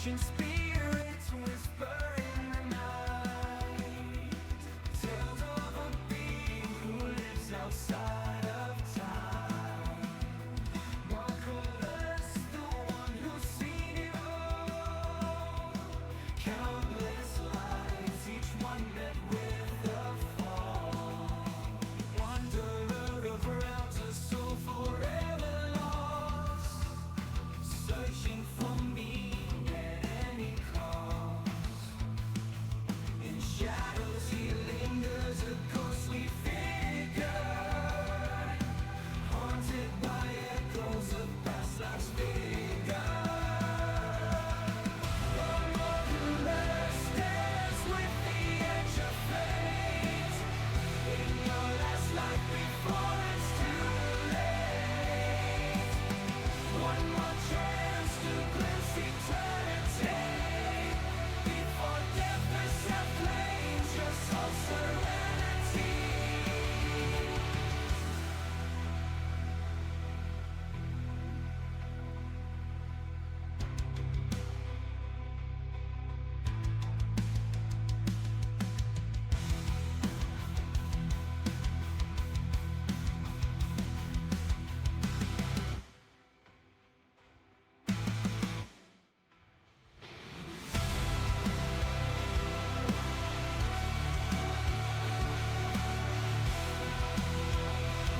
Ancient spirits whisper in the night, tales of a being who lives outside of time. Marvelous, the one who's seen it all. Countless lives, each one met with a fall. Wanderer of realms, a soul forever lost, searching for meaning at any cost. In shadows he lingers, a ghostly figure, haunted by echoes of past lives figure. The wanderer stands with the edge of fate, in your last life before it's too late. One more chance to glimpse eternity, before death herself claims your soul's serenity.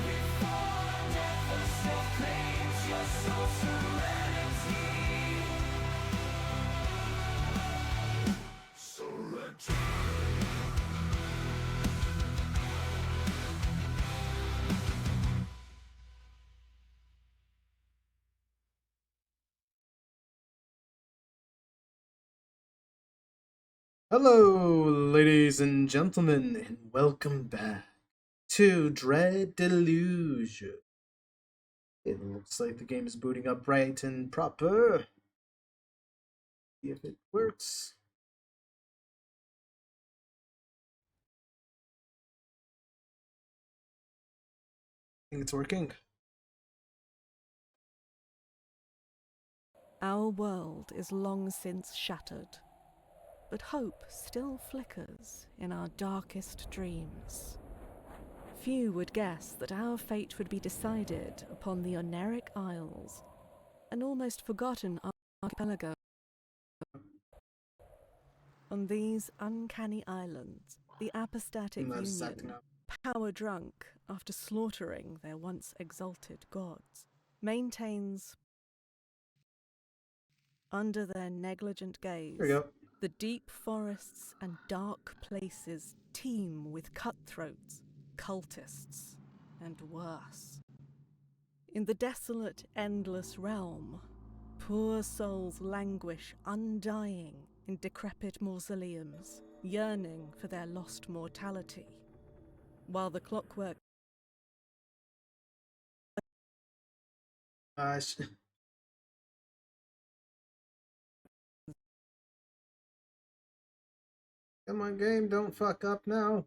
Before death herself claims your soul's serenity. Serenity. Hello, ladies and gentlemen, and welcome back to Dread Delusion. It looks like the game is booting up right and proper. See if it works. I think it's working. Our world is long since shattered, but hope still flickers in our darkest dreams. Few would guess that our fate would be decided upon the Oneric Isles, an almost forgotten archipelago. On these uncanny islands, the apostatic Not a sec union, now. power drunk after slaughtering their once exalted gods, maintains under their negligent gaze. There we go. The deep forests and dark places teem with cutthroats, cultists, and worse. In the desolate, endless realm, poor souls languish undying in decrepit mausoleums, yearning for their lost mortality, while the clockwork Gosh. Come on, game, don't fuck up now.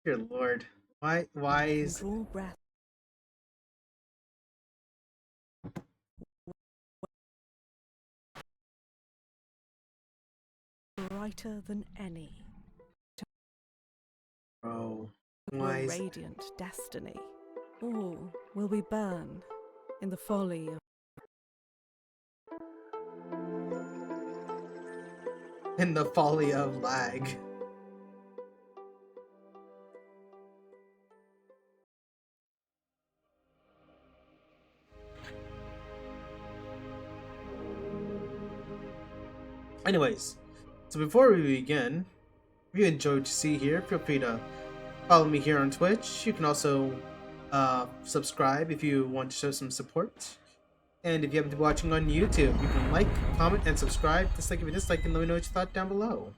Dear Lord. Why can is... draw breath brighter than any. Bro. Will Why is... radiant destiny, or will we burn in the folly of in the folly of lag. Anyways, so before we begin, if you enjoyed what you see here, feel free to follow me here on Twitch. You can also subscribe if you want to show some support. And if you happen to be watching on YouTube, you can like, comment, and subscribe. Dislike if you dislike, and let me know what you thought down below.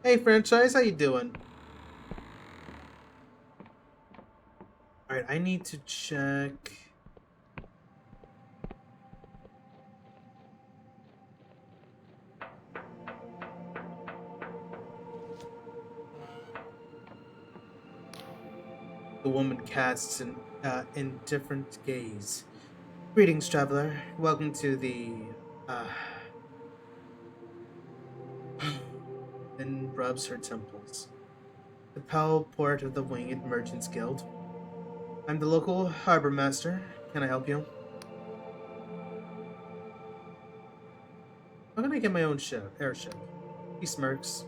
Hey franchise, how you doing? Alright, I need to check The woman casts an indifferent gaze. Greetings, traveler. Welcome to the uh and rubs her temples. The Powell Port of the Winged Merchants Guild. I'm the local harbor master. Can I help you? How can I get my own airship? He smirks.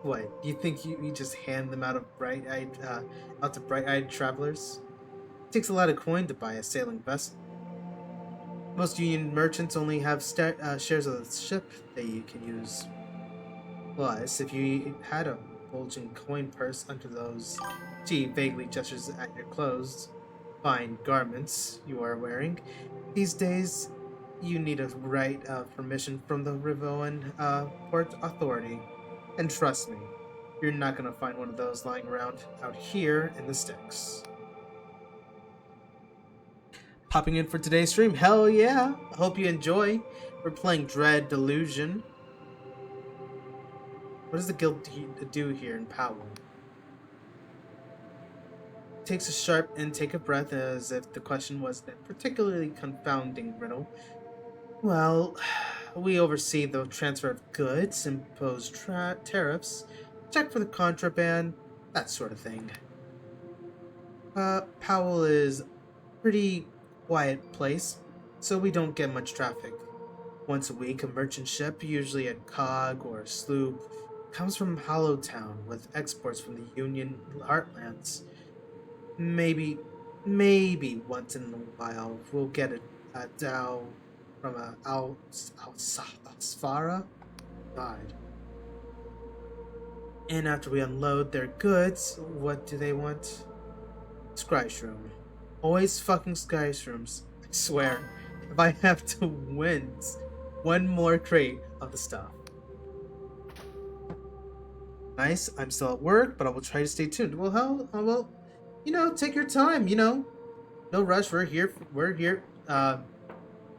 What? You think you just hand them out to bright-eyed travelers? It takes a lot of coin to buy a sailing vessel. Most Union merchants only have shares of the ship that you can use. Plus, if you had a bulging coin purse under those, she vaguely gestures at your clothes, fine garments you are wearing. These days, you need a right of permission from the Rivoan Port Authority. And trust me, you're not gonna find one of those lying around out here in the sticks. Popping in for today's stream, hell yeah! I hope you enjoy. We're playing Delusion. What does the guild do here in Powell? Takes a sharp intake of breath as if the question was a particularly confounding riddle. Well, we oversee the transfer of goods, impose tariffs, check for the contraband, that sort of thing. Powell is a pretty quiet place, so we don't get much traffic. Once a week, a merchant ship, usually a cog or a sloop, comes from Hollowtown with exports from the Union heartlands. Maybe once in a while we'll get a dhow from a Alsfara. God. And after we unload their goods, what do they want? Scryshroom. Always fucking Scryshrooms. I swear. If I have to win one more crate of the stuff. Nice. I'm still at work, but I will try to stay tuned. Well, take your time, no rush. We're here.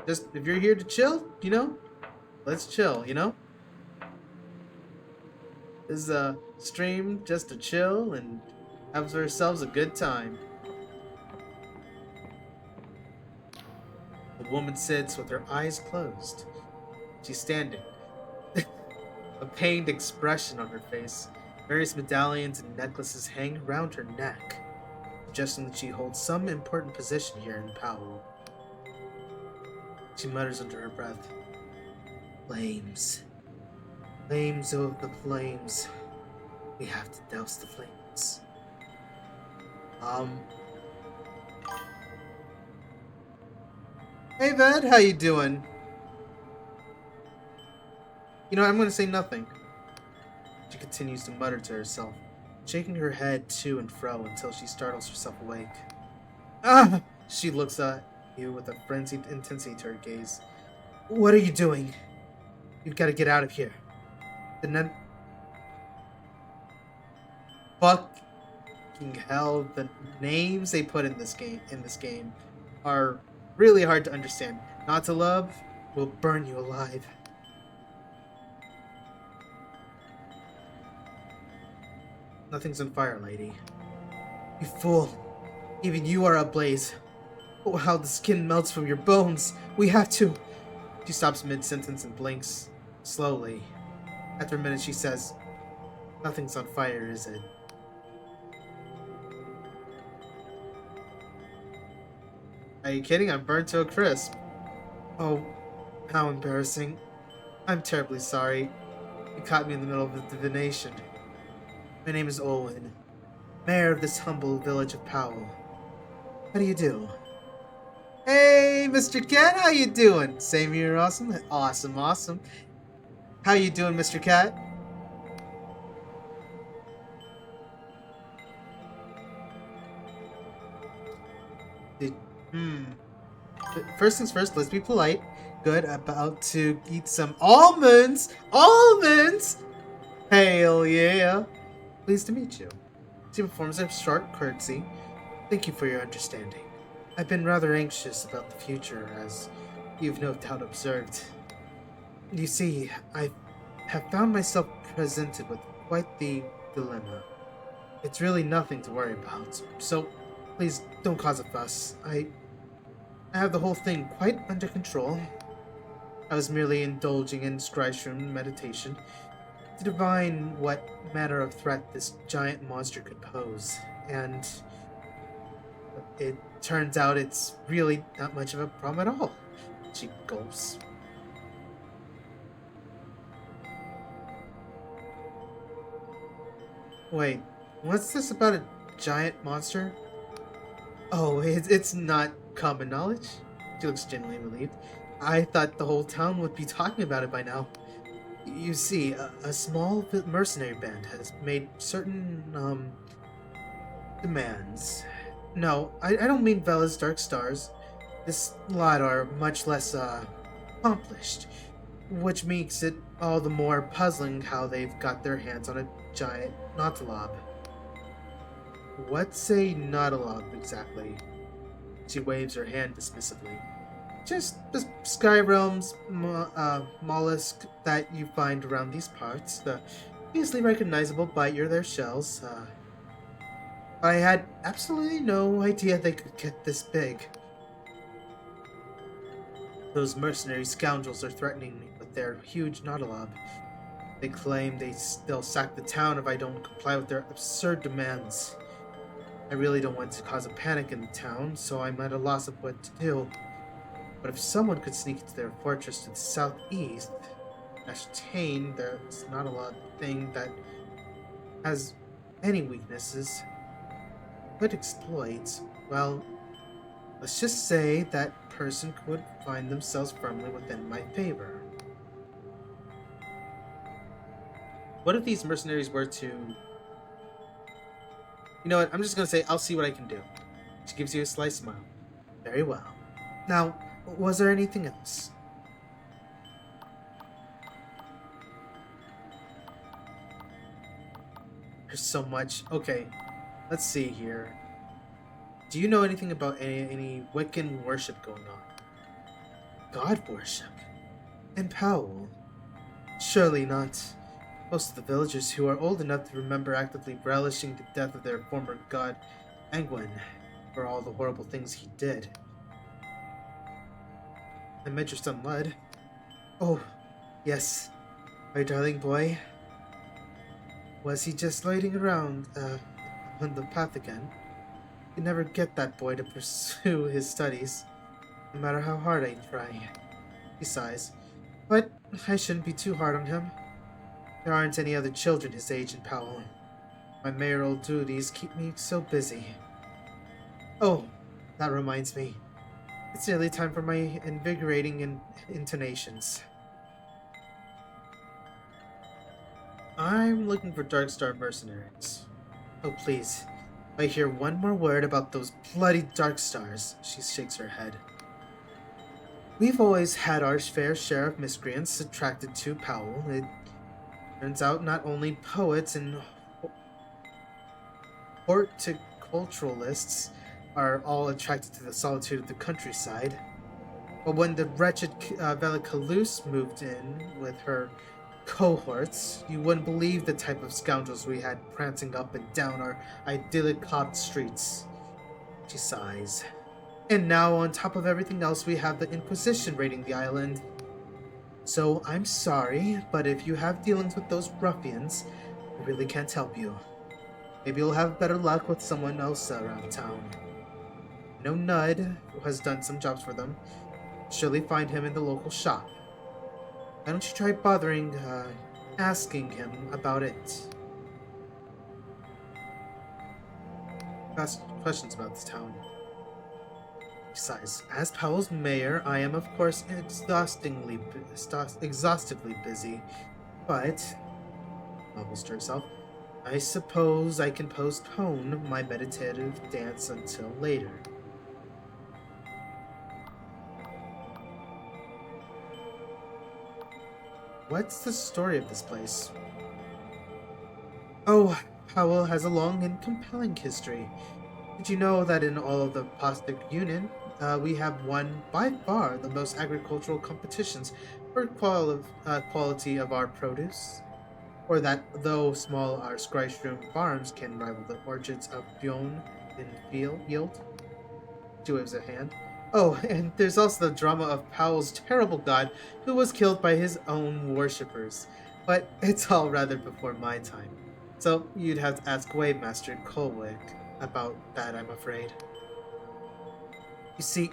Just if you're here to chill, let's chill, This is a stream just to chill and have ourselves a good time. The woman sits with her eyes closed. She's standing. A pained expression on her face. Various medallions and necklaces hang around her neck, suggesting that she holds some important position here in Powell. She mutters under her breath. Flames. Flames of the flames. We have to douse the flames. Hey Ved, how you doing? I'm gonna say nothing. She continues to mutter to herself, shaking her head to and fro until she startles herself awake. Ah! She looks at you with a frenzied intensity to her gaze. What are you doing? You've got to get out of here. Fucking hell, the names they put in this game are really hard to understand. Not to love will burn you alive. Nothing's on fire, lady. You fool. Even you are ablaze. Oh, how the skin melts from your bones. We have to... She stops mid-sentence and blinks. Slowly. After a minute, she says, Nothing's on fire, is it? Are you kidding? I'm burnt to a crisp. Oh, how embarrassing. I'm terribly sorry. You caught me in the middle of a divination. My name is Olwen, mayor of this humble village of Powell. How do you do? Hey, Mr. Cat, how you doing? Same here, awesome. Awesome. How you doing, Mr. Cat? First things first, let's be polite. Good, about to eat some almonds! Almonds! Hell yeah! Pleased to meet you. She performs a short curtsy. Thank you for your understanding. I've been rather anxious about the future, as you've no doubt observed. You see, I have found myself presented with quite the dilemma. It's really nothing to worry about, so please don't cause a fuss. I have the whole thing quite under control. I was merely indulging in Scrishroom meditation to divine what manner of threat this giant monster could pose, and it turns out it's really not much of a problem at all. She gulps. Wait, what's this about a giant monster? Oh, it's not common knowledge? She looks genuinely relieved. I thought the whole town would be talking about it by now. You see, a small mercenary band has made certain, demands. No, I don't mean Vela's Dark Stars. This lot are much less, accomplished, which makes it all the more puzzling how they've got their hands on a giant Nautalob. What's a Nautalob exactly? She waves her hand dismissively. Just the sky realms mollusk that you find around these parts. The easily recognizable bite their shells. I had absolutely no idea they could get this big. Those mercenary scoundrels are threatening me with their huge Nautalob. They claim they'll sack the town if I don't comply with their absurd demands. I really don't want to cause a panic in the town, so I'm at a loss of what to do. But if someone could sneak into their fortress to the southeast, ascertain there's not a lot thing that has any weaknesses, could exploit, well, let's just say that person could find themselves firmly within my favor. What if these mercenaries were to... You know what, I'm just gonna say, I'll see what I can do. She gives you a sly smile. Very well. Now, was there anything else? There's so much. Okay, let's see here. Do you know anything about any Wiccan worship going on? God worship? In Powell? Surely not. Most of the villagers who are old enough to remember actively relishing the death of their former god, Angwin, for all the horrible things he did. I met your son Lud. Oh, yes. My darling boy. Was he just loitering around, on the path again? You never get that boy to pursue his studies, no matter how hard I try. He sighs. But I shouldn't be too hard on him. There aren't any other children his age in Powell. My mayoral duties keep me so busy. Oh, that reminds me. It's nearly time for my invigorating intonations. I'm looking for Darkstar mercenaries. Oh, please. If I hear one more word about those bloody Darkstars, she shakes her head. We've always had our fair share of miscreants attracted to Powell. It turns out not only poets and horticulturalists are all attracted to the solitude of the countryside. But when the wretched Velicalus moved in with her cohorts, you wouldn't believe the type of scoundrels we had prancing up and down our idyllic cobbled streets. She sighs. And now, on top of everything else, we have the Inquisition raiding the island. So, I'm sorry, but if you have dealings with those ruffians, I really can't help you. Maybe you'll have better luck with someone else around town. I know Nud, who has done some jobs for them. Surely find him in the local shop. Why don't you try bothering, asking him about it? Ask questions about this town. Besides, as Powell's mayor, I am of course exhaustively busy, but, mumbles to herself, I suppose I can postpone my meditative dance until later. What's the story of this place? Oh, Powell has a long and compelling history. Did you know that in all of the Postic Union, we have won by far the most agricultural competitions for quality of our produce? or that though small our Scryshroom farms can rival the orchards of Bjorn in yield. She waves a hand. Oh, and there's also the drama of Powell's terrible god who was killed by his own worshippers. But it's all rather before my time. So you'd have to ask Wavemaster Colwick about that, I'm afraid. You see,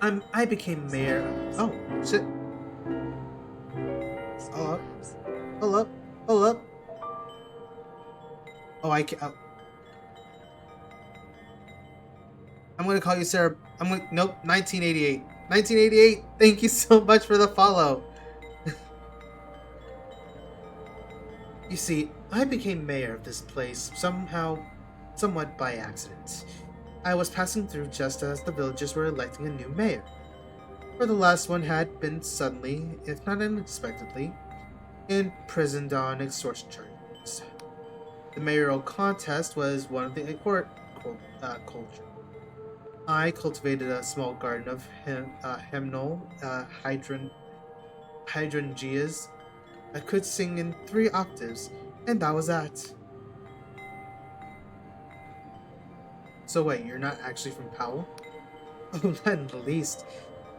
I became mayor of... Oh, shit. Hold up. Hold up. Hold up. Oh, I can't... Oh. I'm gonna call you Sarah. Nope, 1988. 1988, thank you so much for the follow. You see, I became mayor of this place somewhat by accident. I was passing through just as the villagers were electing a new mayor. For the last one had been suddenly, if not unexpectedly, imprisoned on extortion charges. The mayoral contest was one of the culture. I cultivated a small garden of hydrangeas. I could sing in 3 octaves, and that was that. So wait, you're not actually from Powell? Oh, not in the least.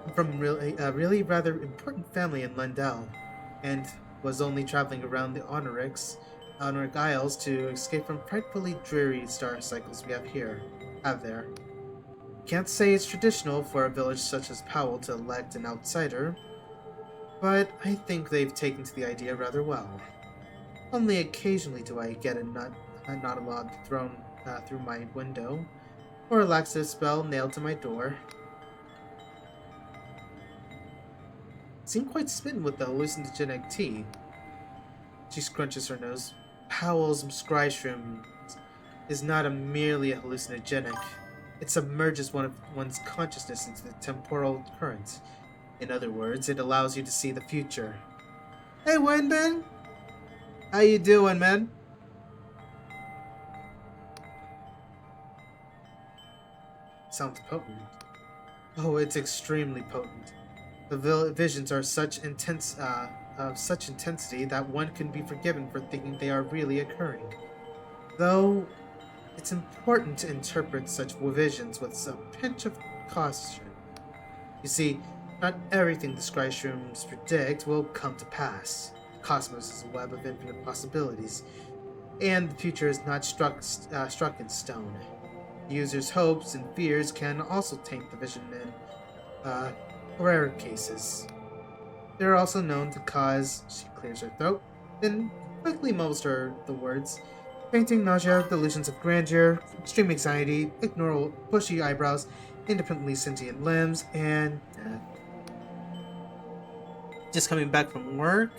I'm from a really rather important family in Lendell, and was only traveling around the Honoric Isles to escape from frightfully dreary star cycles we have there. Can't say it's traditional for a village such as Powell to elect an outsider, but I think they've taken to the idea rather well. Only occasionally do I get a not allowed thrown through my window, or a laxative spell nailed to my door. Seem quite smitten with the hallucinogenic tea. She scrunches her nose. Powell's scryshroom is not merely a hallucinogenic. It submerges one's consciousness into the temporal current. In other words, it allows you to see the future. Hey, Wenben! How you doing, man? Sounds potent. Oh, it's extremely potent. The visions are of such intensity that one can be forgiven for thinking they are really occurring. Though, it's important to interpret such visions with a pinch of caution. You see, not everything the Scryshrooms predict will come to pass. The cosmos is a web of infinite possibilities, and the future is not struck in stone. The user's hopes and fears can also taint the vision in rare cases. They are also known to cause... She clears her throat, then quickly mumbles the words. Fainting, nausea, delusions of grandeur, extreme anxiety, ignoral, bushy eyebrows, independently sentient limbs, and death. Just coming back from work,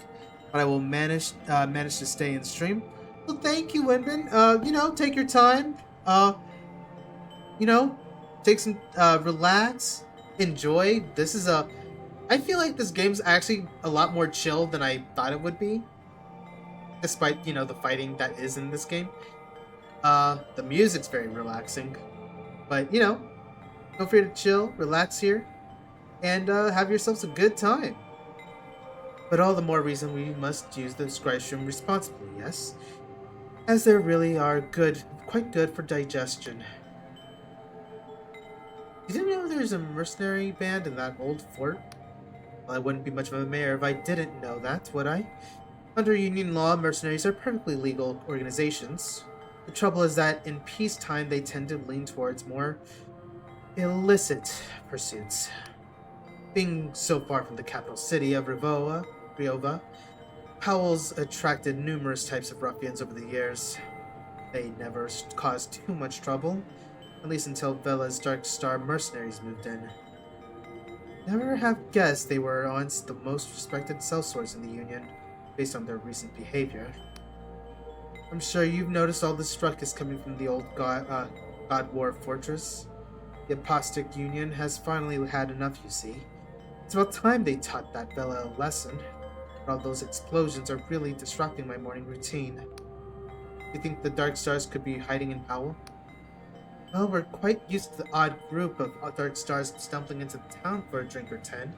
but I will manage to stay in stream. Well, thank you, Wenben. Take your time. Take some, relax, enjoy. I feel like this game's actually a lot more chill than I thought it would be. Despite, the fighting that is in this game. The music's very relaxing. But, feel free to chill, relax here, and have yourselves a good time. But all the more reason we must use the Scryshroom responsibly, yes? As they really are quite good for digestion. You didn't know there's a mercenary band in that old fort? Well, I wouldn't be much of a mayor if I didn't know that, would I? Under Union law, mercenaries are perfectly legal organizations. The trouble is that in peacetime they tend to lean towards more illicit pursuits. Being so far from the capital city of Riova, Powell's attracted numerous types of ruffians over the years. They never caused too much trouble, at least until Vela's Dark Star mercenaries moved in. Never have guessed they were once the most respected sellswords in the Union, based on their recent behavior. I'm sure you've noticed all this ruckus coming from the old God War Fortress. The Apostate Union has finally had enough, you see. It's about time they taught that Bella a lesson. All those explosions are really disrupting my morning routine. You think the Dark Stars could be hiding in Powell? Well, we're quite used to the odd group of Dark Stars stumbling into town for a drink or 10.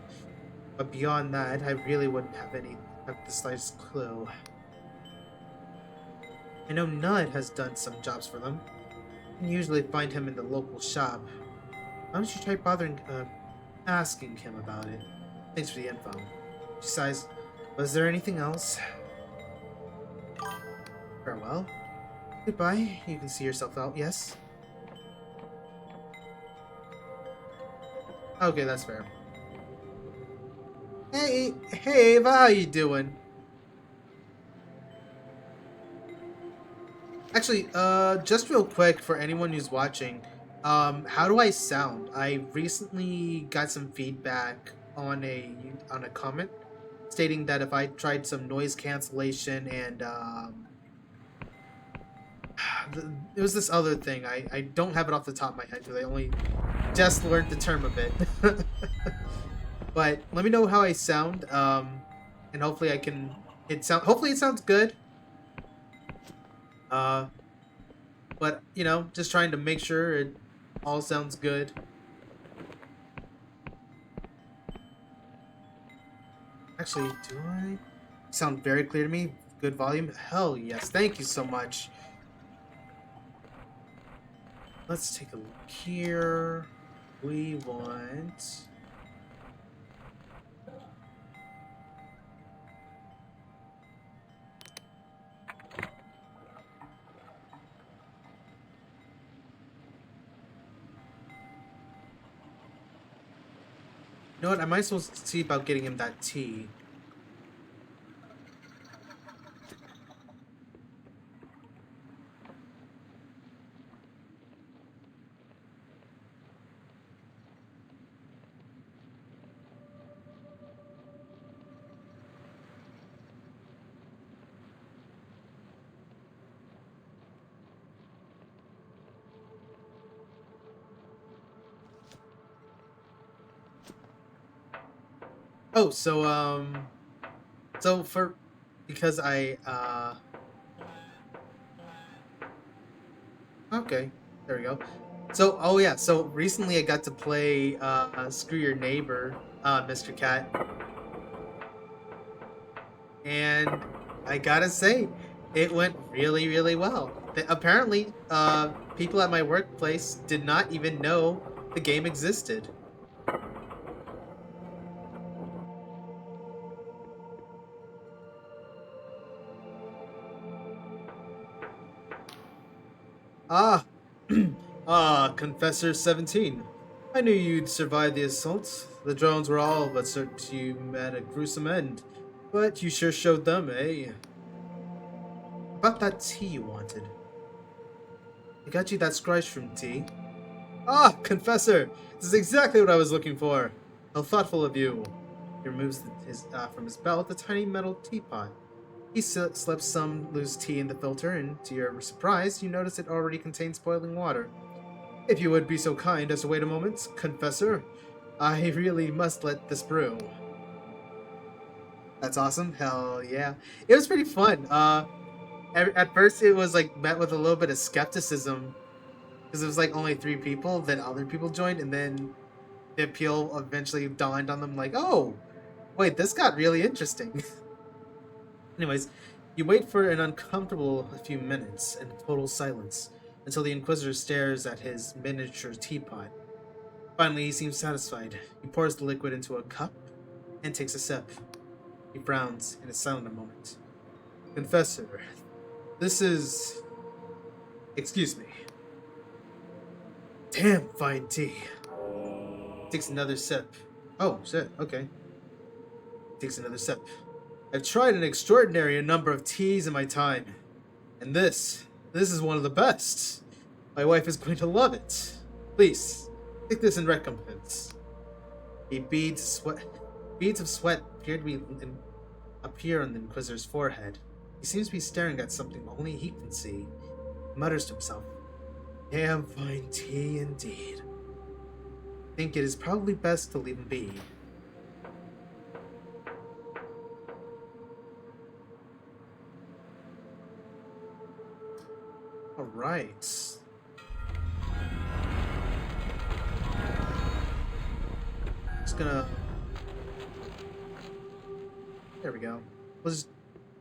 But beyond that, I really wouldn't have the slightest clue. I know Nud has done some jobs for them. You can usually find him in the local shop. Why don't you try asking him about it? Thanks for the info. She sighs. Was there anything else? Farewell. Goodbye. You can see yourself out, yes? Okay, that's fair. Hey, hey Ava, how you doing? Actually, just real quick for anyone who's watching, how do I sound? I recently got some feedback on a comment stating that if I tried some noise cancellation and it was this other thing. I don't have it off the top of my head because I only just learned the term of it. But let me know how I sound, and hopefully I can. Hopefully it sounds good. But you know, just trying to make sure it all sounds good. Actually, do I sound very clear to me? Good volume? Hell yes! Thank you so much. Let's take a look here. We want. You know what? I might as well see about getting him that tea. Oh, so because okay, there we go. So, oh yeah, so recently I got to play Screw Your Neighbor, Mr. Cat, and I gotta say, it went really, really well. Apparently, people at my workplace did not even know the game existed. Ah, Confessor 17. I knew you'd survive the assault. The drones were all but certain you met a gruesome end. But you sure showed them, eh? About that tea you wanted. I got you that scrysh from tea. Ah, Confessor! This is exactly what I was looking for. How thoughtful of you. He removes from his belt a tiny metal teapot. He slips some loose tea in the filter, and to your surprise, you notice it already contains boiling water. If you would be so kind as to wait a moment, Confessor, I really must let this brew. That's awesome. Hell yeah. It was pretty fun. At first it was like met with a little bit of skepticism because it was like only 3 people, then other people joined, and then the appeal eventually dawned on them like, oh, wait, this got really interesting. Anyways, you wait for an uncomfortable few minutes in total silence until the Inquisitor stares at his miniature teapot. Finally, he seems satisfied. He pours the liquid into a cup and takes a sip. He frowns and is silent a moment. Confessor, this is... Excuse me. Damn fine tea. Takes another sip. Oh, shit, okay. Takes another sip. I've tried an extraordinary number of teas in my time, and this is one of the best. My wife is going to love it. Please, take this in recompense. Beads of sweat appear on the Inquisitor's forehead. He seems to be staring at something only he can see. He mutters to himself, "Damn fine tea indeed. I think it is probably best to leave him be." Alright. Just gonna... There we go. We'll just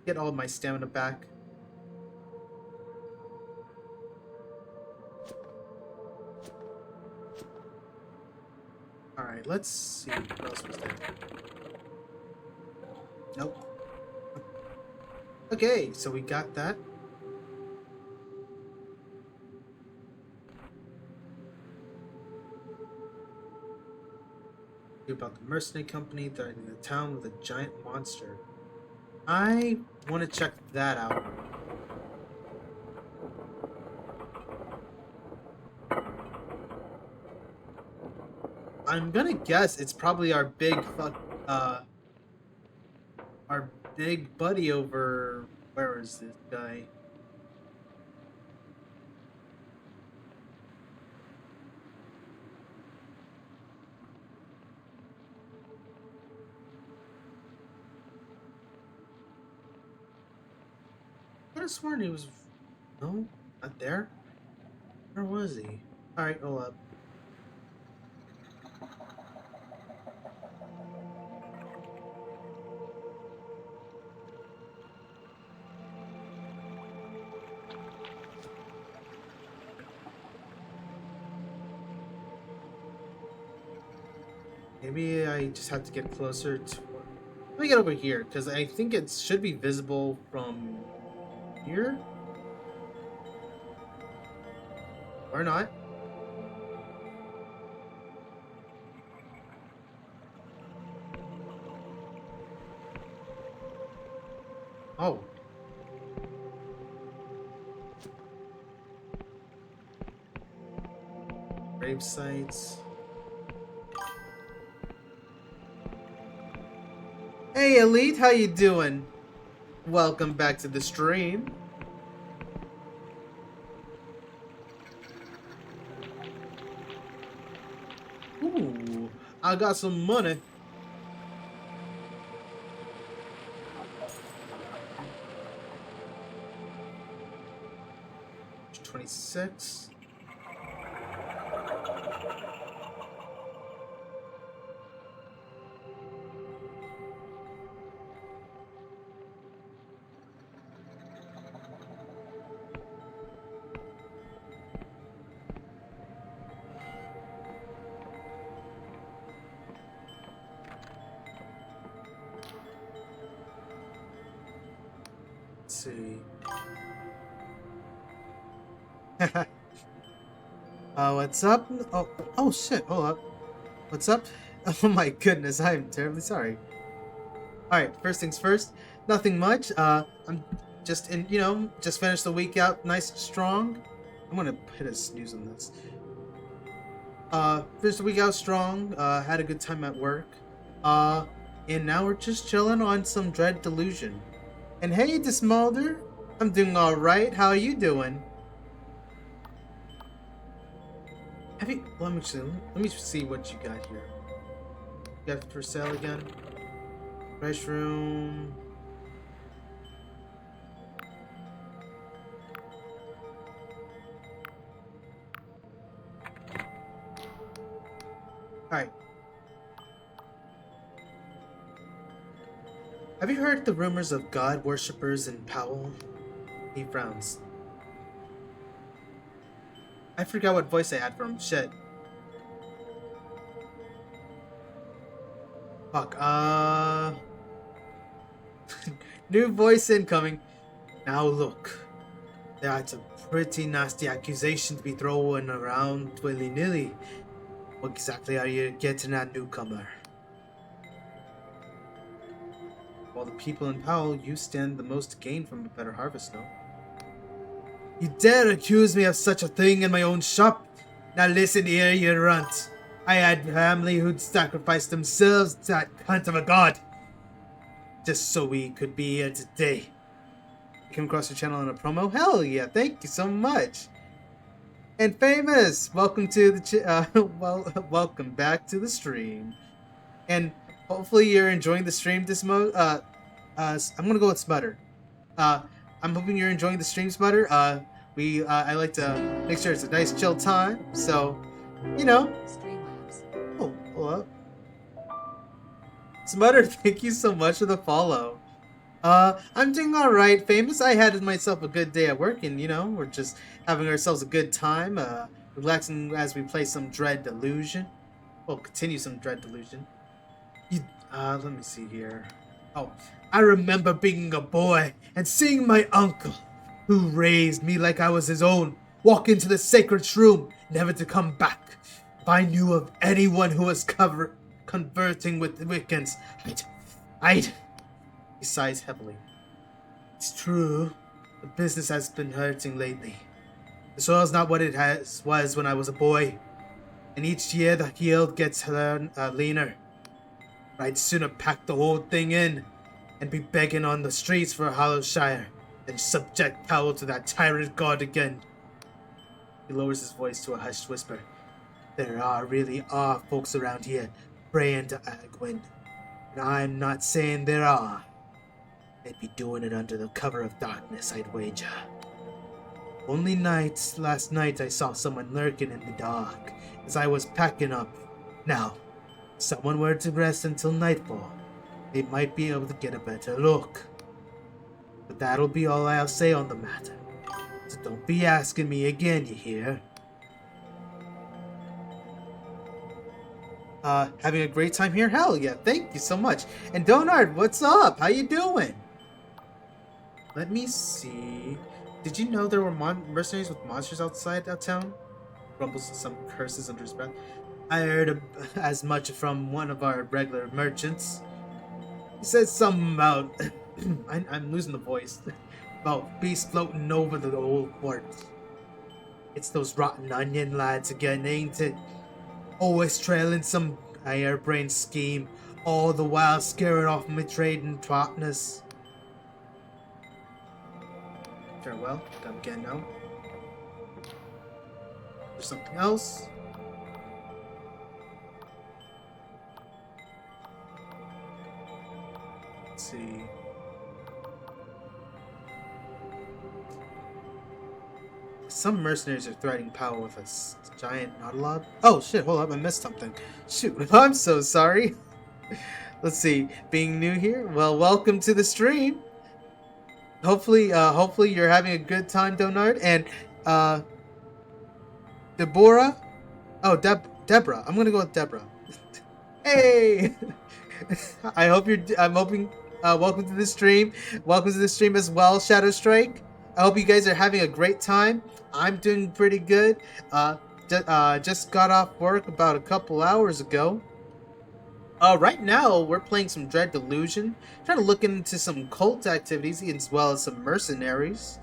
get all of my stamina back. Alright, let's see what else was there. Nope. Okay, so we got that. About the mercenary company threatening the town with a giant monster. I want to check that out. I'm gonna guess it's probably our big buddy over. Where is this guy? I could have sworn he was. No, not there. Where was he? Alright, hold up. Maybe I just have to get closer to... Let me get over here, because I think it should be visible from here? Or not. Oh. Grave sites. Hey Elite, how you doing? Welcome back to the stream. Ooh, I got some money. $26. Let's see. What's up? Oh shit, hold up. What's up? Oh my goodness, I'm terribly sorry. Alright, first things first, nothing much. I'm just just finished the week out nice and strong. I'm gonna hit a snooze on this. Finished the week out strong, had a good time at work. And now we're just chilling on some Dread Delusion. And hey, Dismalder, I'm doing alright, how are you doing? Let me see what you got here. You got for sale again? Fresh room. Alright. Have you heard the rumors of god worshippers in Powell? He frowns. I forgot what voice I had for him. Shit. Fuck, new voice incoming. Now look. That's a pretty nasty accusation to be thrown around willy-nilly. What exactly are you getting at, newcomer? While the people in Powell, you stand the most to gain from a better harvest, no? You dare accuse me of such a thing in my own shop? Now listen here, you runt. I had family who'd sacrificed themselves to that cunt of a god. Just so we could be here today. You came across your channel in a promo? Hell yeah, thank you so much. And Famous, welcome to the welcome back to the stream. And hopefully you're enjoying the stream this I'm gonna go with Sputter. I'm hoping you're enjoying the stream, Sputter. I like to make sure it's a nice chill time, so Streamlabs. Oh, hold up. Smutter, thank you so much for the follow. I'm doing alright, Famous. I had myself a good day at work, and we're just having ourselves a good time, relaxing as we play some Dread Delusion. Well, continue some dread delusion. You, let me see here. Oh, I remember being a boy and seeing my uncle, who raised me like I was his own, walk into the sacred room, never to come back. If I knew of anyone who was converting with the Wiccans, I'd. He sighs heavily. It's true. The business has been hurting lately. The soil's not what it was when I was a boy, and each year the yield gets leaner. I'd sooner pack the whole thing in and be begging on the streets for Hollowshire than subject Powell to that tyrant god again. He lowers his voice to a hushed whisper. There really are folks around here praying to Agwin, and I'm not saying there are. They'd be doing it under the cover of darkness, I'd wager. Last night I saw someone lurking in the dark as I was packing up. Now, if someone were to rest until nightfall, they might be able to get a better look. But that'll be all I'll say on the matter. So don't be asking me again, you hear? Having a great time here? Hell yeah, thank you so much. And Donard, what's up? How you doing? Let me see. Did you know there were mercenaries with monsters outside that town? Grumbles some curses under his breath. I heard as much from one of our regular merchants. He said something about... I'm losing the voice. About beasts floating over the old port. It's those rotten onion lads again, ain't it? Always trailing some harebrained scheme, all the while scaring off my trading partners. Farewell, come again now. There's something else. Let's see. Some mercenaries are threatening Powell with a giant Nautilog. Oh shit, hold up, I missed something. Shoot, I'm so sorry. Let's see, being new here? Well, welcome to the stream. Hopefully you're having a good time, Donard. And, Deborah? Oh, Deborah. I'm gonna go with Deborah. Hey! I'm hoping, welcome to the stream. Welcome to the stream as well, Shadow Strike. I hope you guys are having a great time. I'm doing pretty good. Just got off work about a couple hours ago. Right now, we're playing some Dread Delusion, trying to look into some cult activities as well as some mercenaries,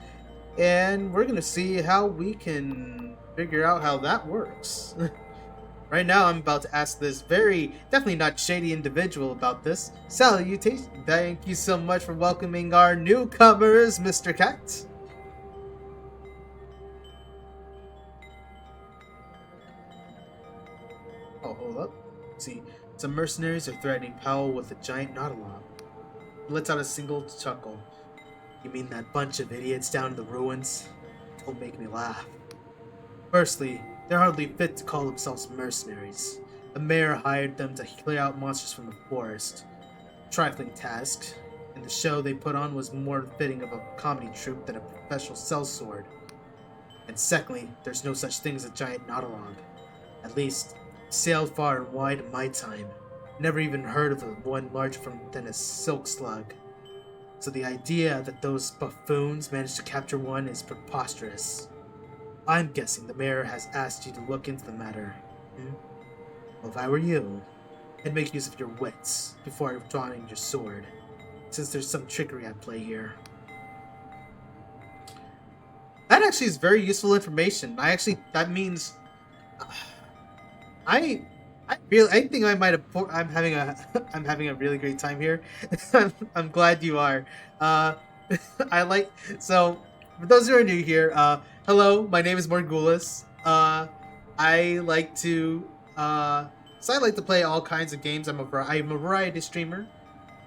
and we're gonna see how we can figure out how that works. Right now, I'm about to ask this definitely not shady individual about this. Salutation! Thank you so much for welcoming our newcomers, Mr. Cat. Oh, hold up. Let's see. Some mercenaries are threatening Powell with a giant Nautilog. He lets out a single chuckle. You mean that bunch of idiots down in the ruins? Don't make me laugh. Firstly, they're hardly fit to call themselves mercenaries. The mayor hired them to clear out monsters from the forest. Trifling task, and the show they put on was more fitting of a comedy troupe than a professional sellsword. And secondly, there's no such thing as a giant Nautilog. At least, sailed far and wide in my time. Never even heard of one larger than a silk slug. So the idea that those buffoons managed to capture one is preposterous. I'm guessing the mayor has asked you to look into the matter. Well, if I were you, I'd make use of your wits before drawing your sword, since there's some trickery at play here. That actually is very useful information. That means... I think I might have. I'm having a really great time here. I'm glad you are. So for those who are new here, hello, my name is Morgulis. I like to play all kinds of games. I'm a variety streamer.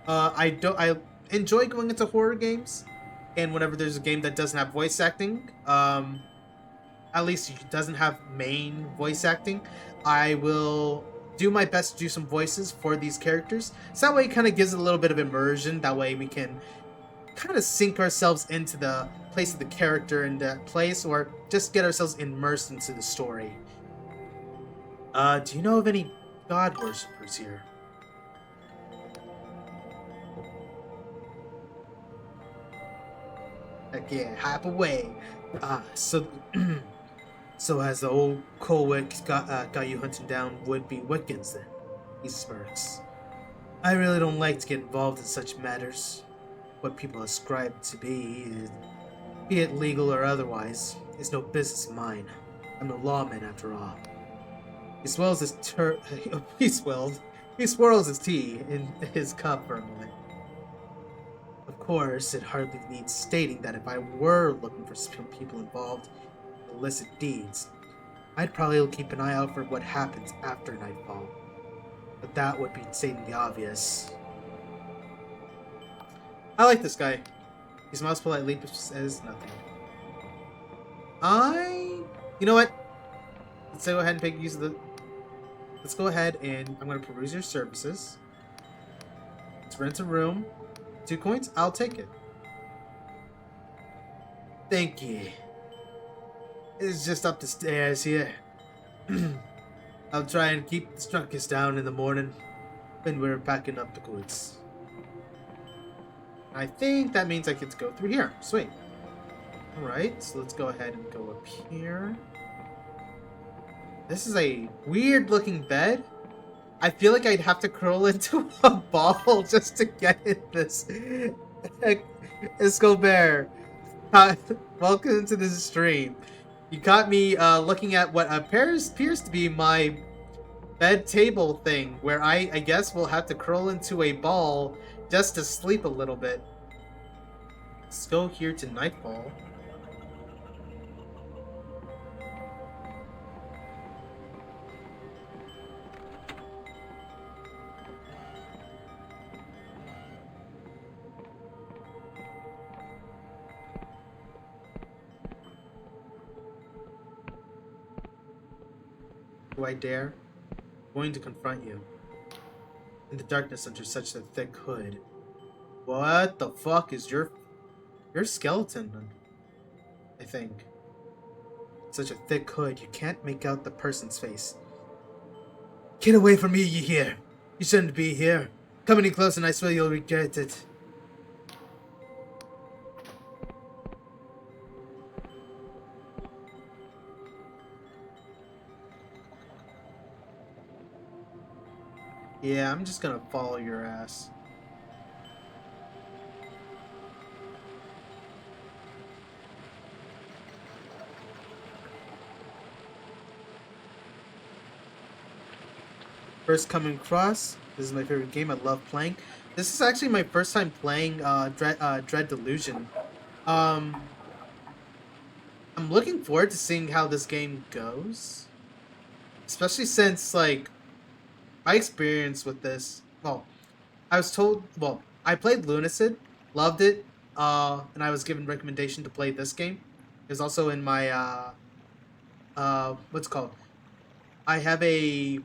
I enjoy going into horror games, and whenever there's a game that doesn't have voice acting, at least it doesn't have main voice acting, I will do my best to do some voices for these characters. So that way it kind of gives a little bit of immersion. That way we can kind of sink ourselves into the place of the character in that place, or just get ourselves immersed into the story. Do you know of any god worshippers here. Heck yeah, hype away. So so has the old Colwick got you hunting down would-be Wiccans then? He smirks. I really don't like to get involved in such matters. What people ascribe to be it legal or otherwise, is no business of mine. I'm no lawman after all. He swells his he swirls his tea in his cup for a moment. Of course, it hardly needs stating that if I were looking for some people involved in illicit deeds, I'd probably keep an eye out for what happens after nightfall. But that would be stating the obvious. I like this guy. He smiles politely but says nothing. You know what? Let's go ahead and make use of the... Let's go ahead and I'm going to peruse your services. Let's rent a room. 2 coins? I'll take it. Thank you. It's just up the stairs here. I'll try and keep the struckus down in the morning when we're packing up the goods. I think that means I get to go through here. Sweet. Alright, so let's go ahead and go up here. This is a weird looking bed. I feel like I'd have to curl into a ball just to get in this. Escobar, welcome to this stream. You caught me looking at what appears to be my bed table thing, where I guess will have to curl into a ball just to sleep a little bit. Let's go here to nightfall. Do I dare? I'm going to confront you. In the darkness under such a thick hood. What the fuck is your skeleton? I think. Such a thick hood, you can't make out the person's face. Get away from me, you hear? You shouldn't be here. Come any closer and I swear you'll regret it. Yeah, I'm just gonna follow your ass. First coming across. This is my favorite game. I love playing. This is actually my first time playing Dread Delusion. I'm looking forward to seeing how this game goes. Especially since, like, my experience with this, well, I was told, well, I played Lunacid, loved it, and I was given recommendation to play this game. It was also in my, what's it called? I have a,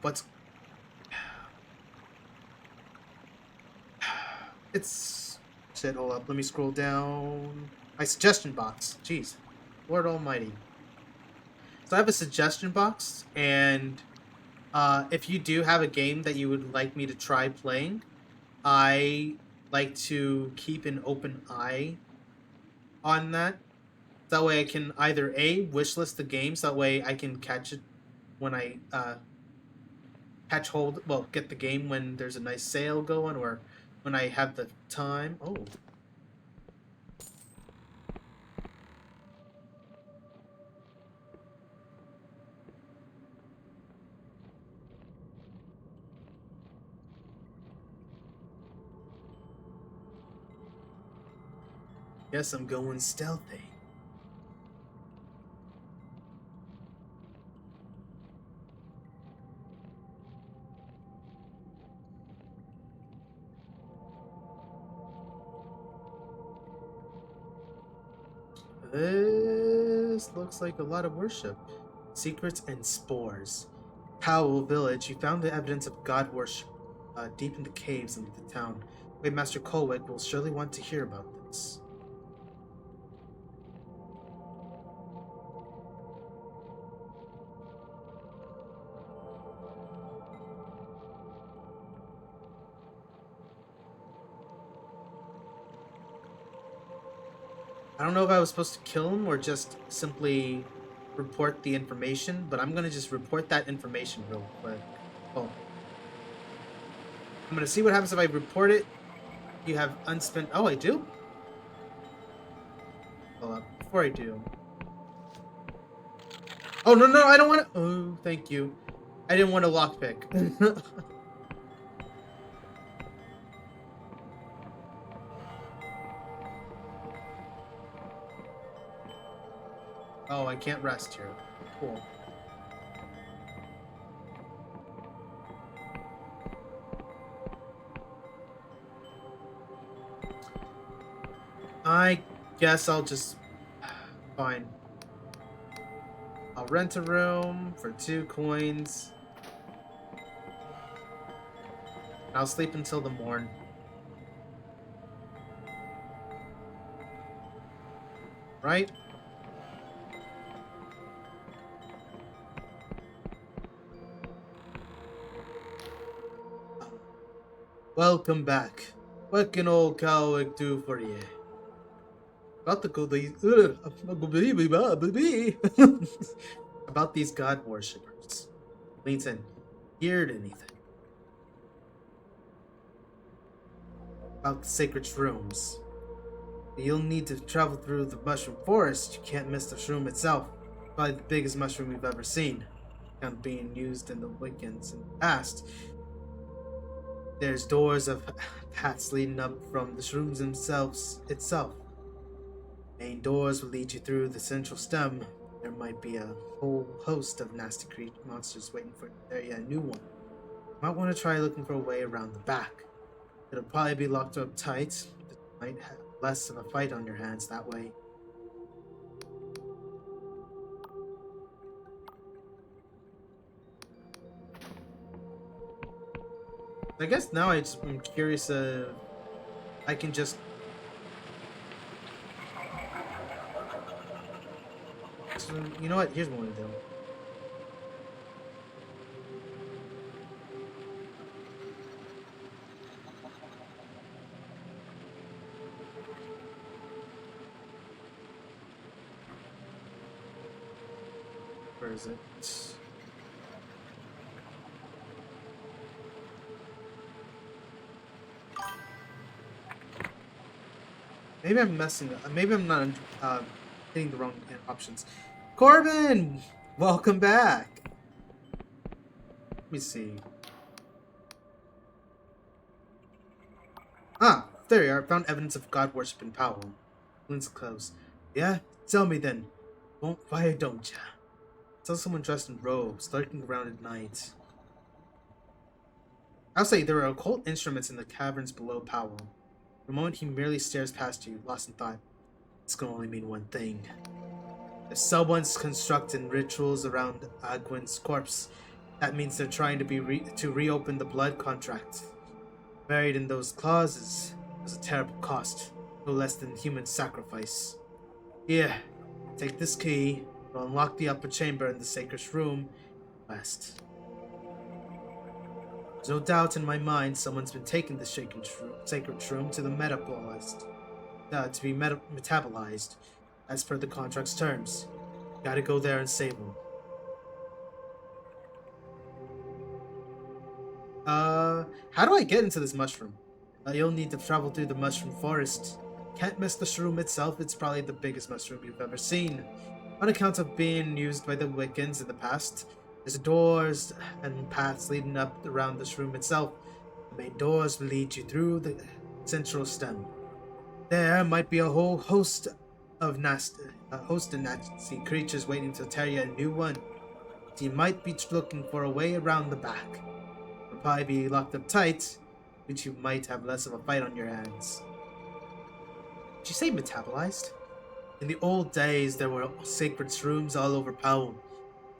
it's, shit, hold up, let me scroll down. My suggestion box, jeez, Lord almighty. So I have a suggestion box, and if you do have a game that you would like me to try playing, I like to keep an open eye on that. That way I can either A, wishlist the games, that way I can catch it when I get the game when there's a nice sale going, or when I have the time. Oh. Guess I'm going stealthy. This looks like a lot of worship. Secrets and spores. Powell Village, you found the evidence of god worship deep in the caves under the town. Master Colwick will surely want to hear about this. I don't know if I was supposed to kill him or just simply report the information, but I'm gonna just report that information real quick. Oh. I'm gonna see what happens if I report it. You have unspent. Oh, I do? Hold up. Before I do. Oh, no, no, I don't want to. Oh, thank you. I didn't want a lockpick. Oh, I can't rest here. Cool. I guess I'll just... Fine. I'll rent a room for 2 coins. I'll sleep until the morn. Right? Welcome back. What can old cowlick do for you? About about these god worshippers. Linton, heard anything? About the sacred shrooms. You'll need to travel through the mushroom forest. You can't miss the shroom itself. Probably the biggest mushroom you've ever seen. Not being used in the weekends in the past. There's doors of paths leading up from the shrooms themselves itself. Main doors will lead you through the central stem. There might be a whole host of nasty monsters waiting for a new one. You might want to try looking for a way around the back. It'll probably be locked up tight, but you might have less of a fight on your hands that way. I guess now I'm curious. I can just. So, you know what? Here's what I'm gonna do. Where is it? Maybe I'm messing up. Maybe I'm not hitting the wrong options. Corbin! Welcome back! Let me see. Ah, there you are. Found evidence of god worship in Powell. Lynn's close. Yeah? Tell me then. Why don't ya? Saw someone dressed in robes, lurking around at night. I'll say there are occult instruments in the caverns below Powell. The moment he merely stares past you, lost in thought, this can only mean one thing. If someone's constructing rituals around Agwin's corpse, that means they're trying to reopen the blood contract. Buried in those clauses was a terrible cost, no less than human sacrifice. Here, take this key, it'll unlock the upper chamber in the sacred room west. There's no doubt in my mind someone's been taking the sacred shroom to the to be metabolized, as per the contract's terms. Gotta go there and save him. How do I get into this mushroom? You'll need to travel through the mushroom forest. Can't miss the shroom itself, it's probably the biggest mushroom you've ever seen. On account of being used by the Wiccans in the past, there's doors and paths leading up around the shroom itself. The main doors will lead you through the central stem. There might be a whole host of nasty creatures waiting to tear you a new one. So you might be looking for a way around the back. You'll probably be locked up tight, which you might have less of a fight on your hands. Did you say metabolized? In the old days, there were sacred shrooms all over Powell.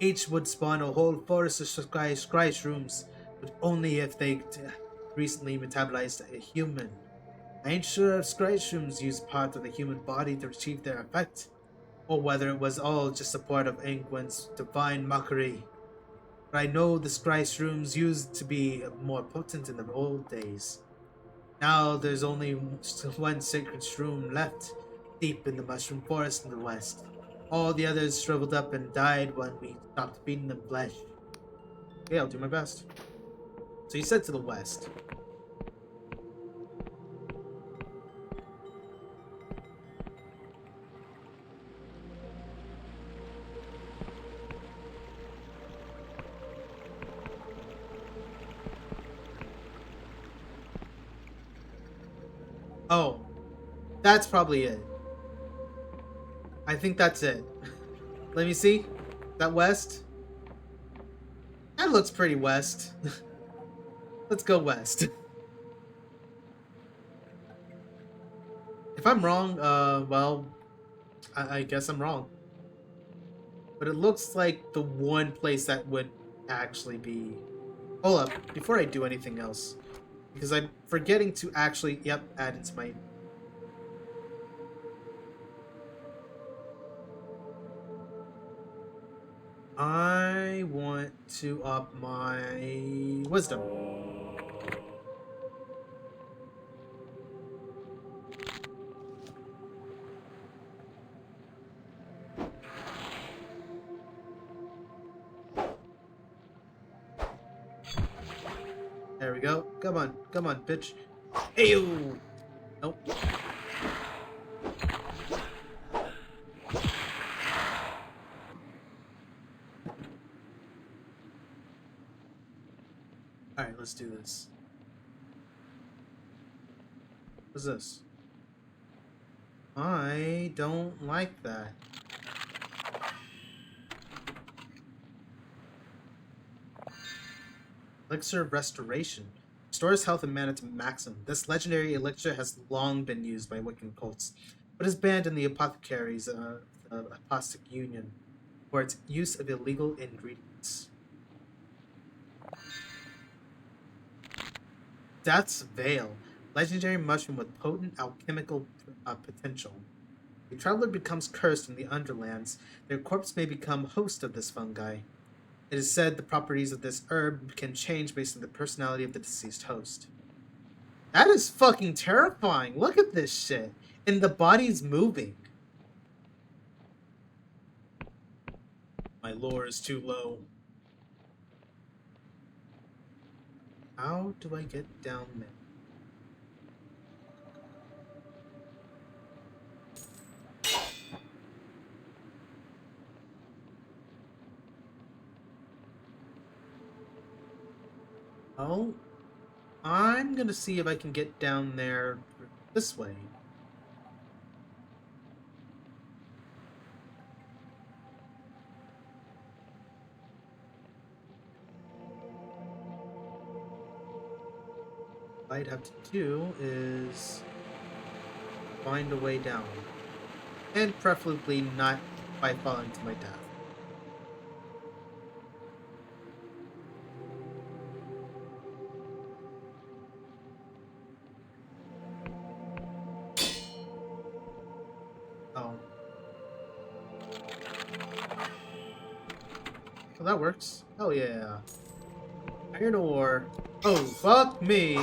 Each would spawn a whole forest of scry shrooms, but only if they recently metabolized a human. I ain't sure if scry shrooms used part of the human body to achieve their effect, or whether it was all just a part of Angwin's divine mockery. But I know the scry shrooms used to be more potent in the old days. Now there's only one sacred shroom left, deep in the mushroom forest in the west. All the others shriveled up and died when we stopped feeding them flesh. Yeah, I'll do my best. So you said to the west. Oh, that's probably it. I think that's it. Let me see. That west? That looks pretty west. Let's go west. If I'm wrong, well, I guess I'm wrong. But it looks like the one place that would actually be... Hold up, before I do anything else. Because I'm forgetting to actually, yep, add it to my... I want to up my wisdom. There we go. Come on, bitch. Ayo! Nope. Alright, let's do this. What's this? I don't like that. Elixir of Restoration. Restores health and mana to maximum. This legendary elixir has long been used by Wiccan cults, but is banned in the apothecaries the Apostate Union for its use of illegal ingredients. Death's Veil. Legendary mushroom with potent alchemical potential. A traveler becomes cursed in the Underlands. Their corpse may become host of this fungi. It is said the properties of this herb can change based on the personality of the deceased host. That is fucking terrifying. Look at this shit. And the body's moving. My lore is too low. How do I get down there? Oh, I'm gonna see if I can get down there this way. What I'd have to do is find a way down. And preferably not by falling to my death. Oh. Well, that works. Oh yeah. Iron ore. Oh, fuck me.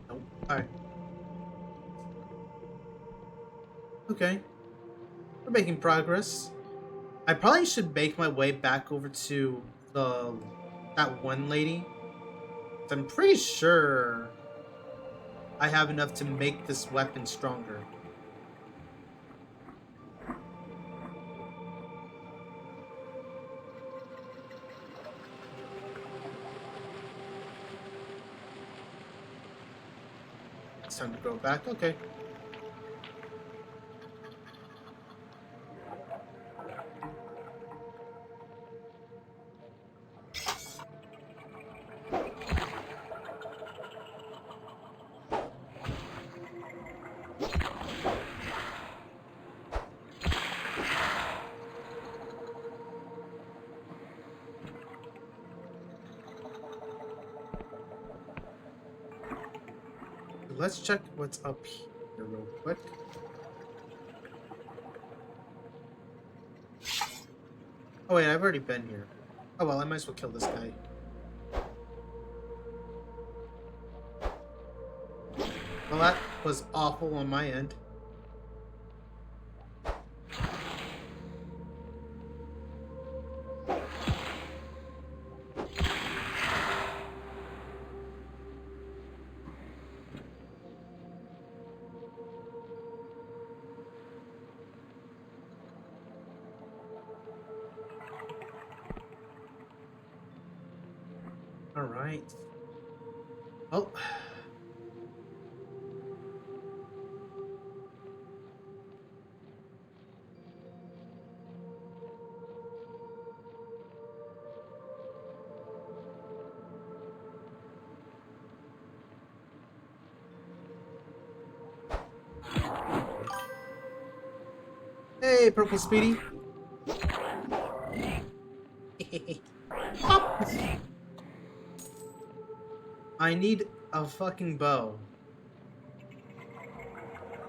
Nope. Alright. Okay. We're making progress. I probably should make my way back over to that one lady. I'm pretty sure I have enough to make this weapon stronger. It's time to go back. Okay. Let's check what's up here real quick. Oh wait, I've already been here. Oh well, I might as well kill this guy. Well, that was awful on my end. All right. Oh. Hey, Purple Speedy. Pop. I need a fucking bow.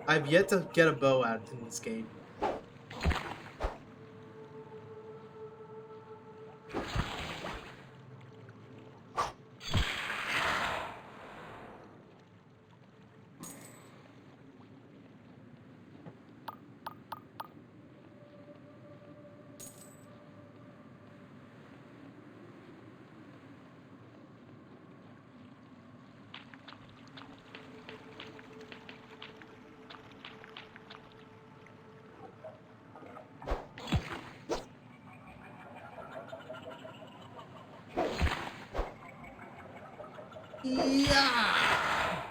I've yet to get a bow out in this game. Yeah.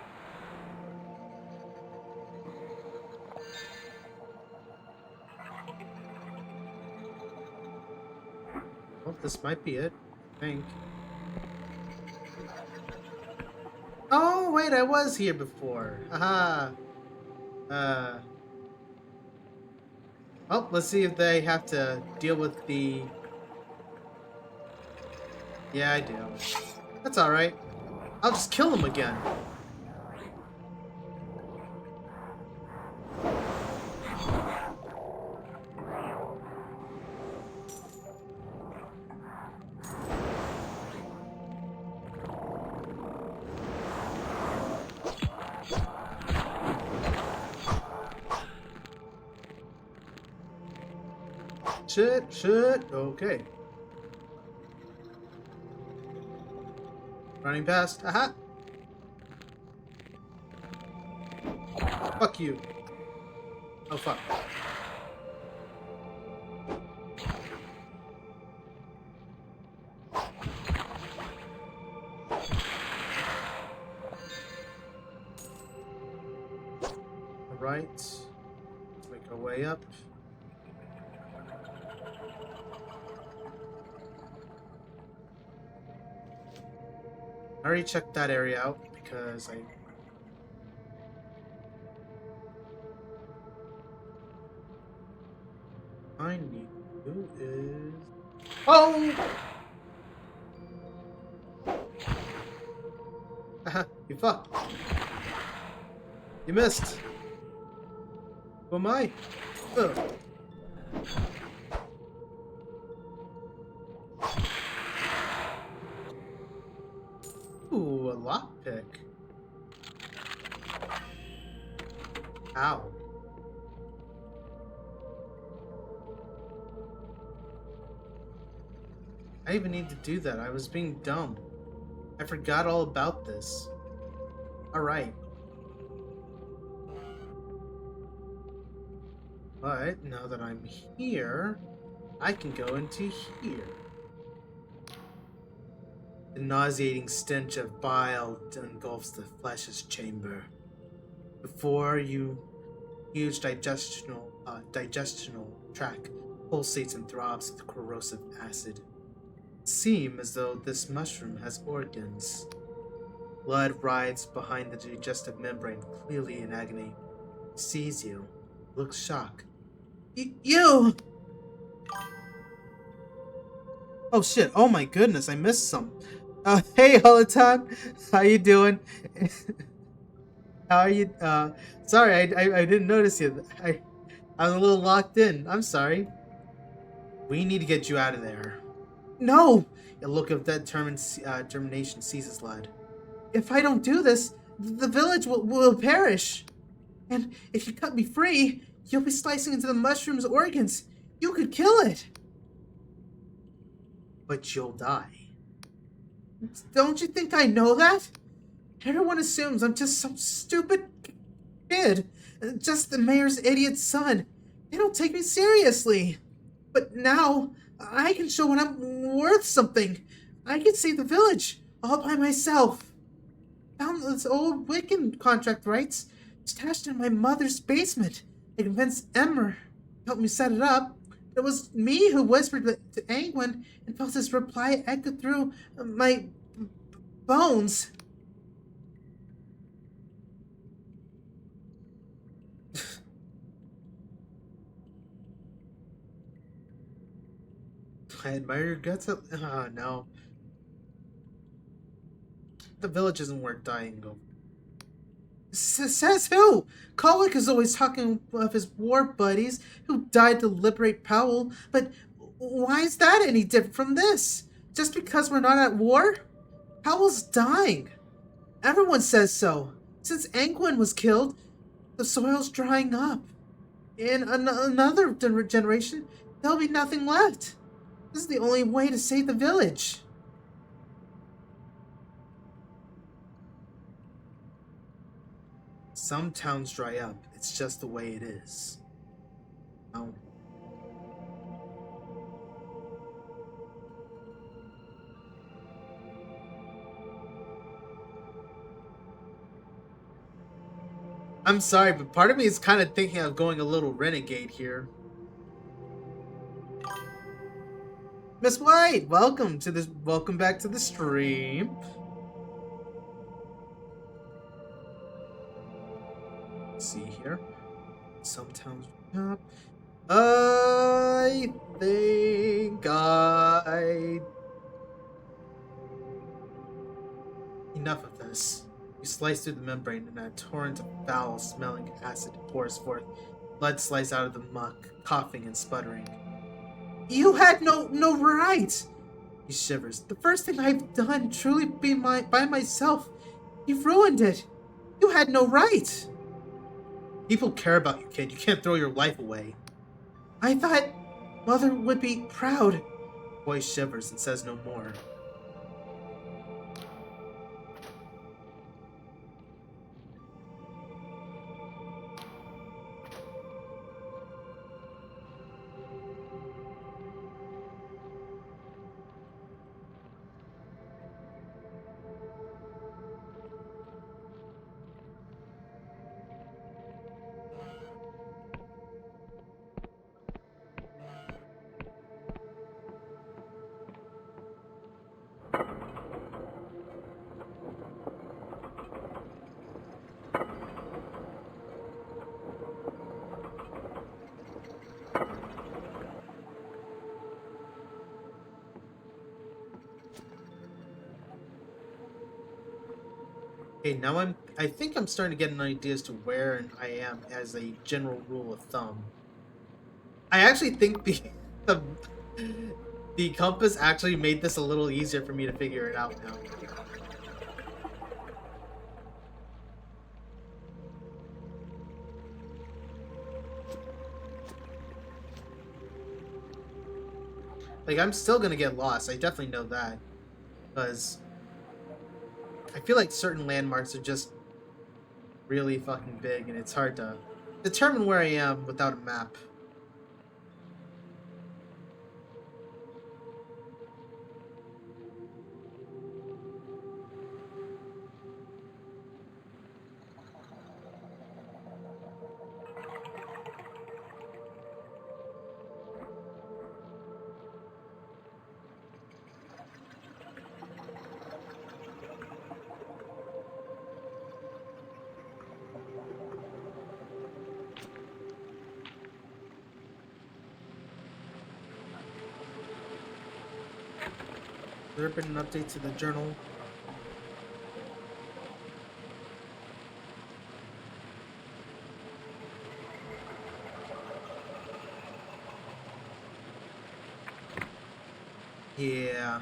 Well, this might be it, I think. Oh, wait, I was here before. Haha. Well, let's see if they have to deal with the... Yeah, I do. That's alright. I'll just kill them again. Shit. Okay. Running past. Aha! Fuck you. Oh, fuck. Alright. Let's make our way up. I already checked that area out because I need to do is... Oh! Haha, you fuck. You missed. Who am I? Ugh. Ooh, a lockpick. Ow. I didn't even need to do that. I was being dumb. I forgot all about this. Alright. But now that I'm here, I can go into here. The nauseating stench of bile engulfs the flesh's chamber. Before you, huge digestional tract pulsates and throbs with corrosive acid. It seems as though this mushroom has organs. Blood rides behind the digestive membrane, clearly in agony. Sees you, looks shocked. You! Oh shit! Oh my goodness! I missed some. Hey, Holoton, how you doing? How are you? Sorry, I didn't notice you. I was a little locked in. I'm sorry. We need to get you out of there. No! A look of determination seizes Lad. If I don't do this, the village will perish. And if you cut me free, you'll be slicing into the mushroom's organs. You could kill it. But you'll die. Don't you think I know that? Everyone assumes I'm just some stupid kid. Just the mayor's idiot son. They don't take me seriously. But now, I can show what I'm worth something. I can save the village, all by myself. Found this old Wiccan contract rights stashed in my mother's basement. I convinced Emmer to help me set it up. It was me who whispered to Angwin and felt his reply echo through my bones. I admire your guts. Oh, no. The village isn't worth dying over. Says who? Kolick is always talking of his war buddies who died to liberate Powell, but why is that any different from this? Just because we're not at war? Powell's dying. Everyone says so. Since Angwin was killed, the soil's drying up. In another generation, there'll be nothing left. This is the only way to save the village. Some towns dry up. It's just the way it is. Oh. I'm sorry, but part of me is kind of thinking of going a little renegade here. Miss White, welcome back to the stream. Let's see here. Some towns up. I think enough of this. You slice through the membrane and a torrent of foul-smelling acid pours forth. Blood slides out of the muck, coughing and sputtering. You had no right! He shivers. The first thing I've done truly be by myself. You've ruined it. You had no right. People care about you, kid. You can't throw your life away. I thought Mother would be proud. The boy shivers and says no more. Okay, now I think I'm starting to get an idea as to where I am as a general rule of thumb. I actually think the, the compass actually made this a little easier for me to figure it out now. Like, I'm still gonna get lost, I definitely know that. Because I feel like certain landmarks are just really fucking big and it's hard to determine where I am without a map. Has there been an update to the journal? Yeah.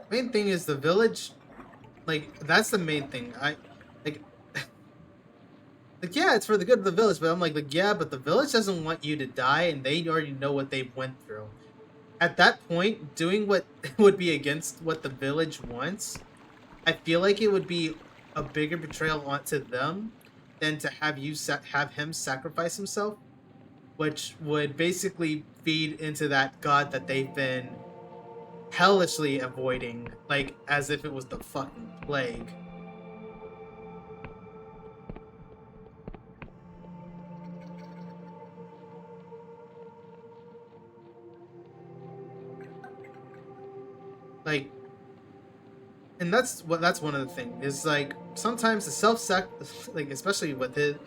Main thing is the village. Like that's the main thing. Like like yeah, it's for the good of the village, but I'm like yeah, but the village doesn't want you to die, and they already know what they went through. At that point, doing what would be against what the village wants, I feel like it would be a bigger betrayal onto them than to have have him sacrifice himself, which would basically feed into that god that they've been hellishly avoiding, like as if it was the fucking plague. Like, and that's one of the things is like sometimes the like especially with it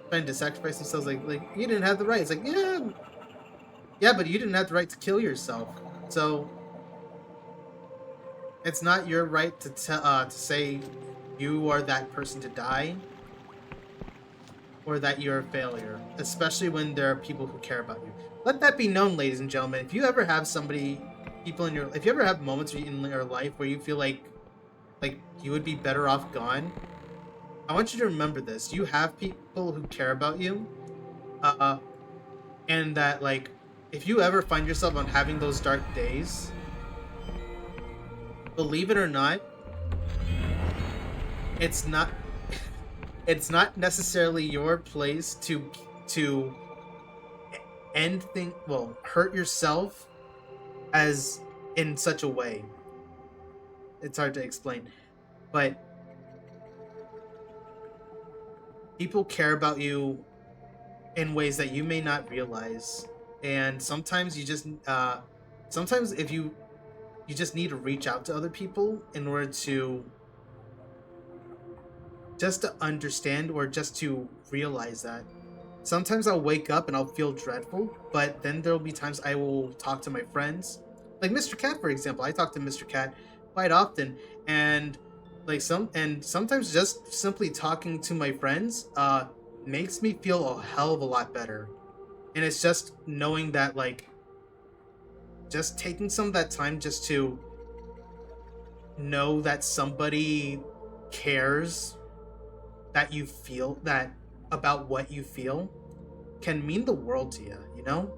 trying to sacrifice themselves, like you didn't have the right. It's like yeah, but you didn't have the right to kill yourself, so it's not your right to say you are that person to die or that you're a failure, especially when there are people who care about you. Let that be known, ladies and gentlemen. If you ever have if you ever have moments in your life where you feel like you would be better off gone, I want you to remember this. You have people who care about you, uh, and that like if you ever find yourself on having those dark days, believe it or not, it's not it's not necessarily your place to end thing well hurt yourself as in such a way. It's hard to explain, but people care about you in ways that you may not realize, and sometimes sometimes if you just need to reach out to other people in order to just to understand or just to realize that. Sometimes I'll wake up and I'll feel dreadful, but then there'll be times I will talk to my friends. Like Mr. Cat, for example. I talk to Mr. Cat quite often, and sometimes just simply talking to my friends makes me feel a hell of a lot better. And it's just knowing that like just taking some of that time just to know that somebody cares that you feel that about what you feel can mean the world to you, you know?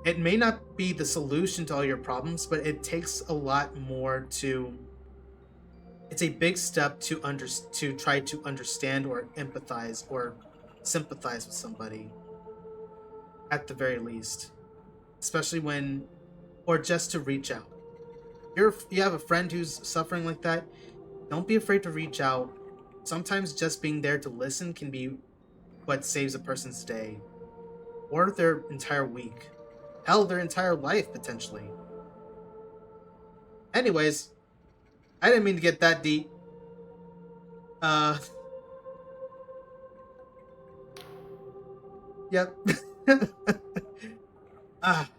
It may not be the solution to all your problems, but it takes a lot more to it's a big step to try to understand or empathize or sympathize with somebody at the very least, especially when or just to reach out. You have a friend who's suffering like that, don't be afraid to reach out. Sometimes just being there to listen can be what saves a person's day or their entire week. Hell, their entire life, potentially. Anyways, I didn't mean to get that deep. Uh, yep. Ah,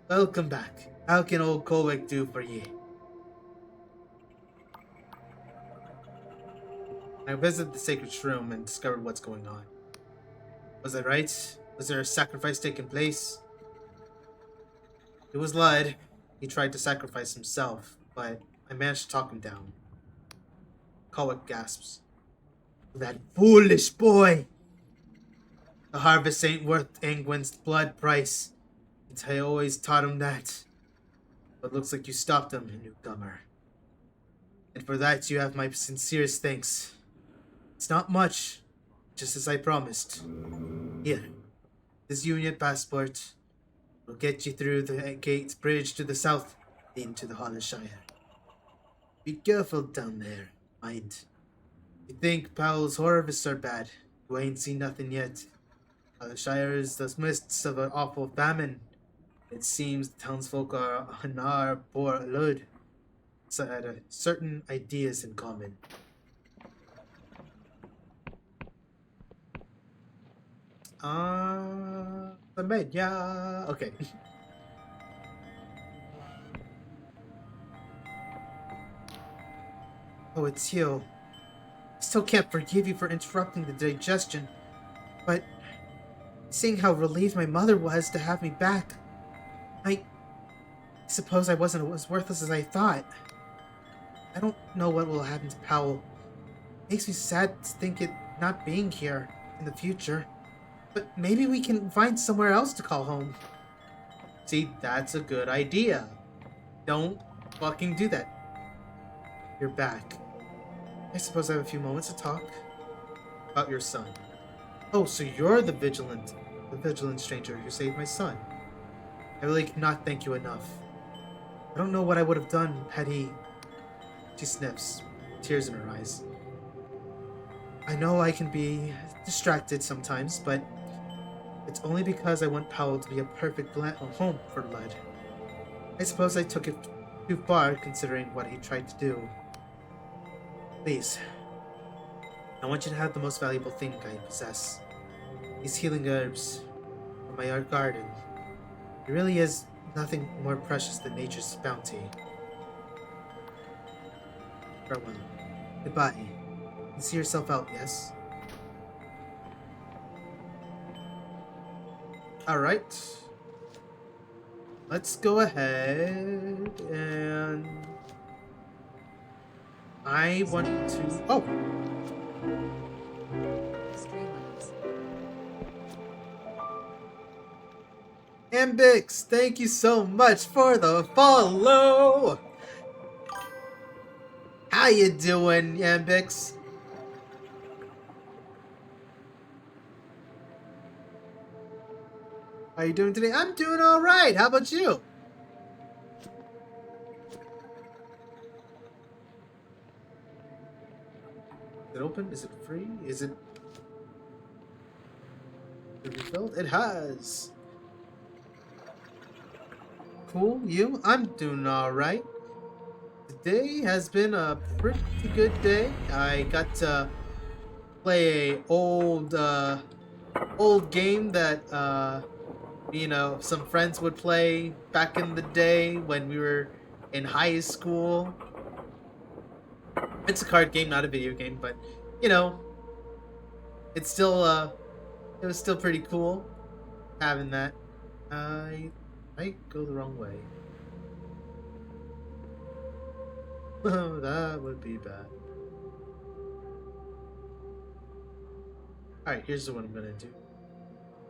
welcome back. How can old Kolwick do for ye? I visited the sacred shroom and discovered what's going on. Was I right? Was there a sacrifice taking place? It was Lud. He tried to sacrifice himself, but I managed to talk him down. Kolwick gasps. That foolish boy! The harvest ain't worth Angwin's blood price. And I always taught him that. But looks like you stopped him, newcomer. And for that you have my sincerest thanks. It's not much, just as I promised. Here, this Union passport will get you through the gate bridge to the south into the Hollowshire. Be careful down there, mind. You think Powell's harvests are bad, you ain't seen nothing yet. Hollowshire is the midst of an awful famine. It seems the townsfolk are Hanar Bor Lud, so had certain ideas in common. The maid, yeah, okay. Oh, it's you. I still can't forgive you for interrupting the digestion, but Seeing how relieved my mother was to have me back, I suppose I wasn't as worthless as I thought. I don't know what will happen to Powell. Makes me sad to think it not being here in the future. But maybe we can find somewhere else to call home. See, that's a good idea. Don't fucking do that. You're back. I suppose I have a few moments to talk about your son. Oh, so you're the vigilant stranger who saved my son. I really cannot thank you enough. I don't know what I would have done had he... She sniffs, tears in her eyes. I know I can be distracted sometimes, but it's only because I want Powell to be a perfect home for Lud. I suppose I took it too far considering what he tried to do. Please, I want you to have the most valuable thing I possess. These healing herbs from my art garden. It really is nothing more precious than nature's bounty. Farewell. Goodbye. You see yourself out, yes? Alright. Let's go ahead and... I want to... Oh! Streamlabs. Ambix, thank you so much for the follow! How you doing, Ambix? How you doing today? I'm doing alright, how about you? Is it open? Is it free? Is it refilled? It has! Cool, you? I'm doing alright. Today has been a pretty good day. I got to play a old game that some friends would play back in the day when we were in high school. It's a card game, not a video game, but it's still it was still pretty cool having that. I might go the wrong way. Oh, that would be bad. Alright, here's what I'm gonna do.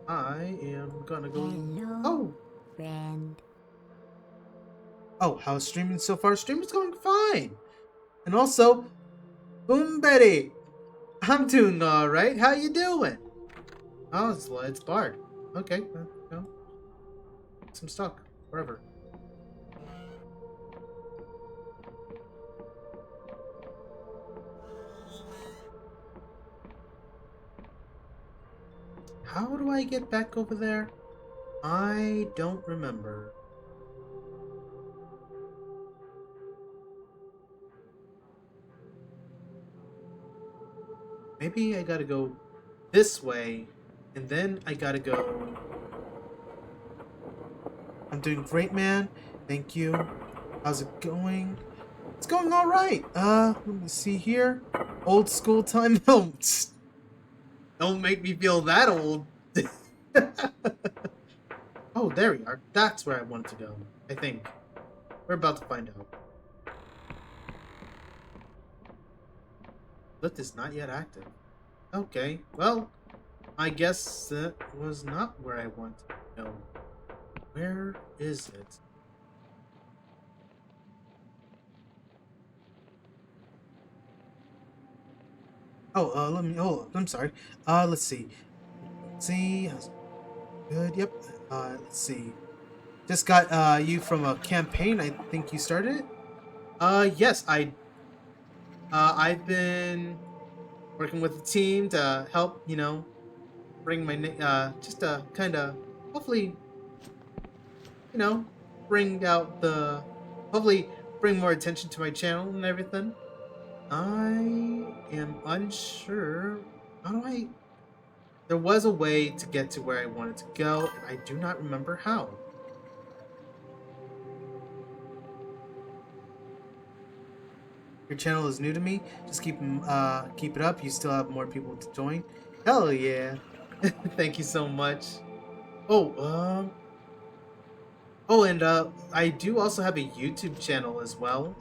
I am gonna go... Hello, friend. Oh, how's streaming so far? Streaming's going fine! And also, Boom Betty! I'm doing alright, how you doing? Oh, it's Bard. Okay, some stock, wherever. How do I get back over there? I don't remember. Maybe I gotta go this way, and then I gotta go... I'm doing great, man. Thank you. How's it going? It's going alright. Let me see here. Old school time. Don't make me feel that old. Oh, there we are. That's where I wanted to go, I think. We're about to find out. Lift is not yet active. Okay, well, I guess that was not where I wanted to go. Where is it? Oh, I'm sorry. Let's see. Good, yep. Let's see. Just got, you from a campaign. I think you started it? Yes, I've been working with the team to help, bring my, just to kind of, hopefully, bring out the, hopefully bring more attention to my channel and everything. I am unsure. How do I... There was a way to get to where I wanted to go, and I do not remember how. Your channel is new to me. Just keep it up. You still have more people to join. Hell yeah. Thank you so much. Oh, oh, and I do also have a YouTube channel as well.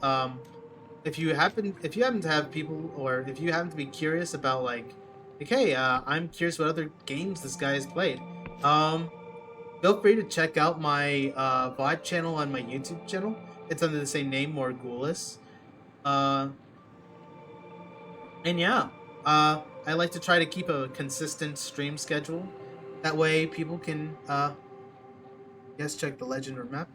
If you happen to have people, or if you happen to be curious about like, hey, I'm curious what other games this guy has played. Um, Feel free to check out my VOD channel on my YouTube channel. It's under the same name, Morgulis. Uh, and yeah, I like to try to keep a consistent stream schedule. That way, people can yes, check the legend or map.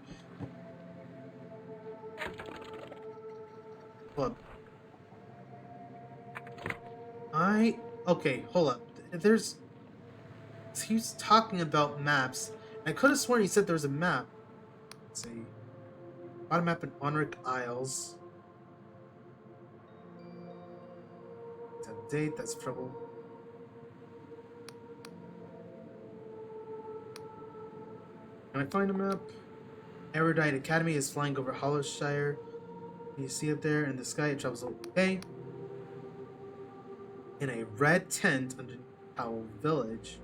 Hold up. Okay, hold up. There's he was talking about maps. I could have sworn he said there was a map. Let's see. Bought a map in Onric Isles. It's out of date. That's trouble. Can I find a map? Erudite Academy is flying over Hollowshire. You see it there in the sky. It travels okay. In a red tent under Powell Village.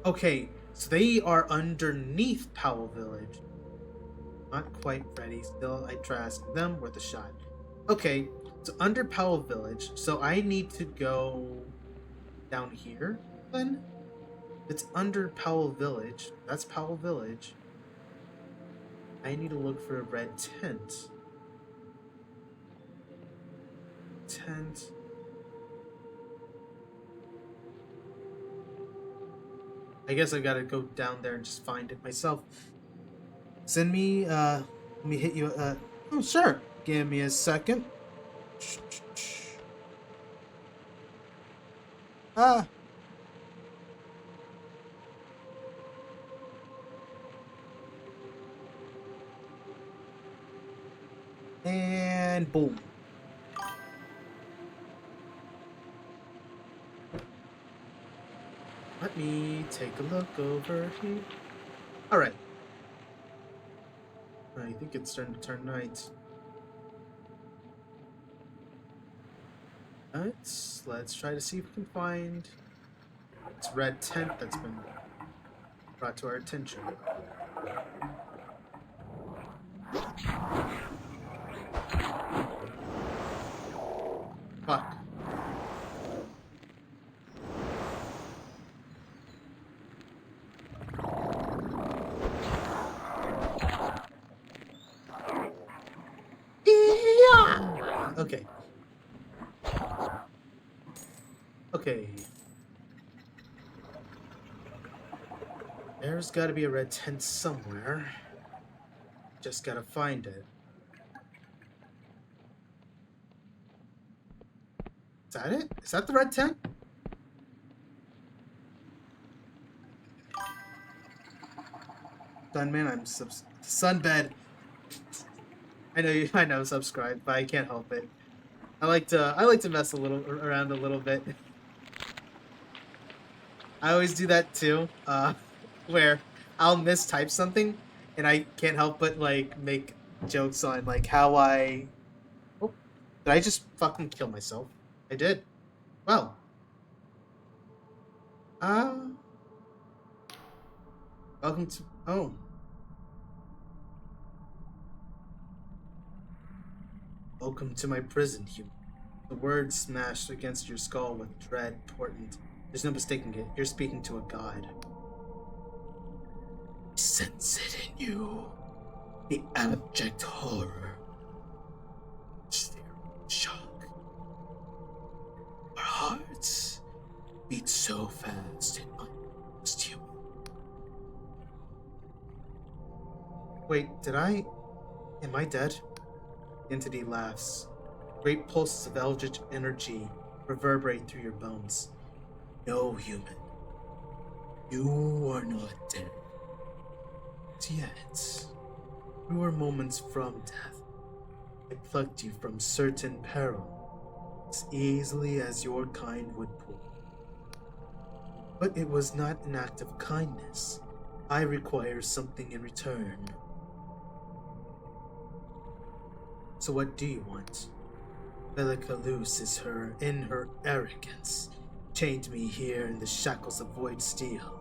Okay, so they are underneath Powell Village. Not quite ready still. I try asking them worth a shot. Okay, so under Powell Village, so I need to go down here then? It's under Powell Village. That's Powell Village. I need to look for a red tent. Tent. I guess I gotta go down there and just find it myself. Send me, let me hit you, oh, sure. Give me a second. Ah. And boom. Let me take a look over here. Alright. I think it's starting to turn night. Let's try to see if we can find this red tent that's been brought to our attention. Fuck. Okay. Okay. There's gotta be a red tent somewhere. Just gotta find it. Is that it? Is that the red tent? Sunman, I'm Sunbed. I know, subscribe, but I can't help it. I like to mess around a little bit. I always do that too, where I'll mistype something, and I can't help but like make jokes on like how I. Oh, did I just fucking kill myself? I did. Well. Welcome to. Oh. Welcome to my prison, human. The words smashed against your skull with dread portent. There's no mistaking it. You're speaking to a god. I sense it in you. The abject horror. Fear, shock. Our hearts beat so fast it unmasked human. Wait, am I dead? The entity laughs. Great pulses of eldritch energy reverberate through your bones. No, human. You are not dead. Yet, you are moments from death. I plucked you from certain peril, as easily as your kind would pull. But it was not an act of kindness. I require something in return. So what do you want? Bellicaluse is her in her arrogance, chained me here in the shackles of void steel.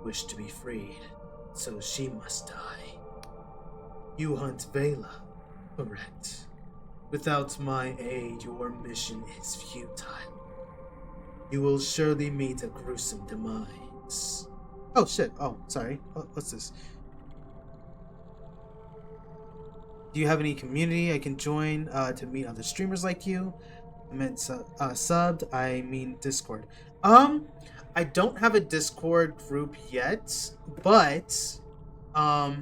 Wished to be freed, so she must die. You hunt Vela, correct? Without my aid, your mission is futile. You will surely meet a gruesome demise. Oh shit, oh, sorry. What's this? Do you have any community I can join to meet other streamers like you? I meant subbed, I mean Discord. I don't have a Discord group yet, but I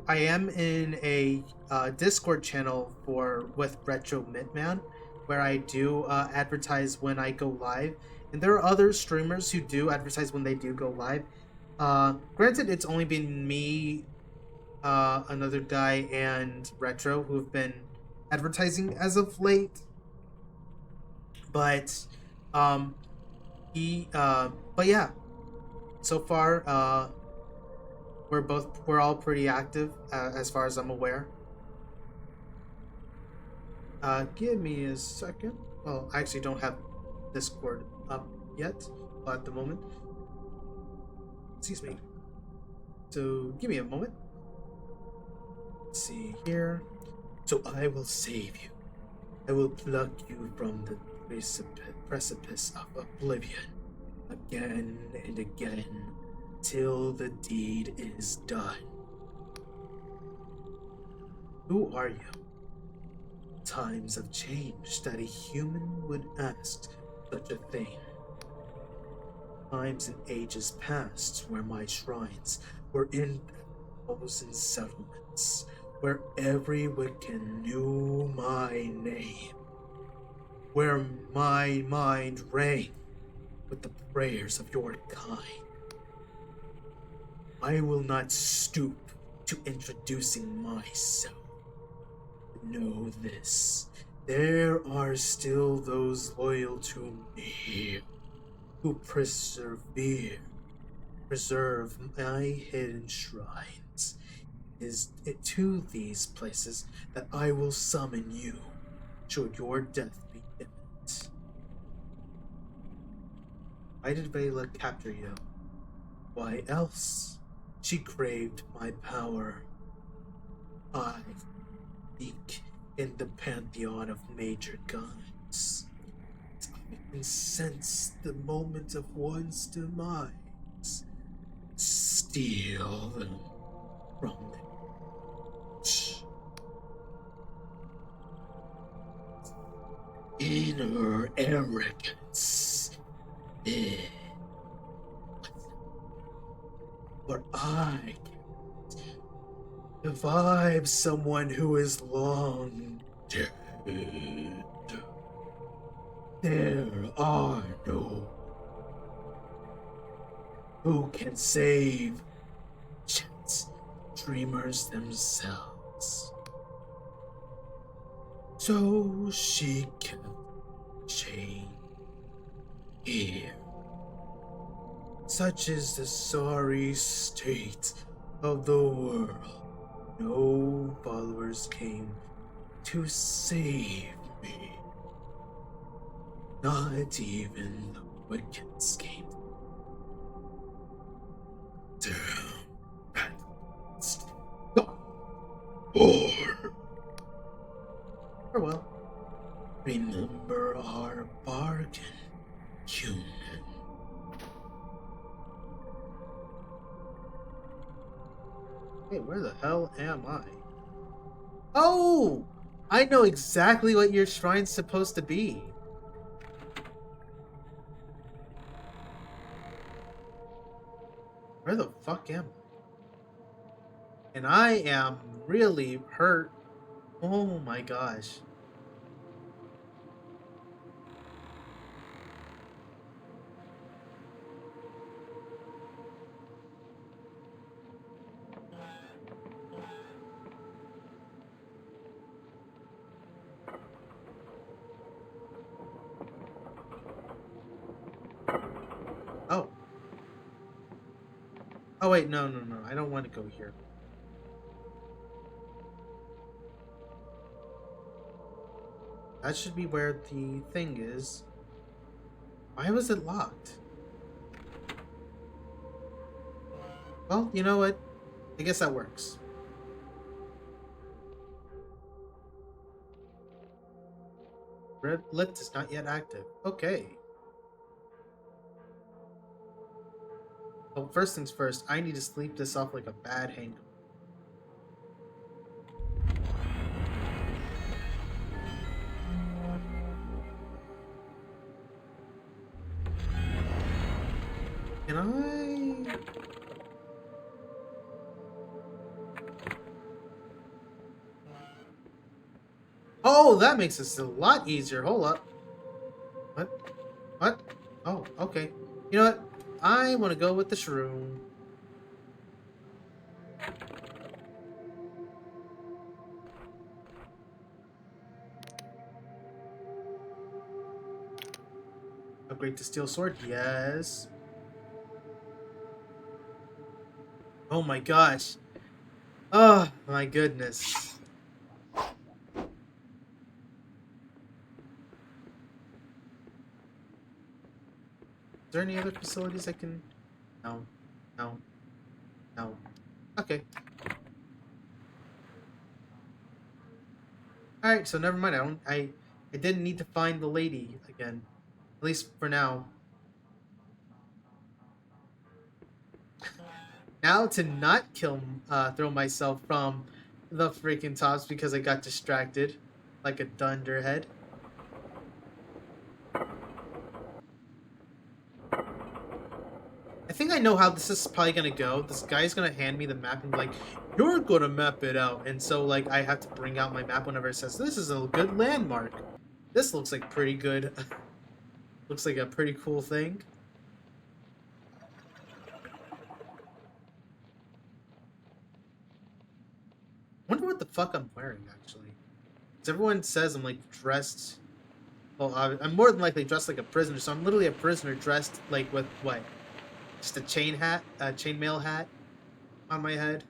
am in a Discord channel with Retro Midman, where I do advertise when I go live, and there are other streamers who do advertise when they do go live. Granted, it's only been me, another guy, and Retro who have been advertising as of late, but but yeah, so far we're all pretty active, as far as I'm aware. Give me a second. Well, I actually don't have Discord up yet at the moment. Excuse me. So give me a moment. Let's see here. So I will save you. I will pluck you from the precipice of oblivion again and again till the deed is done. Who are you? Times have changed that a human would ask such a thing. Times and ages past where my shrines were in thousand settlements, where every Wiccan knew my name, where my mind rang with the prayers of your kind. I will not stoop to introducing myself. Know this, there are still those loyal to me who preserve my hidden shrines. Is it to these places that I will summon you, should your death be imminent. Why did Vela capture you? Why else? She craved my power. I speak in the pantheon of major gods. I can sense the moment of one's demise. Steal them from them. Inner arrogance. But I revive someone who is long dead. There are no who can save chance dreamers themselves. So she kept chained here. Such is the sorry state of the world. No followers came to save me. Not even the Wiccans came. Damn. That's or farewell. Remember our bargain, human. Hey, where the hell am I? Oh! I know exactly what your shrine's supposed to be. Where the fuck am I? And I am really hurt. Oh my gosh. Oh. Oh wait, no. I don't want to go here. that should be where the thing is. Why was it locked? Well, you know what? I guess that works. Red lift is not yet active. Okay. Well, first things first, I need to sleep this off like a bad hangover. Can I? Oh, that makes this a lot easier. Hold up. What? What? Oh, okay. You know what? I want to go with the shroom. Upgrade to steel sword? Yes. Oh my gosh. Oh my goodness. Is there any other facilities I can... No. No. No. Okay. Alright, so never mind. I didn't need to find the lady again. At least for now. Now to not throw myself from the freaking tops because I got distracted like a dunderhead. I think I know how this is probably gonna go. This guy's gonna hand me the map and be like, "You're gonna map it out," and so like I have to bring out my map whenever it says, "This is a good landmark." This looks like pretty good. Looks like a pretty cool thing. Wonder what the fuck I'm wearing actually. Because everyone says I'm like dressed. Well, I'm more than likely dressed like a prisoner, so I'm literally a prisoner dressed like with what? Just a chainmail hat on my head.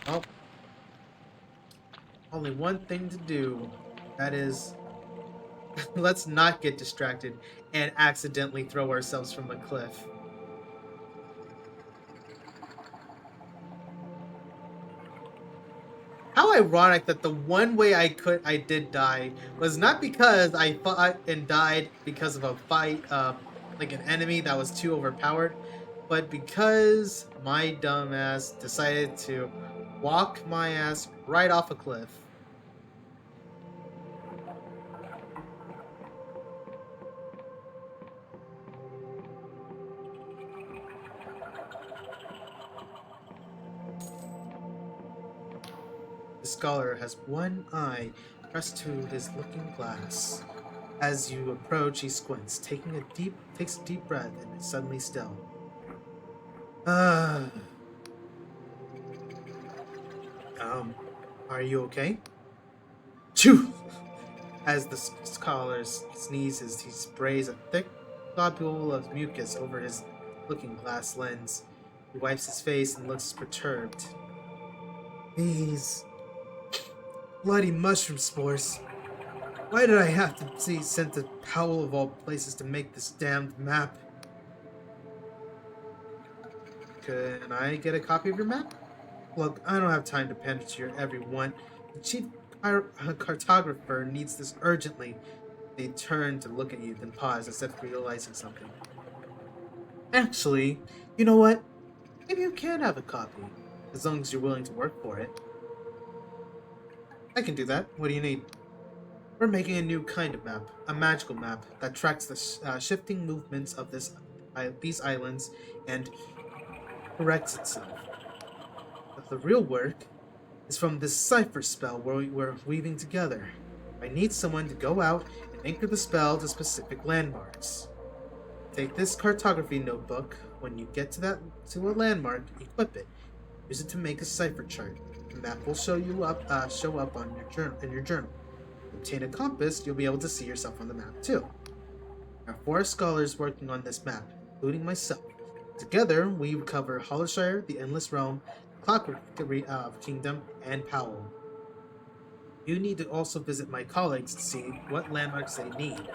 Oh. Only one thing to do. That is... let's not get distracted and accidentally throw ourselves from a cliff. How ironic that the one way I did die was not because I fought and died because of a fight, like an enemy that was too overpowered, but because my dumbass decided to walk my ass right off a cliff. The scholar has one eye pressed to his looking glass. As you approach, he squints, takes a deep breath, and is suddenly still. Are you okay? Chew! As the scholar sneezes, he sprays a thick globule of mucus over his looking glass lens. He wipes his face and looks perturbed. These bloody mushroom spores. Why did I have to see sent to Powell of all places to make this damned map? Can I get a copy of your map? Look, I don't have time to pander to your every want. The chief cartographer needs this urgently. They turn to look at you, then pause as if realizing something. Actually, you know what? Maybe you can have a copy, as long as you're willing to work for it. I can do that. What do you need? We're making a new kind of map, a magical map that tracks the shifting movements of these islands and corrects itself. But the real work is from this cipher spell we're weaving together. I need someone to go out and anchor the spell to specific landmarks. Take this cartography notebook. When you get to a landmark, equip it. Use it to make a cipher chart. The map will show up on your journal. Obtain a compass, you'll be able to see yourself on the map too. There are 4 scholars working on this map, including myself. Together, we cover Hollowshire, the Endless Realm, Clockwork Kingdom, and Powell. You need to also visit my colleagues to see what landmarks they need.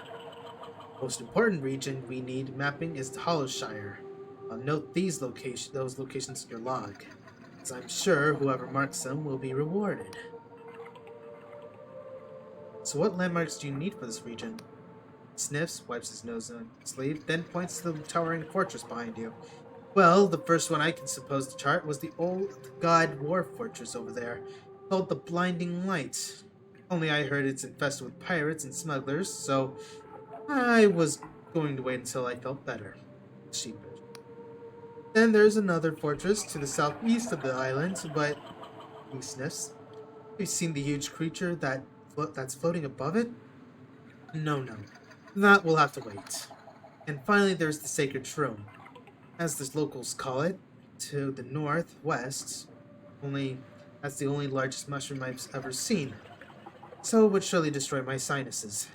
Most important region we need mapping is the Hollowshire. I'll note those locations in your log, as I'm sure whoever marks them will be rewarded. So what landmarks do you need for this region? Sniffs, wipes his nose on his sleeve, then points to the towering fortress behind you. Well, the first one I can suppose to chart was the old god war fortress over there, called the Blinding Light. Only I heard it's infested with pirates and smugglers, so I was going to wait until I felt better. Sheepish. Then there's another fortress to the southeast of the island, but he sniffs. Have you seen the huge creature that's floating above it? No. That will have to wait. And finally there's the Sacred Shroom, as the locals call it, to the northwest. That's the only largest mushroom I've ever seen. So it would surely destroy my sinuses.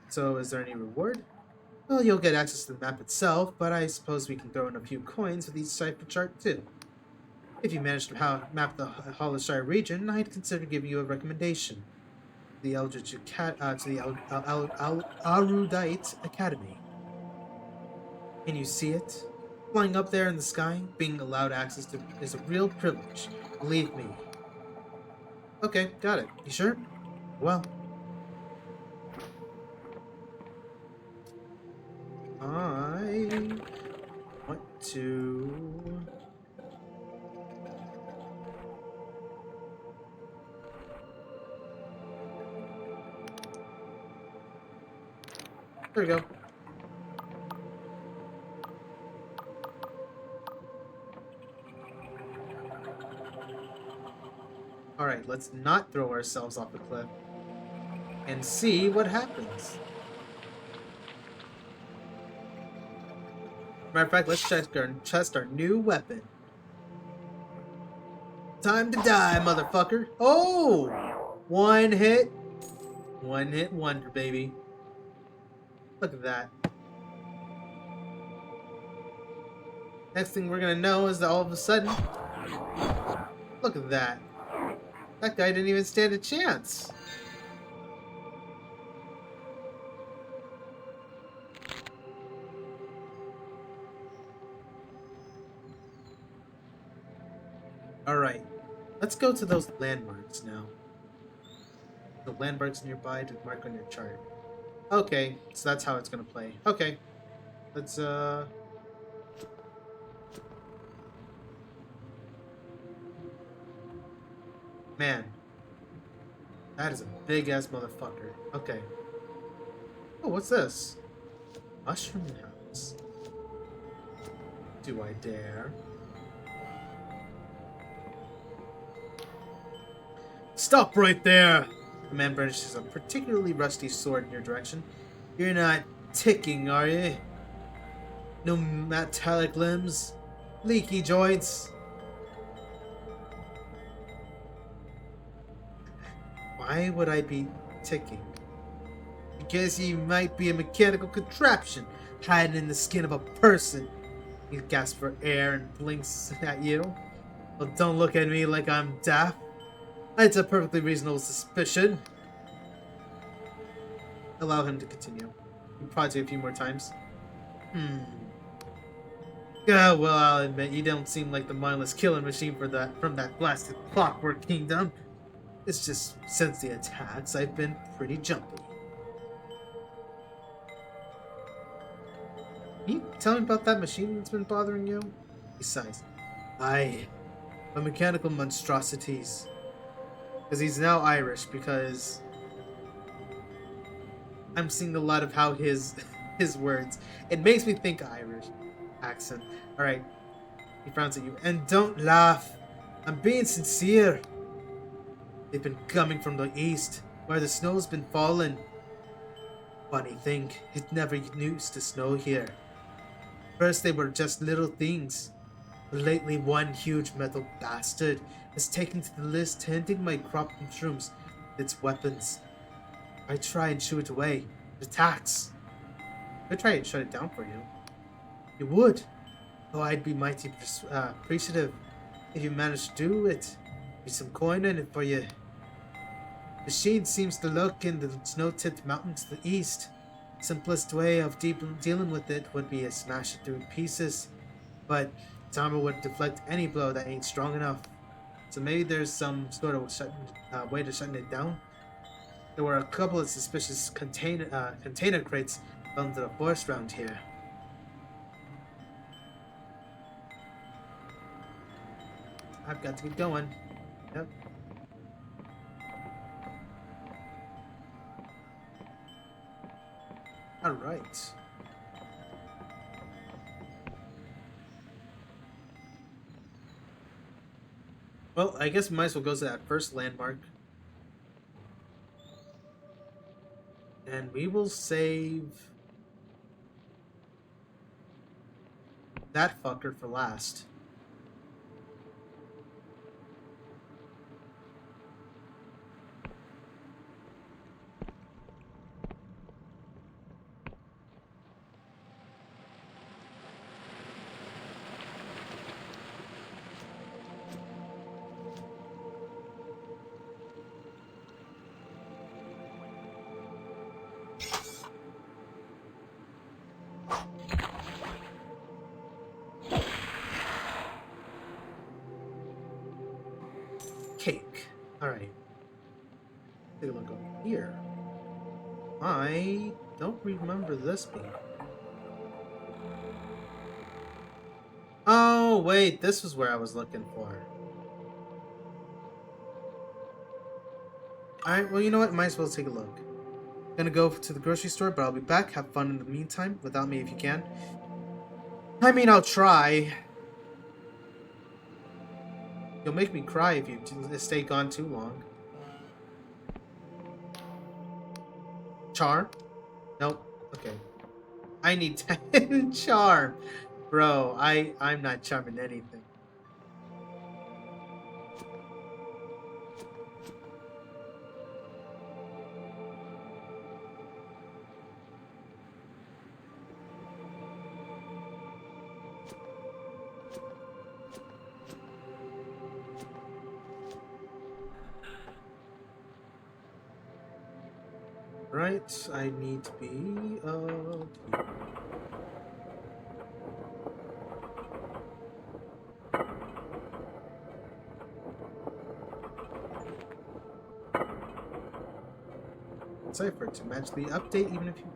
So is there any reward? Well, you'll get access to the map itself, but I suppose we can throw in a few coins with each cipher chart too. If you manage to map the Hollowshire region, I'd consider giving you a recommendation. The Erudite Academy. Can you see it? Flying up there in the sky, being allowed access to is a real privilege. Believe me. Okay, got it. You sure? Well. I want to... There we go. Alright, let's not throw ourselves off the cliff. And see what happens. Matter of fact, let's test our new weapon. Time to die, motherfucker. Oh! One hit wonder, baby. Look at that. Next thing we're gonna know is that all of a sudden... Look at that. That guy didn't even stand a chance. Alright. Let's go to those landmarks now. The landmarks nearby to mark on your chart. Okay, so that's how it's gonna play. Okay. Let's Man. That is a big ass motherfucker. Okay. Oh, what's this? Mushroom house. Do I dare? Stop right there! The man brandishes a particularly rusty sword in your direction. You're not ticking, are you? No metallic limbs? Leaky joints? Why would I be ticking? Because he might be a mechanical contraption hiding in the skin of a person. He gasps for air and blinks at you. Well, don't look at me like I'm deaf. It's a perfectly reasonable suspicion. Allow him to continue. You probably say a few more times. Yeah, well, I'll admit, you don't seem like the mindless killing machine from that blasted Clockwork Kingdom. It's just, since the attacks, I've been pretty jumpy. Can you tell me about that machine that's been bothering you? He sighs. Aye, my mechanical monstrosities. Because he's now Irish, because I'm seeing a lot of how his words. It makes me think Irish accent. Alright. He frowns at you. And don't laugh. I'm being sincere. They've been coming from the east, where the snow's been falling. Funny thing, it never used to snow here. First they were just little things. But lately one huge metal bastard has taken to the list, hunting my crop mushrooms its weapons. I try and shoo it away. It attacks. I try and shut it down for you. You would. Oh, I'd be mighty appreciative if you managed to do it. Be some coin in it for you. The shade seems to lurk in the snow-tipped mountains to the east. Simplest way of dealing with it would be to smash it through pieces, but its armor would deflect any blow that ain't strong enough. So maybe there's some sort of way to shutting it down. There were a couple of suspicious container crates found into the forest around here. I've got to get going. Yep. Alright. Well, I guess we might as well go to that first landmark. And we will save that fucker for last. Cake. Alright. Take a look over here. I don't remember this being. Oh, wait. This was where I was looking for. Alright, well, you know what? Might as well take a look. Gonna go to the grocery store, but I'll be back. Have fun in the meantime, without me if you can. I mean, I'll try. You'll make me cry if you stay gone too long. Charm? Nope. Okay. I need 10 charm. Bro, I'm not charming anything. Right, I need to be here. Cipher to match the update, even if you.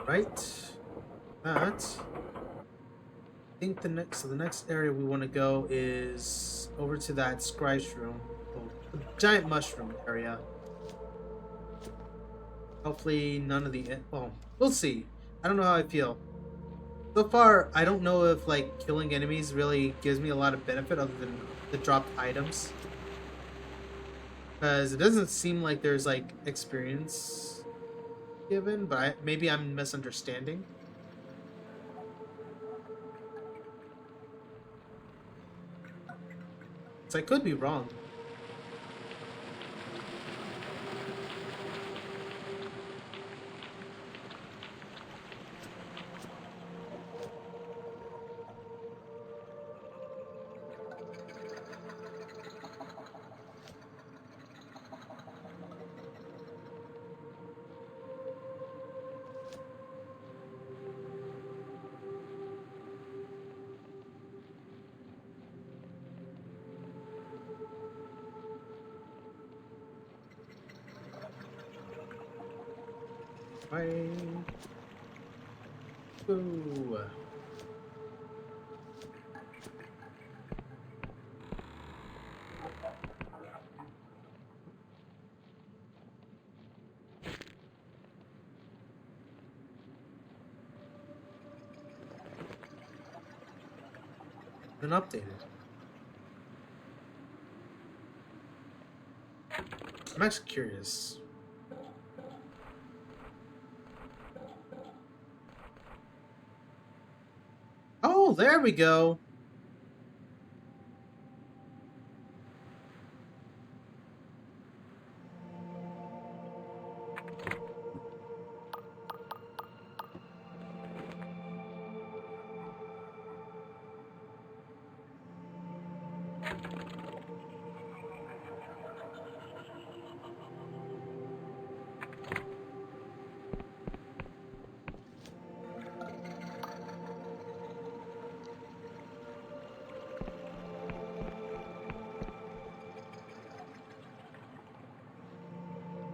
Right. That. I think the next area we want to go is over to that scribe's room, the giant mushroom area. Hopefully none of the well, we'll see. I don't know how I feel. So far, I don't know if like killing enemies really gives me a lot of benefit other than the dropped items. Because it doesn't seem like there's like experience given, but maybe I'm misunderstanding. So I could be wrong. Ooh. Been updated. I'm actually curious. Oh, there we go.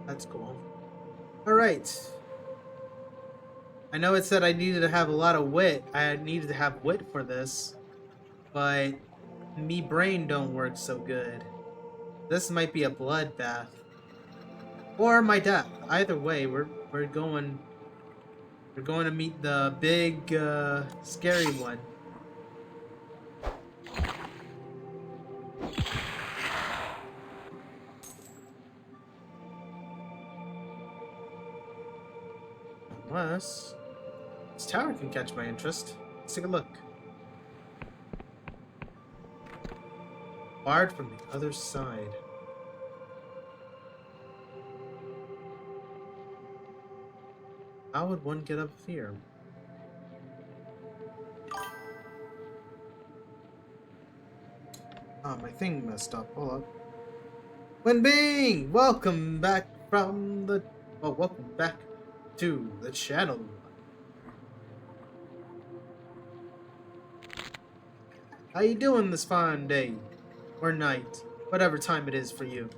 That's cool. Alright. I know it said I needed to have a lot of wit. I needed to have wit for this. But me brain don't work so good. This might be a bloodbath. Or my death. Either way, we're going to meet the big scary one. Unless this tower can catch my interest. Let's take a look. Barred from the other side. How would one get up here? Ah, my thing messed up. Hold up. Wen Bing! Welcome back from the... Oh, welcome back to the channel. How you doing this fine day? Or night? Whatever time it is for you.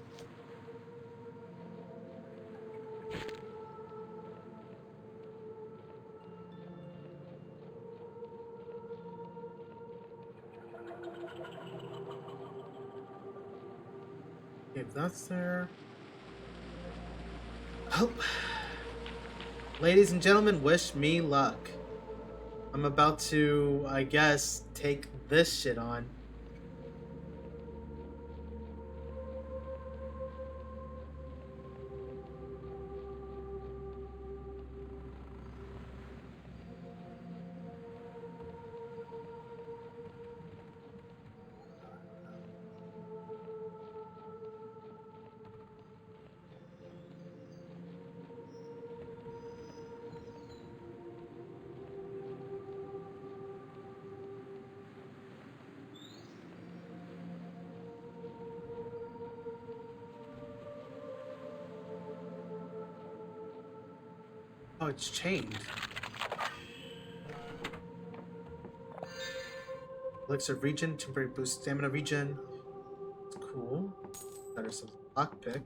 If that's there... Oh. Ladies and gentlemen, wish me luck. I'm about to, I guess, take this shit on. Oh, it's chained. Elixir regen, temporary boost stamina regen. It's cool. There's a lockpick.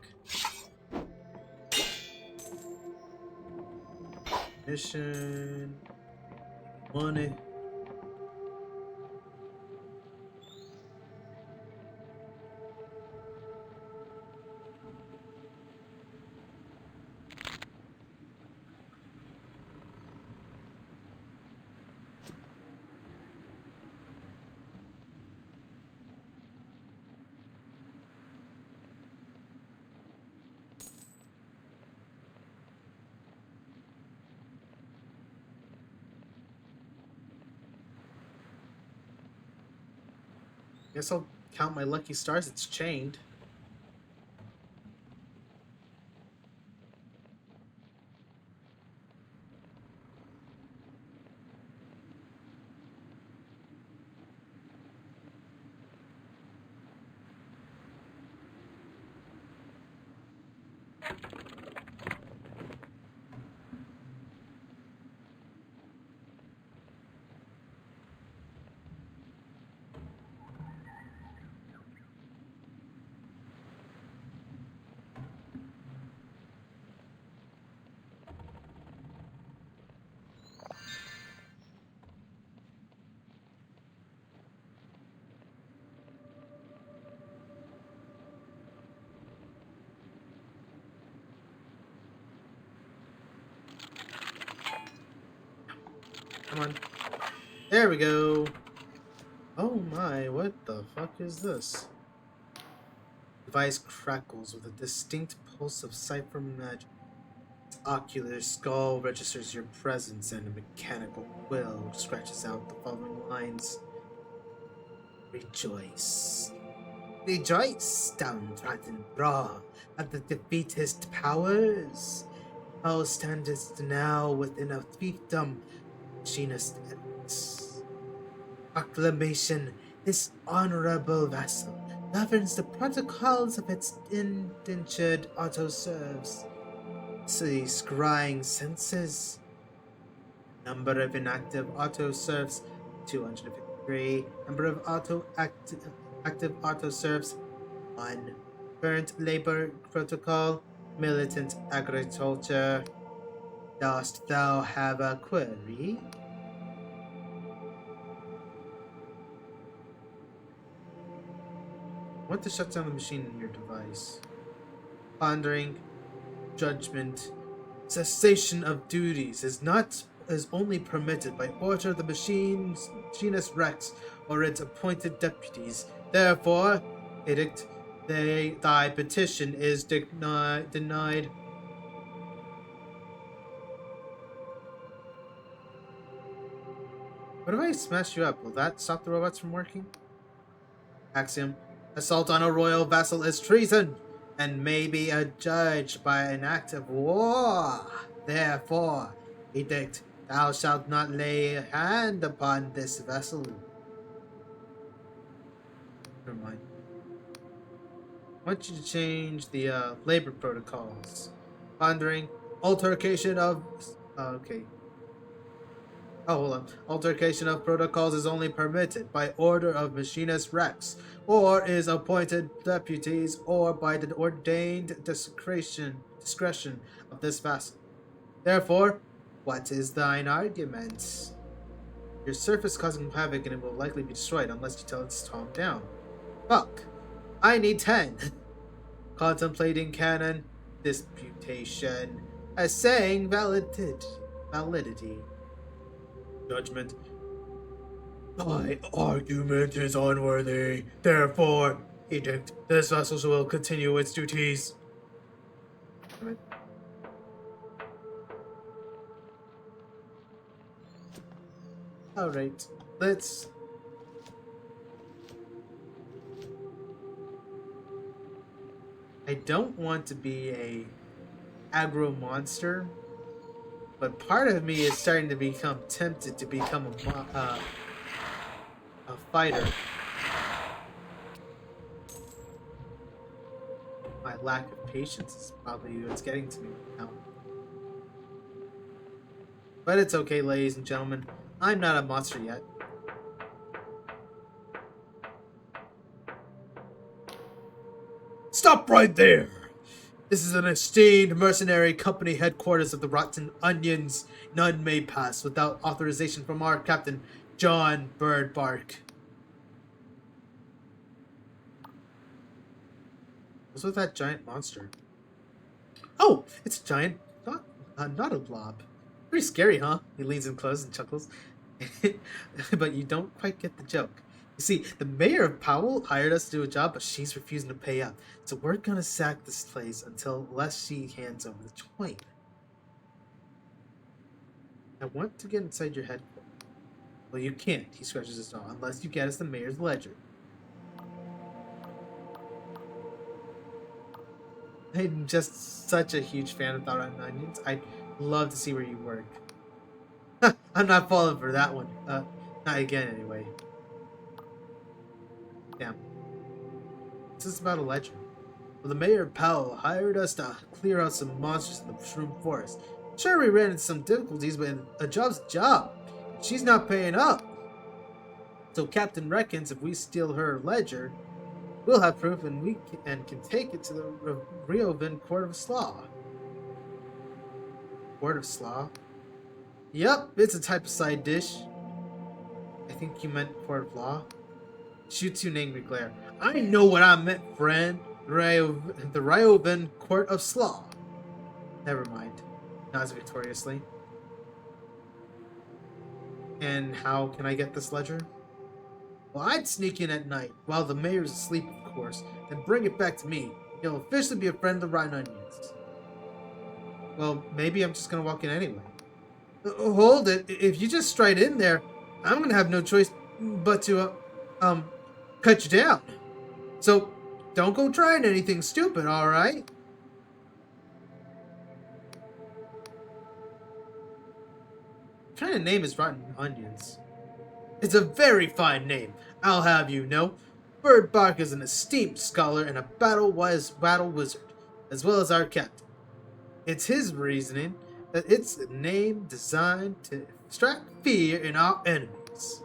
Mission. Money. Guess I'll count my lucky stars. It's chained. Come on. There we go. Oh my, what the fuck is this? Device crackles with a distinct repulsive sight from magic. Its ocular skull registers your presence, and a mechanical quill scratches out the following lines. Rejoice. Rejoice, downtrodden thrall, at the defeatist powers. Thou standest now within a fiefdom, machinist ethics. Proclamation, this honorable vassal governs the protocols of its indentured autoserves. See scrying senses. Number of inactive autoserves, 253. Number of active autoserves, 1. Current labor protocol, militant agriculture. Dost thou have a query? Want to shut down the machine in your device. Pondering, judgment, cessation of duties is only permitted by order of the machinist Rex or its appointed deputies. Therefore, edict, thy petition is denied. What if I smash you up? Will that stop the robots from working? Axiom. Assault on a royal vassal is treason, and may be adjudged by an act of war. Therefore, edict, thou shalt not lay a hand upon this vessel. Never mind. I want you to change the labor protocols. Pondering, altercation of... okay. Oh, hold on. Altercation of protocols is only permitted by order of Machinist Rex, or is appointed deputies, or by the ordained discretion of this vassal. Therefore, what is thine argument? Your surface causing havoc, and it will likely be destroyed unless you tell it to calm down. Fuck. I need 10. Contemplating canon disputation. Assaying validity. Judgment. Thy argument is unworthy. Therefore, edict, this vessel will continue its duties. Alright, let's... I don't want to be a aggro monster, but part of me is starting to become tempted to become a fighter. My lack of patience is probably what's getting to me now. But it's okay, ladies and gentlemen. I'm not a monster yet. Stop right there! This is an esteemed mercenary company headquarters of the Rotten Onions. None may pass without authorization from our captain, John Birdbark. What's with that giant monster? Oh, it's a giant, not a blob. Pretty scary, huh? He leans in close and chuckles. But you don't quite get the joke. You see, the mayor of Powell hired us to do a job, but she's refusing to pay up. So we're gonna sack this place unless she hands over the coin. I want to get inside your head. Well, you can't, he scratches his jaw, unless you get us the mayor's ledger. I'm just such a huge fan of Rotten Onions. I'd love to see where you work. I'm not falling for that one. Not again, anyway. Damn. This is about a ledger. Well, the mayor of Powell hired us to clear out some monsters in the Shroom Forest. Sure, we ran into some difficulties, but a job's a job. She's not paying up. So Captain reckons if we steal her ledger, we'll have proof and can take it to the Riovan Court of Slaw. Court of Slaw? Yep, it's a type of side dish. I think you meant Court of Law. Shoots you an angry glare. I know what I meant, friend. The Riovan Court of Slaw. Never mind. Nods victoriously. And how can I get this ledger? Well, I'd sneak in at night, while the mayor's asleep, of course, and bring it back to me. You'll officially be a friend of the Rotten Onions. cutthroats. Well, maybe I'm just gonna walk in anyway. Hold it. If you just stride in there, I'm gonna have no choice but to, cut you down. So, don't go trying anything stupid, alright? What kind of name is Rotten Onions? It's a very fine name, I'll have you know. Bird Bark is an esteemed scholar and a battle-wise battle wizard, as well as our captain. It's his reasoning that it's a name designed to extract fear in our enemies.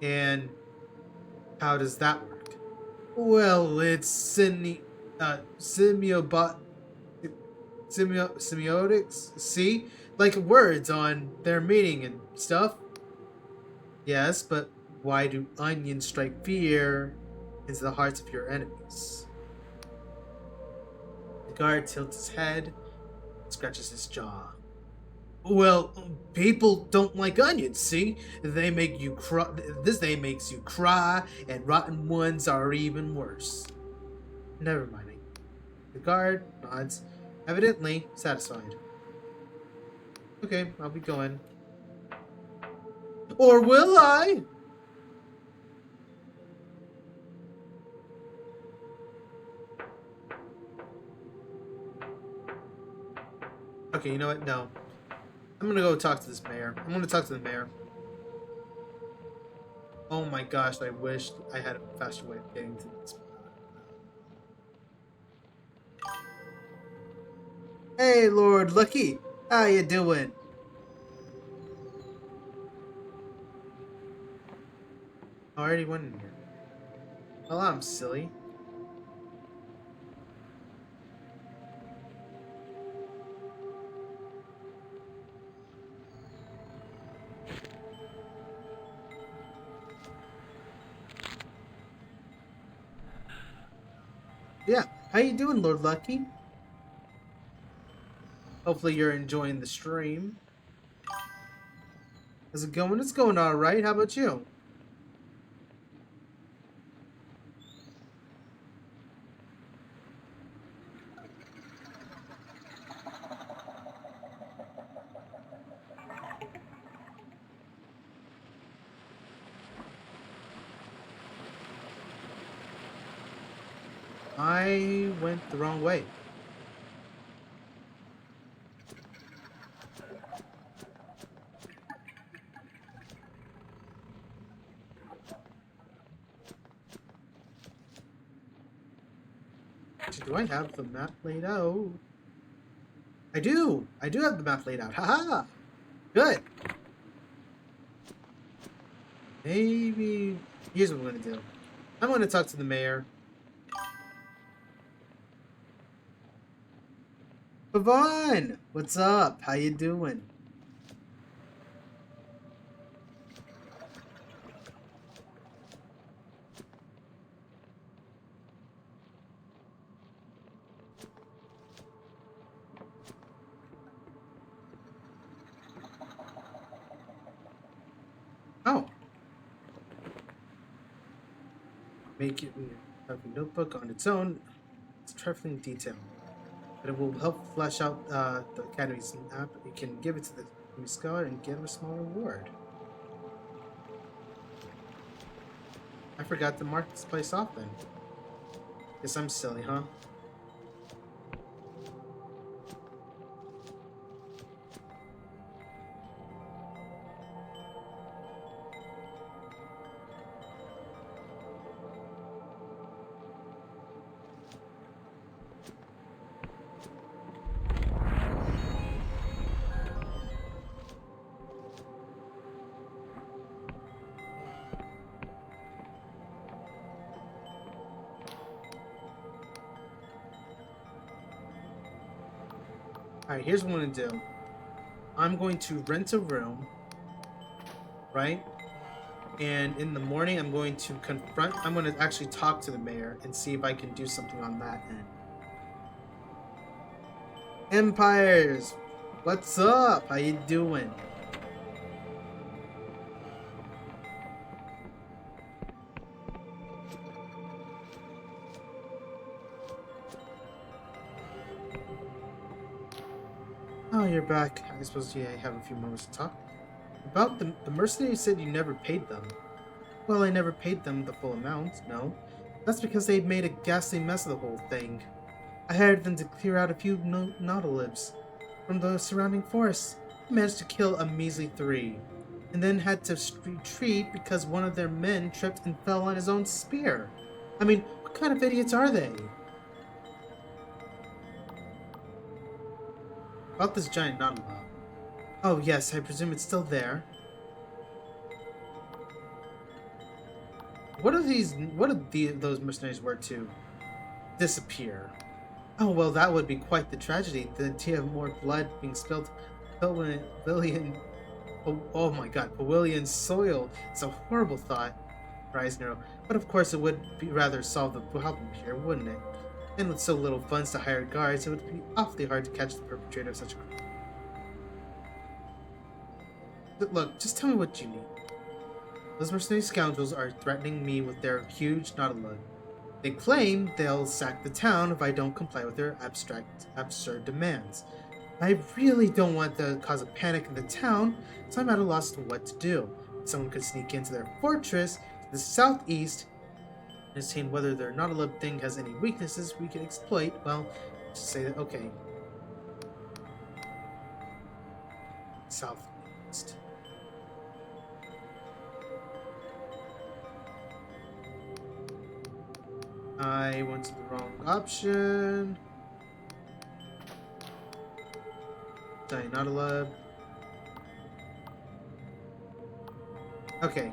And how does that work? Well, it's semiotics. See, like words on their meaning and stuff. Yes, but why do onions strike fear into the hearts of your enemies? The guard tilts his head, scratches his jaw. Well, people don't like onions, see? They make you cry. This day makes you cry, and rotten ones are even worse. Never mind. The guard nods, evidently satisfied. Okay, I'll be going. Or will I? Okay, you know what? No. I'm gonna go talk to this mayor. I'm gonna talk to the mayor. Oh my gosh, I wish I had a faster way of getting to this. Hey, Lord Lucky. How you doing? I already went in here. Well, I'm silly. Yeah, how you doing, Lord Lucky? Hopefully you're enjoying the stream. How's it going? It's going alright. How about you? I went the wrong way. Do I have the map laid out? I do! I do have the map laid out. Haha! Good! Maybe... Here's what I'm gonna do. I'm gonna talk to the mayor. Pavon! What's up? How you doing? Oh. Make it have a notebook on its own. It's trifling detail, but it will help flesh out the Academy's app. You can give it to the Academy Scholar and get a small reward. I forgot to mark this place off then. Guess I'm silly, huh? Alright, here's what I'm gonna do. I'm going to rent a room, right? And in the morning, I'm going to I'm going to actually talk to the mayor and see if I can do something on that end. Empires! What's up? How you doing? Oh, you're back. I suppose you have a few moments to talk. About the mercenaries said you never paid them. Well, I never paid them the full amount, no. That's because they made a ghastly mess of the whole thing. I hired them to clear out a few nautilibs from the surrounding forests. I managed to kill a measly 3, and then had to retreat because one of their men tripped and fell on his own spear. I mean, what kind of idiots are they? About this giant nautilib. Oh yes, I presume it's still there. What are those mercenaries were to disappear? Oh well, that would be quite the tragedy. The idea of more blood being spilled Pavilion, oh my god, Pavilion soil. It's a horrible thought, cries Nero. But of course it would be rather solve the problem here, wouldn't it? And with so little funds to hire guards, it would be awfully hard to catch the perpetrator of such a crime. But look, just tell me what you need. Those mercenary scoundrels are threatening me with their huge nautilus. They claim they'll sack the town if I don't comply with their absurd demands. I really don't want to cause a panic in the town, so I'm at a loss to what to do. Someone could sneak into their fortress to the southeast and ascertain whether their nautilus thing has any weaknesses we can exploit. Well, just say that, okay. Southeast. I went to the wrong option. Nautilus. Okay.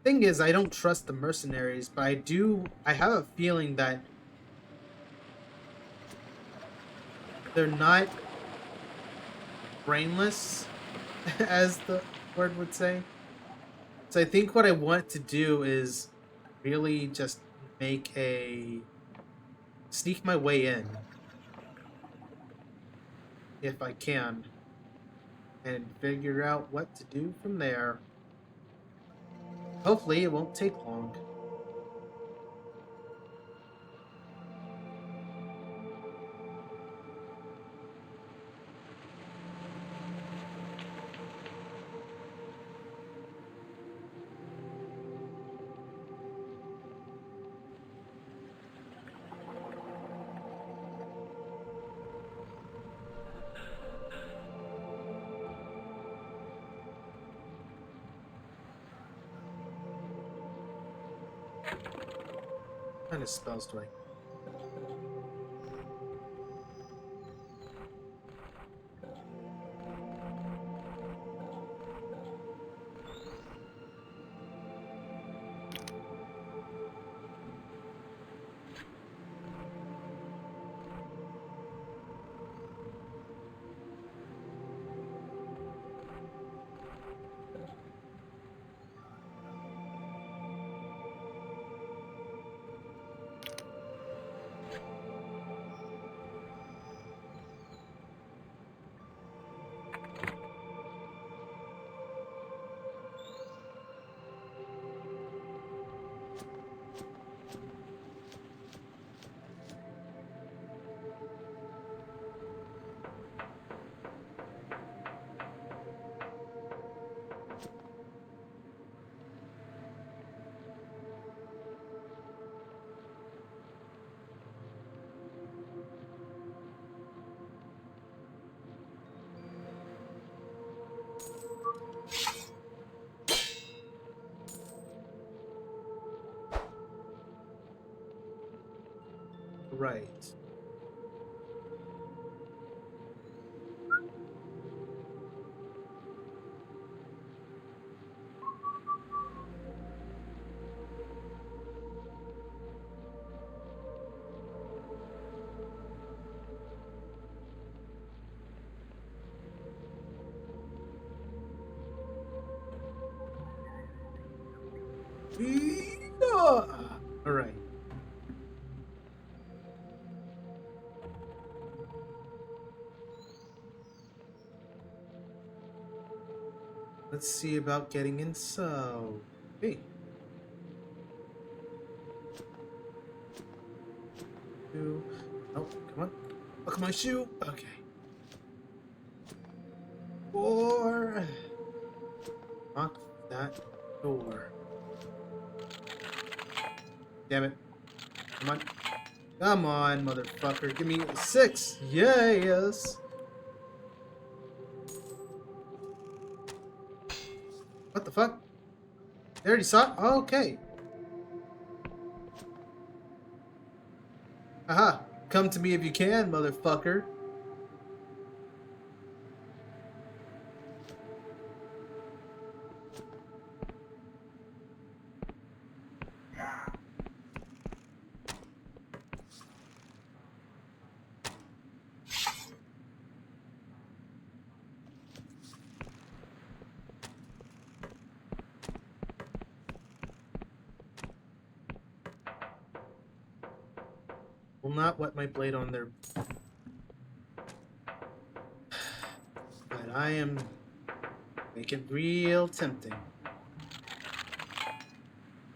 Thing is, I don't trust the mercenaries, but I have a feeling that they're not brainless, as the word would say. So I think what I want to do is really just sneak my way in, if I can, and figure out what to do from there. Hopefully it won't take long. What kind of spells do I? Right. All right. Let's see about getting in. So, hey. Shoe. Oh, come on. Look at my shoe. Okay. 4. Lock that door. Damn it. Come on. Come on, motherfucker. Give me a 6. Yes. What the fuck? They already saw it? Oh, okay. Aha. Come to me if you can, motherfucker. Will not wet my blade on their... But I am... Make it real tempting.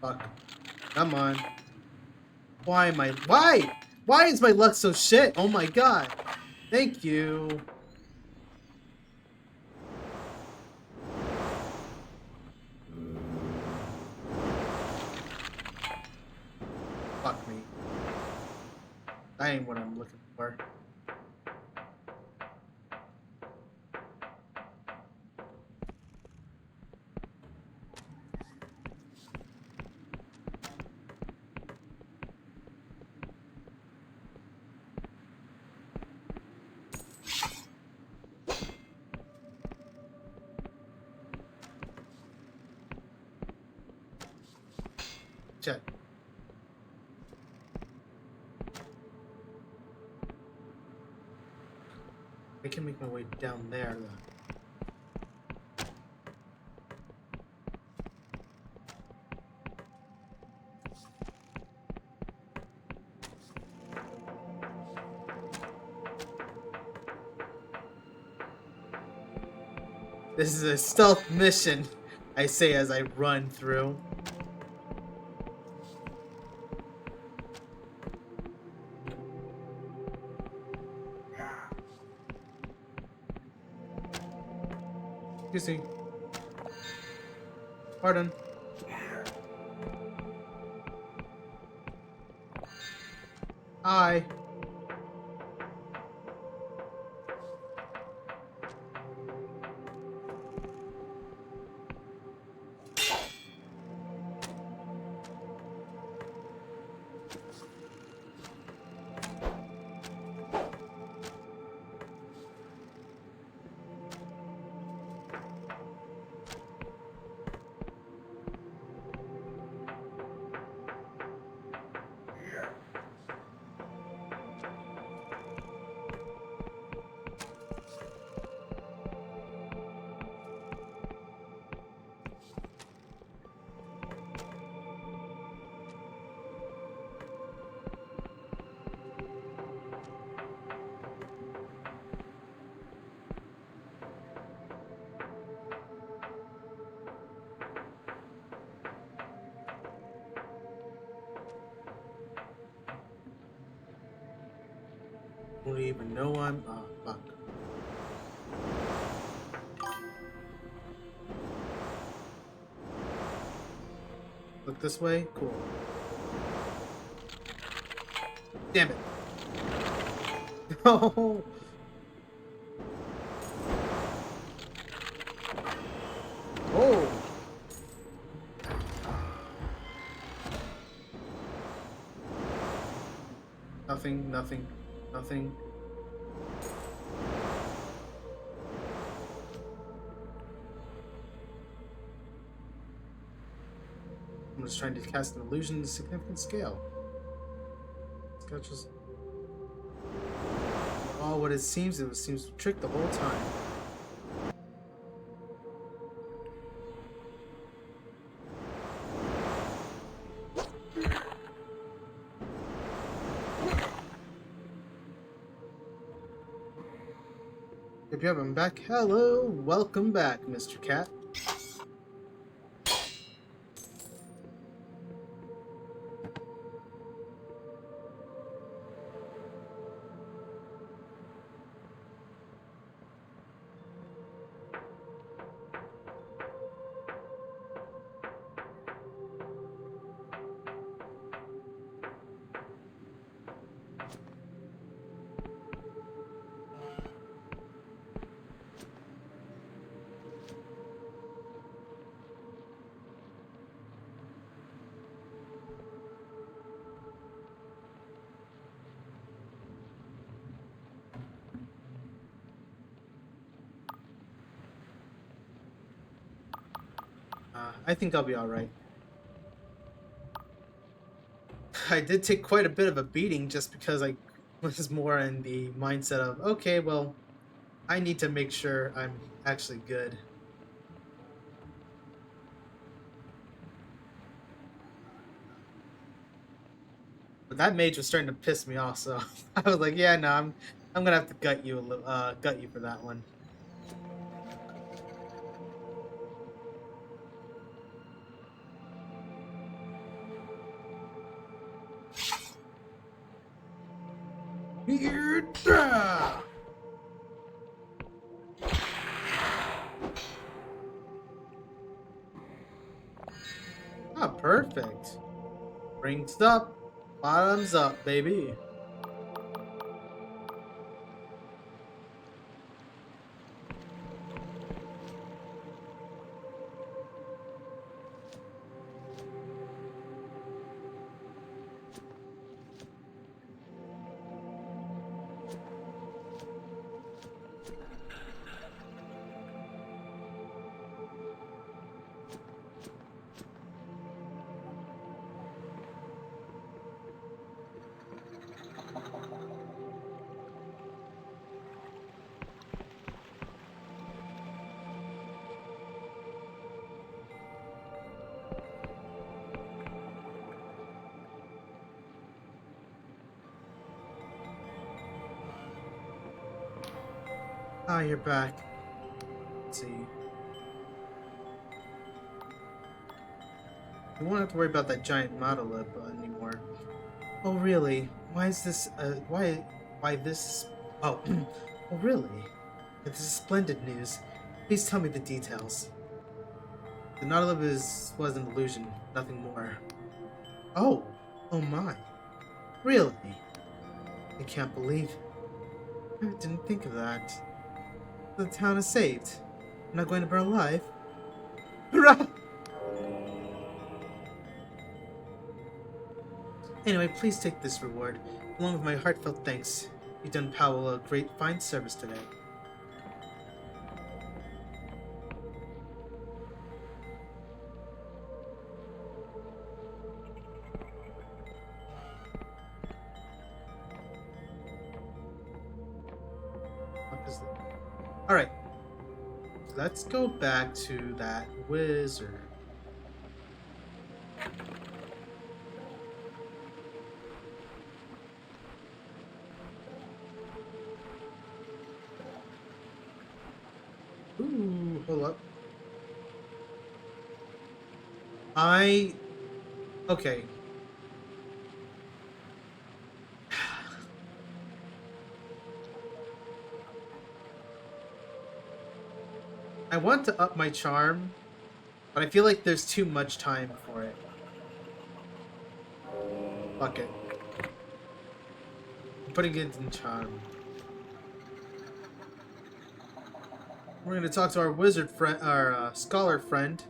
Fuck. Come on. Why am I... Why? Why is my luck so shit? Oh my god. Thank you. Fuck me. That ain't what I'm looking for. Check. I can make my way down there, though. This is a stealth mission, I say as I run through. Excuse me. Pardon. Hi. Don't even know I'm... Oh, fuck. Look this way? Cool. Damn it. No! Oh! Nothing, nothing, nothing. I'm just trying to cast an illusion to significant scale. It's just... Oh, what it seems to trick the whole time. Yep, I'm back. Hello, welcome back, Mr. Cat. I think I'll be alright. I did take quite a bit of a beating just because I was more in the mindset of, okay, well, I need to make sure I'm actually good. But that mage was starting to piss me off, so I was like, yeah, no, I'm gonna have to gut you a little, gut you for that one. Here, ah, perfect. Rings up, bottoms up, baby. Ah, you're back. Let's see. You won't have to worry about that giant monolith anymore. Oh, really? Why is this, why this, oh, oh, really? This is splendid news. Please tell me the details. The monolith was an illusion, nothing more. Oh, oh my. Really? I can't believe it. I didn't think of that. The town is saved. I'm not going to burn alive. Hurrah! Anyway, please take this reward, along with my heartfelt thanks. You've done Powell a great fine service today. Alright. Let's go back to that wizard. Ooh, hold up. Okay. I want to up my charm, but I feel like there's too much time for it. Fuck it. I'm putting it in charm. We're gonna talk to our wizard friend, our scholar friend.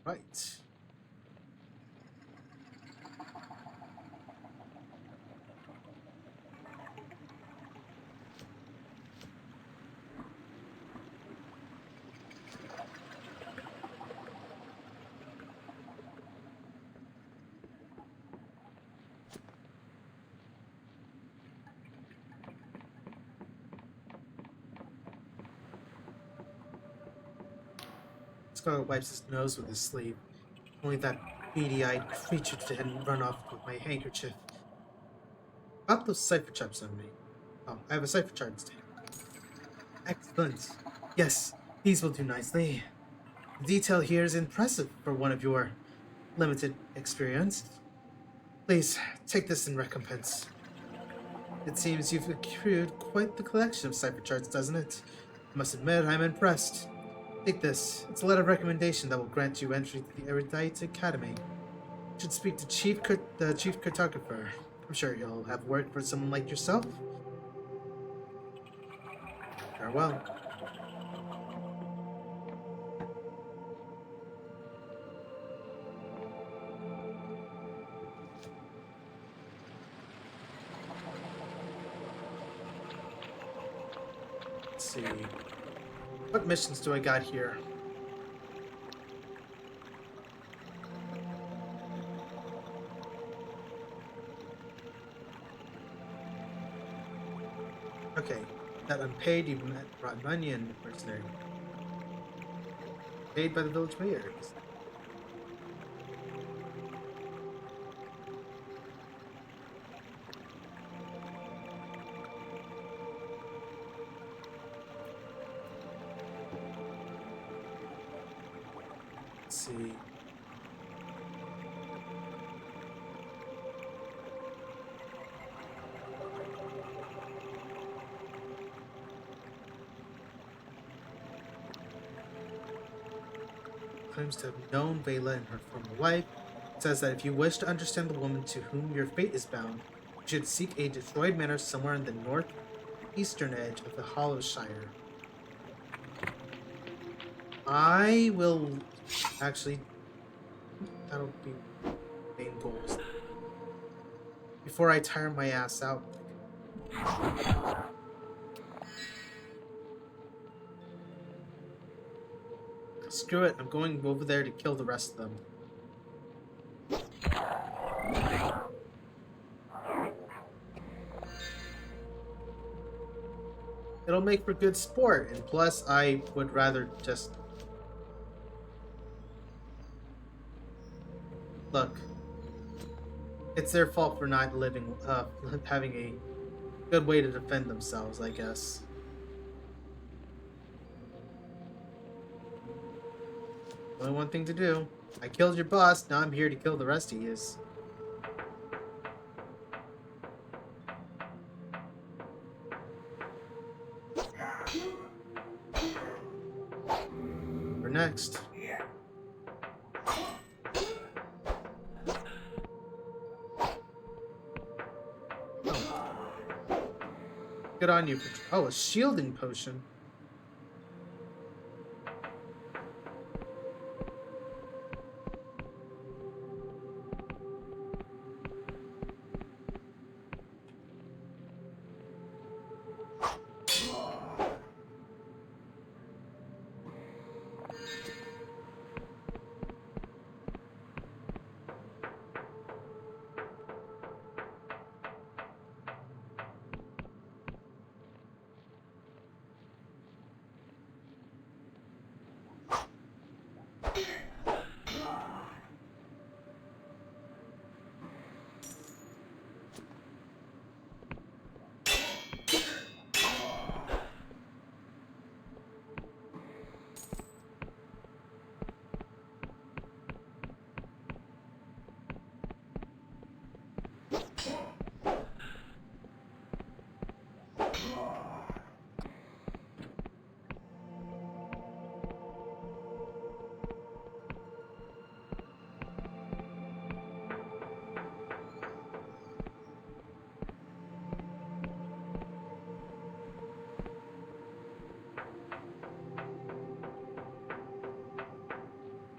Right. Scarlet wipes his nose with his sleeve. Only that beady-eyed creature didn't run off with my handkerchief. About those cipher charts on me. Oh, I have a cipher chart instead. Excellent. Yes, these will do nicely. The detail here is impressive for one of your limited experience. Please, take this in recompense. It seems you've accrued quite the collection of cipher charts, doesn't it? I must admit, I'm impressed. Take this. It's a letter of recommendation that will grant you entry to the Erudite Academy. You should speak to the chief cartographer. I'm sure he'll have work for someone like yourself. Farewell. Let's see. What missions do I got here? Okay. That unpaid, you brought money and mercenary. Paid by the village mayor. Let's see. Claims to have known Vela and her former wife. It says that if you wish to understand the woman to whom your fate is bound, you should seek a destroyed manor somewhere in the northeastern edge of the Hollow Shire. I will actually. That'll be main goals. Before I tire my ass out. Screw it, I'm going over there to kill the rest of them. It'll make for good sport, and plus I would rather just... Look. It's their fault for not having a good way to defend themselves, I guess. Only one thing to do. I killed your boss, now I'm here to kill the rest of yous. We're next. Oh. Good on you for... Oh, a shielding potion.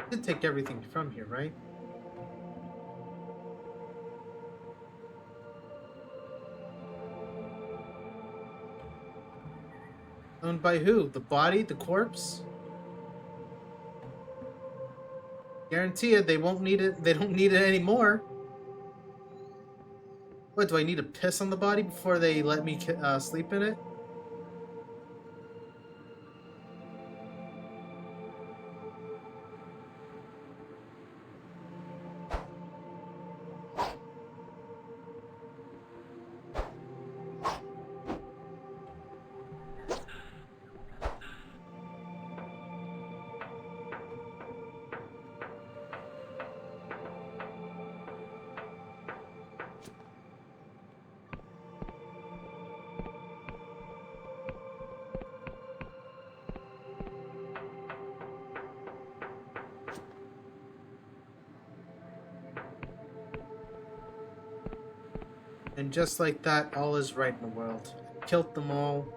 Did take everything from here, right? Owned by who? The body? The corpse? Guarantee it, they won't need it. They don't need it anymore. What, do I need to piss on the body before they let me sleep in it? And just like that, all is right in the world. I killed them all.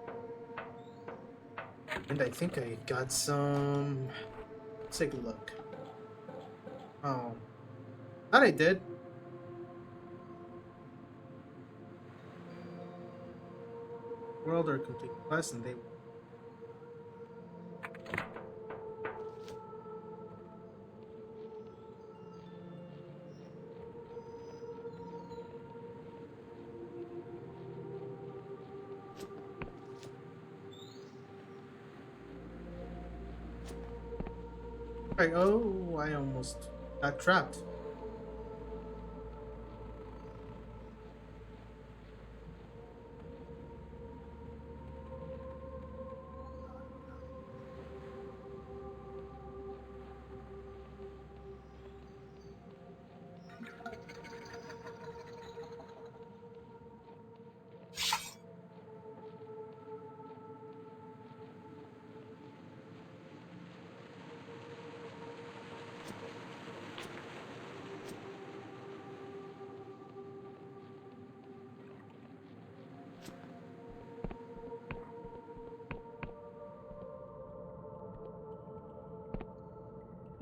And I think I got some... Let's take a look. Oh. That I did. World or complete quest, and they... Right, oh, I almost got trapped.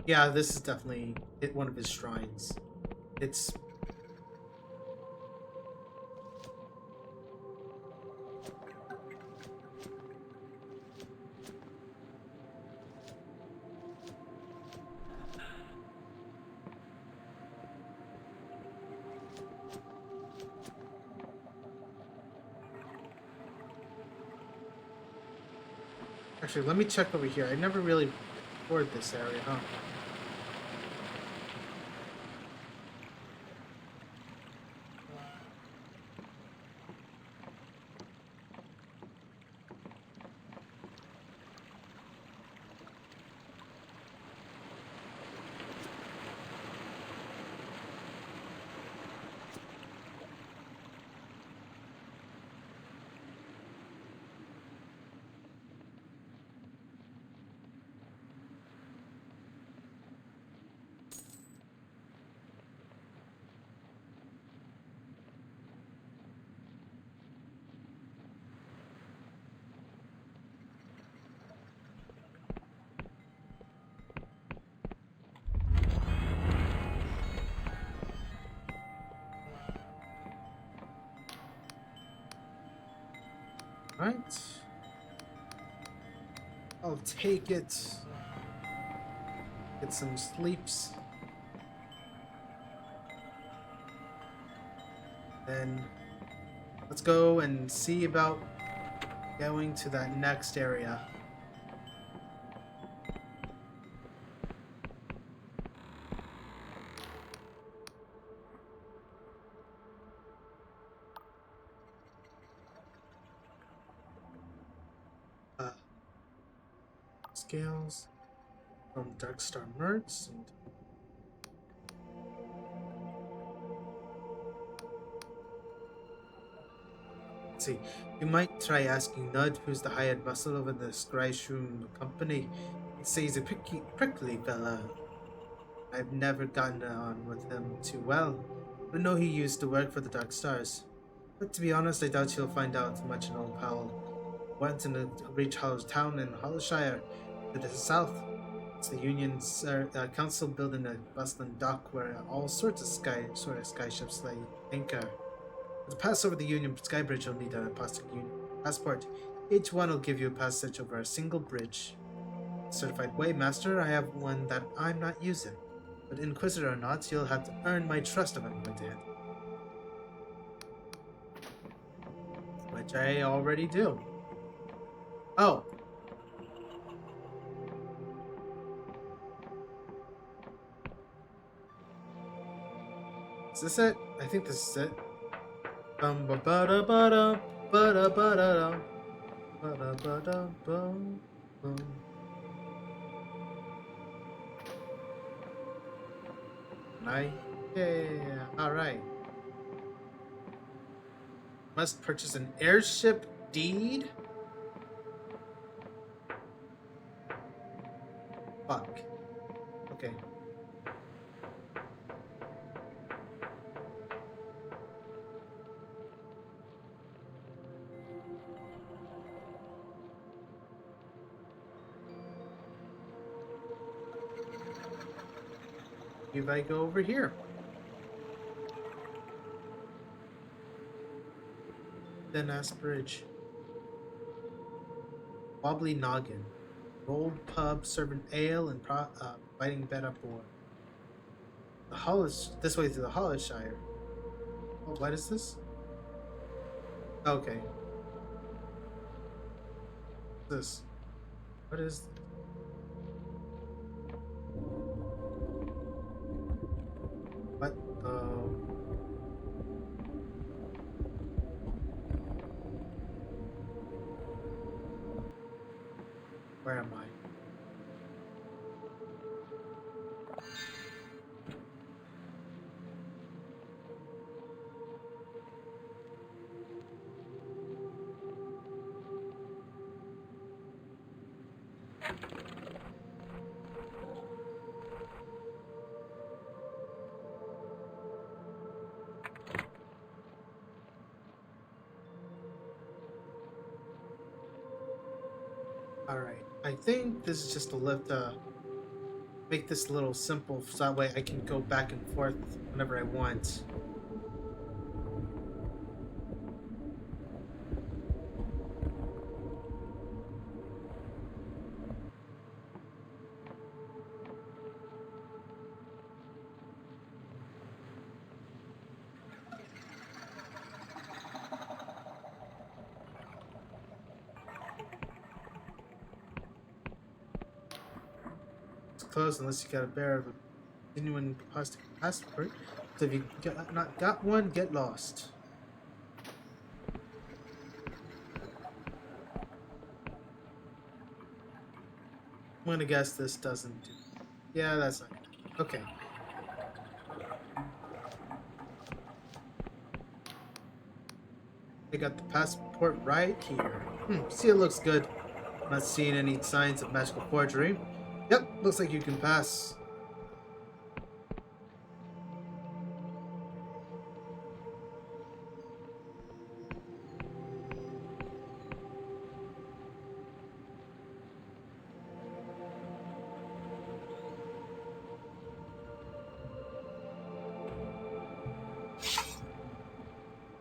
Yeah, this is definitely one of his shrines. It's... Actually, let me check over here. I never really explored this area, huh? Right. I'll take it. Get some sleeps. Then let's go and see about going to that next area. Uh, Scales from Darkstar Mercs and let's see. You might try asking Nud, who's the hired muscle over the Scryshroom company. He'd say he's a prickly fella. I've never gotten on with him too well, but know he used to work for the Dark Stars. But to be honest, I doubt he'll find out much in Old Powell. Went in to reach Hollow's Town in Hollowshire to the south. It's the Union's council building a bustling dock where all sorts of sky ships lay anchor. To pass over the Union Sky Bridge, you'll need a passport. Each one will give you a passage over a single bridge. Certified Waymaster, I have one that I'm not using. But Inquisitor or not, you'll have to earn my trust if I'm going to hit. Which I already do. Oh. Is this it? I think this is it. Bum ba ba da ba da ba da ba da da ba da ba da bum bum. Yeah, alright. Must purchase an airship deed? Fuck. Okay. If I go over here. Then ask bridge. Wobbly noggin. Old pub serving ale and biting bed up board. The Hollish, this way to the Hollishire. Oh, what is this? Okay. What's this? What is this? What? Where am I? Alright, I think this is just a lift make this a little simple so that way I can go back and forth whenever I want. Closed unless you got a bear of a genuine plastic passport. So if you not got one, get lost. I'm gonna guess this doesn't do. Yeah, that's not good. Okay. I got the passport right here. See, it looks good. Not seeing any signs of magical forgery. Yep, looks like you can pass.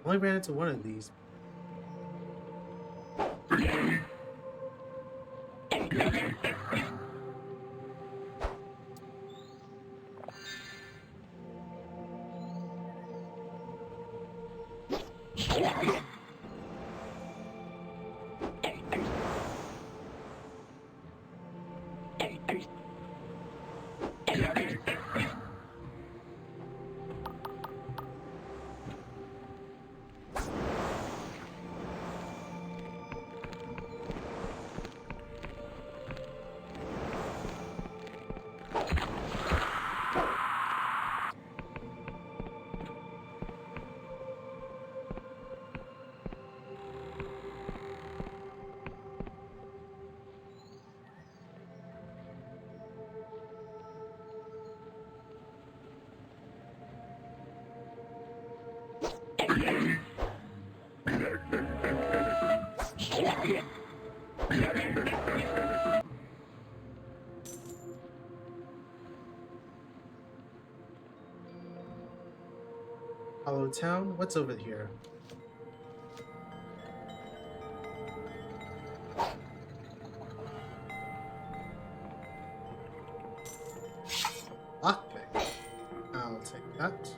Only ran into one of these. Hollow Town? What's over here? Lockpick. I'll take that.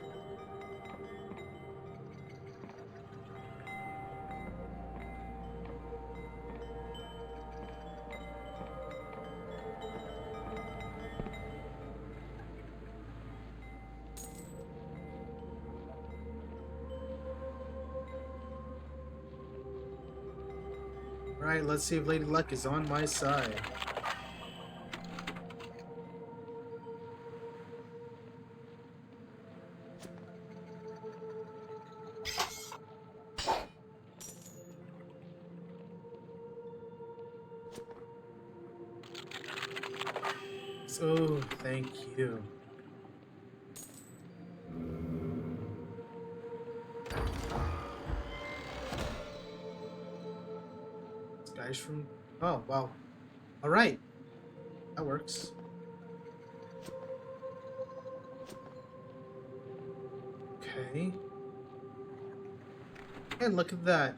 Alright, let's see if Lady Luck is on my side. Oh, thank you. This guy's from... Oh, wow. Alright. That works. Okay. And look at that.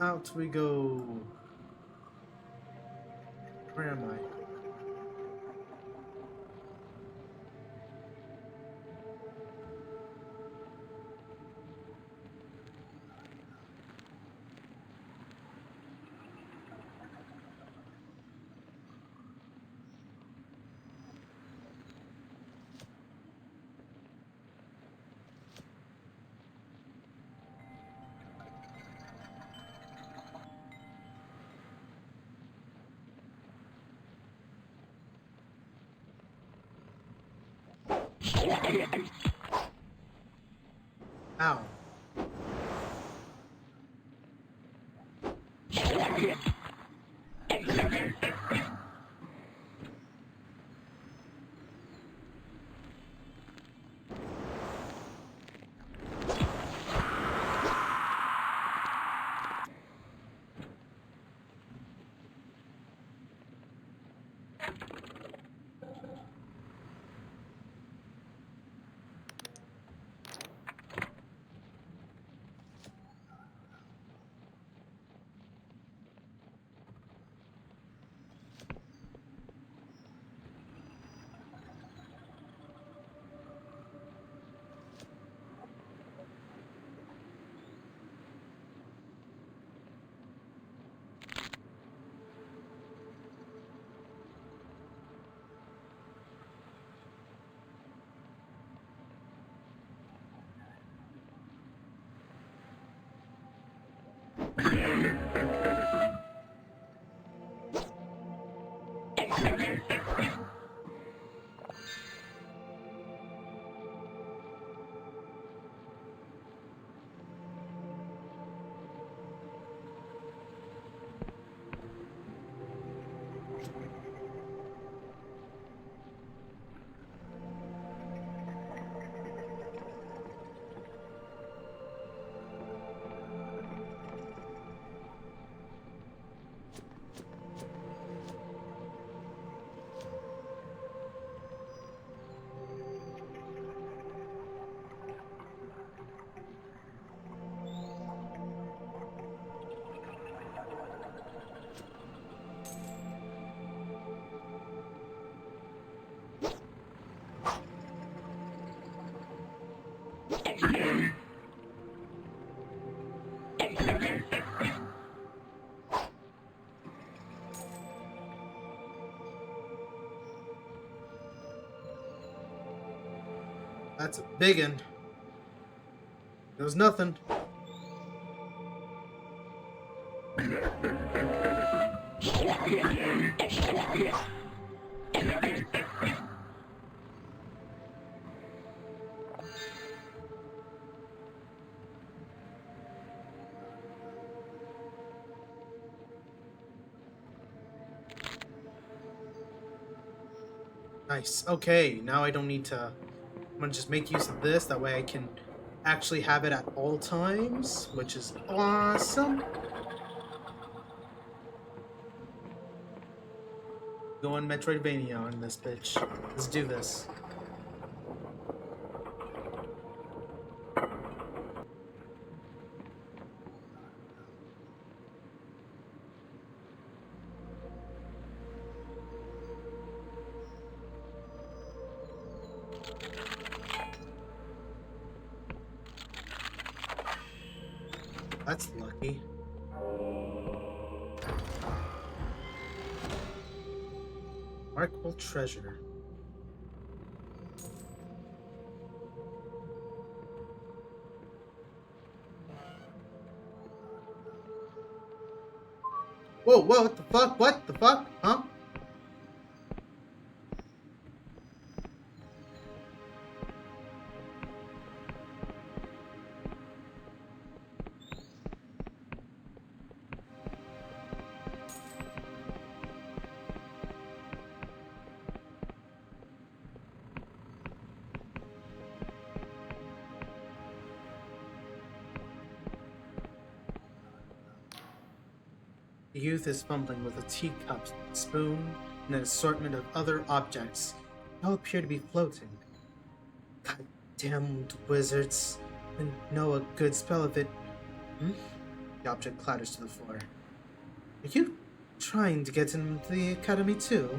Out we go. Where am I? Ow. That's a big one. There was nothing. Nice. Okay, now I don't need to... I'm gonna just make use of this, that way I can actually have it at all times, which is awesome. Going Metroidvania on this bitch. Let's do this. That's lucky. Remarkable treasure. Whoa, whoa, what the fuck? What the fuck? Huh? The youth is fumbling with a teacup, spoon, and an assortment of other objects. All appear to be floating. God Damned wizards. And know a good spell of it. Hmm? The object clatters to the floor. Are you trying to get into the academy too?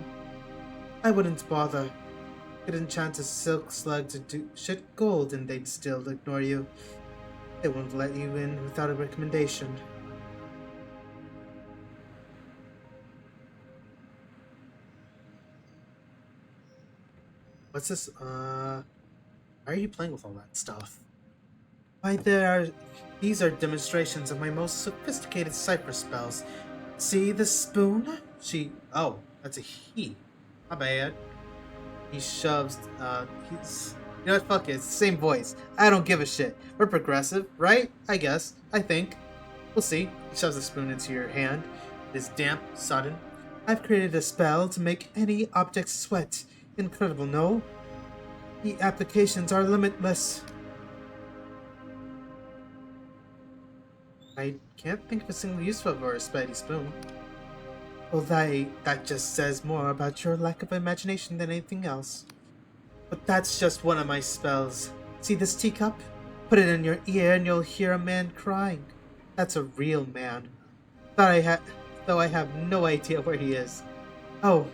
I wouldn't bother. Could enchant a silk slug to do shit gold and they'd still ignore you. They won't let you in without a recommendation. What's this? Why are you playing with all that stuff? Why, these are demonstrations of my most sophisticated cipher spells. See this spoon? Oh, that's a he. My bad. He shoves, you know what, fuck it, it's the same voice. I don't give a shit. We're progressive, right? I guess. I think. We'll see. He shoves a spoon into your hand. It is damp, sodden. I've created a spell to make any object sweat. Incredible, no? The applications are limitless. I can't think of a single use for a spaghetti spoon. Well, that just says more about your lack of imagination than anything else. But that's just one of my spells. See this teacup? Put it in your ear and you'll hear a man crying. That's a real man. Though I have no idea where he is. Oh,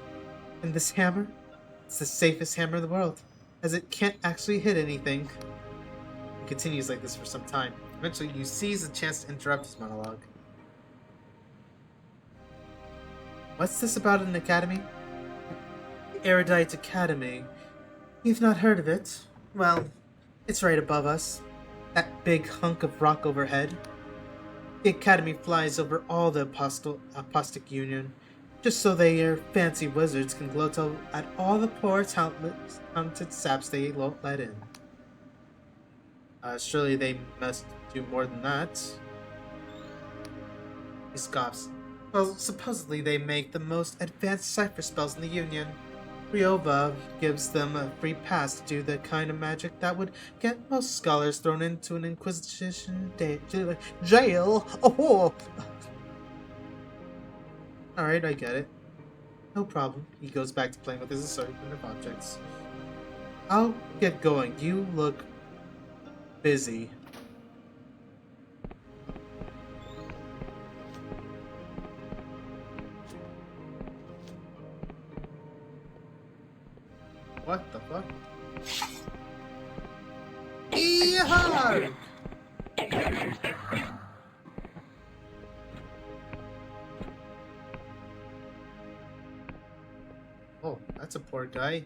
and this hammer? It's the safest hammer in the world, as it can't actually hit anything. It continues like this for some time. Eventually, you seize a chance to interrupt his monologue. What's this about an academy? The Erudite Academy. You've not heard of it? Well, it's right above us. That big hunk of rock overhead. The academy flies over all the Apostic Union, just so their fancy wizards can gloat at all the poor talented saps they won't let in. Surely they must do more than that. He scoffs. Well, supposedly they make the most advanced cipher spells in the Union. Ryova gives them a free pass to do the kind of magic that would get most scholars thrown into an Inquisition jail. Oh! Alright, I get it. No problem. He goes back to playing with his assortment of objects. I'll get going. You look busy. What the fuck? Yeehaw! Oh, that's a poor guy.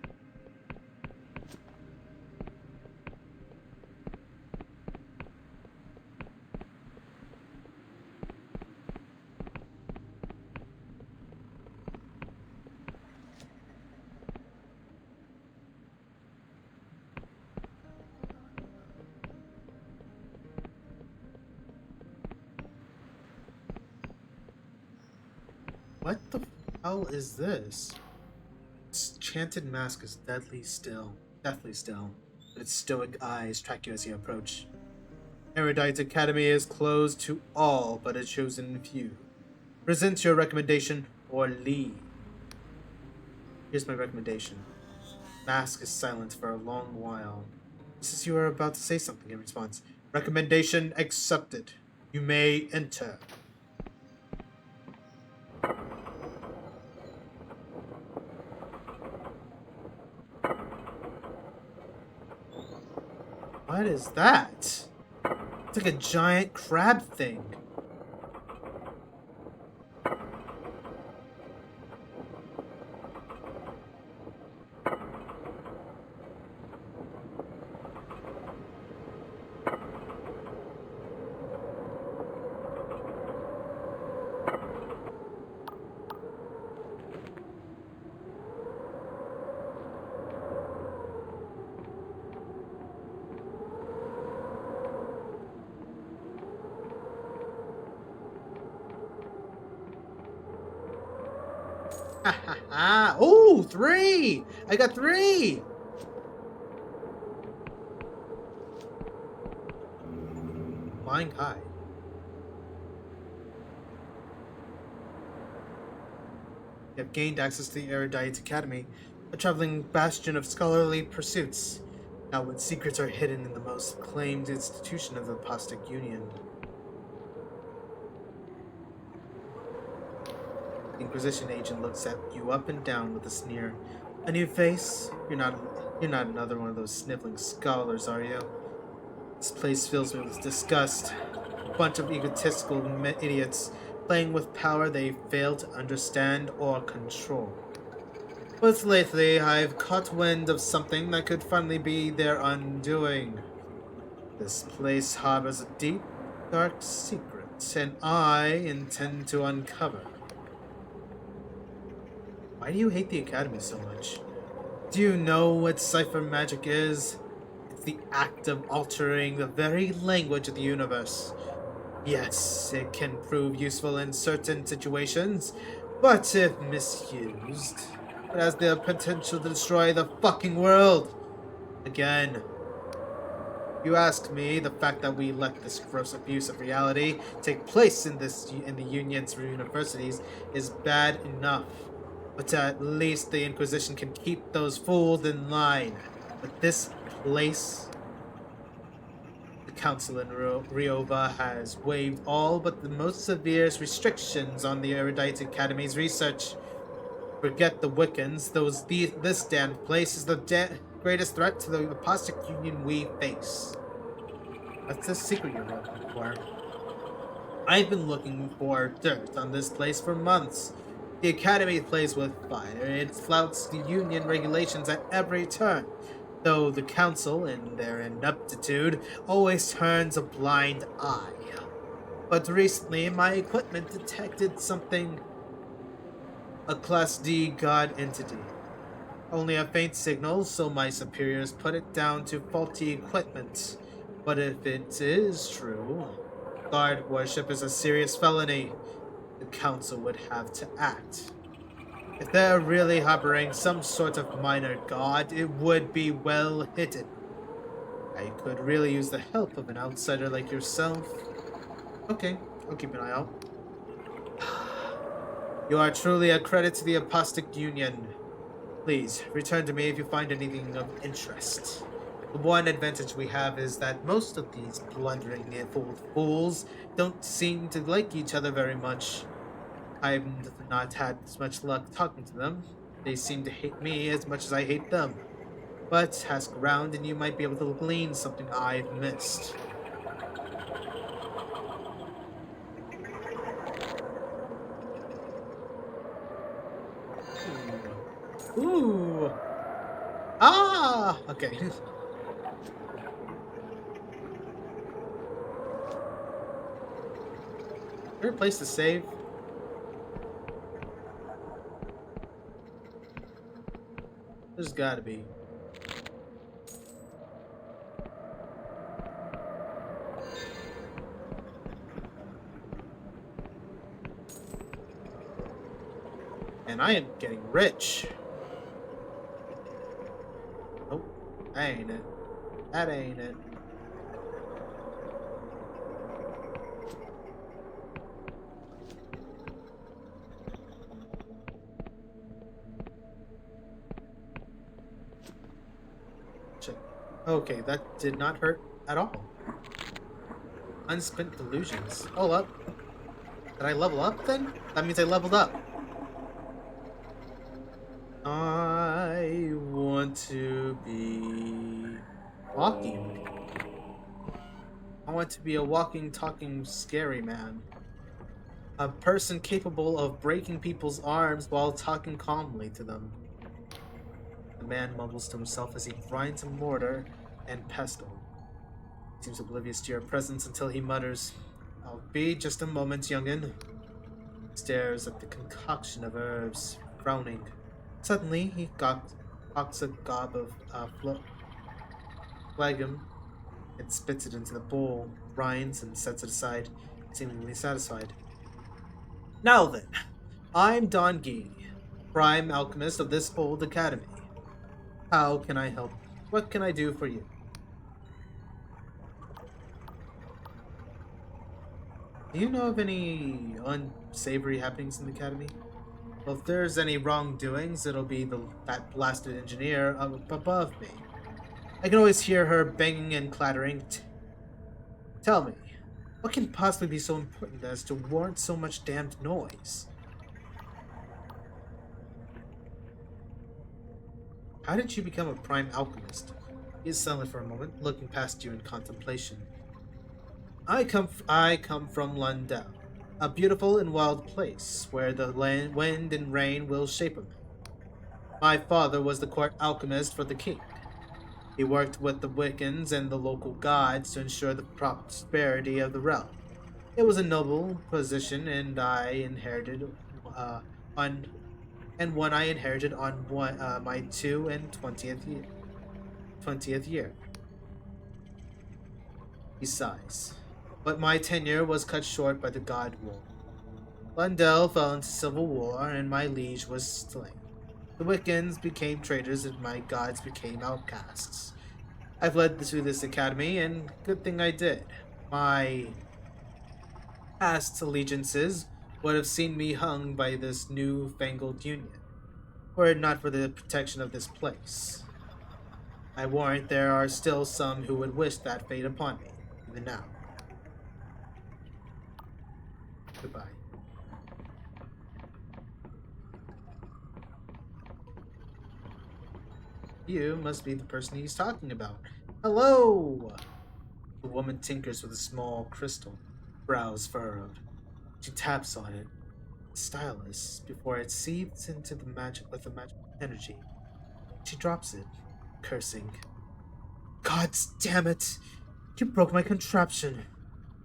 What the hell is this? This chanted mask is deathly still, but its stoic eyes track you as you approach. Erudite Academy is closed to all but a chosen few. Present your recommendation or leave. Here's my recommendation. Mask is silent for a long while. Just as you are about to say something in response. Recommendation accepted. You may enter. What is that? It's like a giant crab thing. Ha ha ha! Oh, 3! I got 3! Flying high. You have gained access to the Erudite Academy, a traveling bastion of scholarly pursuits. Now, what secrets are hidden in the most acclaimed institution of the Apostolic Union? The Inquisition agent looks at you up and down with a sneer. A new face? You're not another one of those sniveling scholars, are you? This place fills me with disgust. A bunch of egotistical idiots playing with power they fail to understand or control. But lately, I've caught wind of something that could finally be their undoing. This place harbors a deep, dark secret, and I intend to uncover. Why do you hate the Academy so much? Do you know what cipher magic is? It's the act of altering the very language of the universe. Yes, it can prove useful in certain situations, but if misused, it has the potential to destroy the fucking world. Again. You ask me, the fact that we let this gross abuse of reality take place in the Union's universities is bad enough. But at least the Inquisition can keep those fools in line. But this place, the Council in Riova has waived all but the most severe restrictions on the Erudite Academy's research. Forget the Wiccans, this damned place is the greatest threat to the Apostolic Union we face. That's the secret you're looking for. I've been looking for dirt on this place for months. The Academy plays with fire. It flouts the Union regulations at every turn, though the Council, in their ineptitude, always turns a blind eye. But recently, my equipment detected something. A Class D God entity. Only a faint signal, so my superiors put it down to faulty equipment. But if it is true, God worship is a serious felony. The Council would have to act. If they're really harboring some sort of minor god, it would be well hidden. I could really use the help of an outsider like yourself. Okay, I'll keep an eye out. You are truly a credit to the Apostolic Union. Please, return to me if you find anything of interest. The one advantage we have is that most of these blundering fools don't seem to like each other very much. I've not had as much luck talking to them. They seem to hate me as much as I hate them. But ask around and you might be able to glean something I've missed. Ooh. Ah! Okay. Is there a place to save? There's gotta be. And I am getting rich. Oh, that ain't it. That ain't it. Okay, that did not hurt at all. Unspent delusions. Hold up. Did I level up then? That means I leveled up. I want to be walking. I want to be a walking, talking, scary man. A person capable of breaking people's arms while talking calmly to them. The man mumbles to himself as he grinds a mortar and pestle. He seems oblivious to your presence until he mutters, "I'll be just a moment, youngin." He stares at the concoction of herbs, frowning. Suddenly, he cocks a gob of phlegm and spits it into the bowl, grinds and sets it aside, seemingly satisfied. Now then, I'm Don Gee, prime alchemist of this old academy. How can I help? What can I do for you? Do you know of any unsavory happenings in the academy? Well, if there's any wrongdoings, it'll be that blasted engineer up above me. I can always hear her banging and clattering. Tell me, what can possibly be so important as to warrant so much damned noise? How did you become a prime alchemist? He is silent for a moment, looking past you in contemplation. I come from Lundell, a beautiful and wild place where the wind and rain will shape a man. My father was the court alchemist for the king. He worked with the Wiccans and the local gods to ensure the prosperity of the realm. It was a noble position, and I inherited on and one I inherited on my 20th year. He sighs. But my tenure was cut short by the God War. Lundell fell into civil war, and my liege was slain. The Wiccans became traitors, and my gods became outcasts. I've led to this academy, and good thing I did. My past allegiances would have seen me hung by this new-fangled union, were it not for the protection of this place. I warrant there are still some who would wish that fate upon me, even now. Goodbye. You must be the person he's talking about. Hello! The woman tinkers with a small crystal, brows furrowed. She taps on it, stylus, before it seeps into the magic with the magic energy. She drops it, cursing. God damn it! You broke my contraption.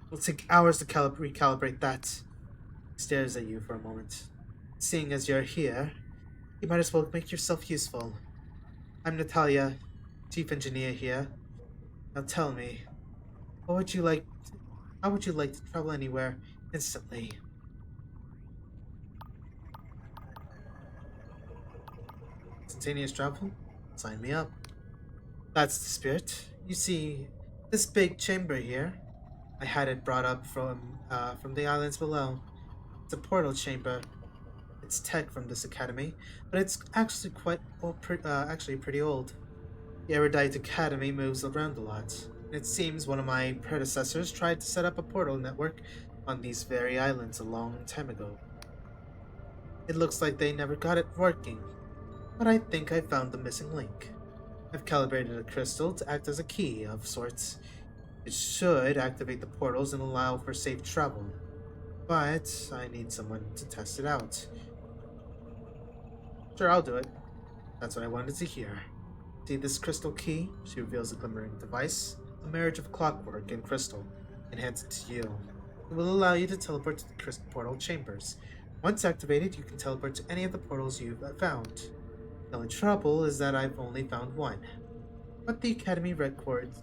It'll take hours to recalibrate that. He stares at you for a moment. Seeing as you're here, you might as well make yourself useful. I'm Natalia, chief engineer here. Now tell me, how would you like to travel anywhere instantly? Instantaneous travel? Sign me up. That's the spirit. You see, this big chamber here, I had it brought up from the islands below. It's a portal chamber. It's tech from this academy, but it's actually actually pretty old. The erudite academy moves around a lot. And it seems one of my predecessors tried to set up a portal network on these very islands a long time ago. It looks like they never got it working, but I think I found the missing link. I've calibrated a crystal to act as a key of sorts. It should activate the portals and allow for safe travel, but I need someone to test it out. Sure, I'll do it. That's what I wanted to hear. See this crystal key? She reveals a glimmering device, a marriage of clockwork and crystal, and hands it to you. It will allow you to teleport to the crystal portal chambers. Once activated, you can teleport to any of the portals you've found. The only trouble is that I've only found one. But the Academy records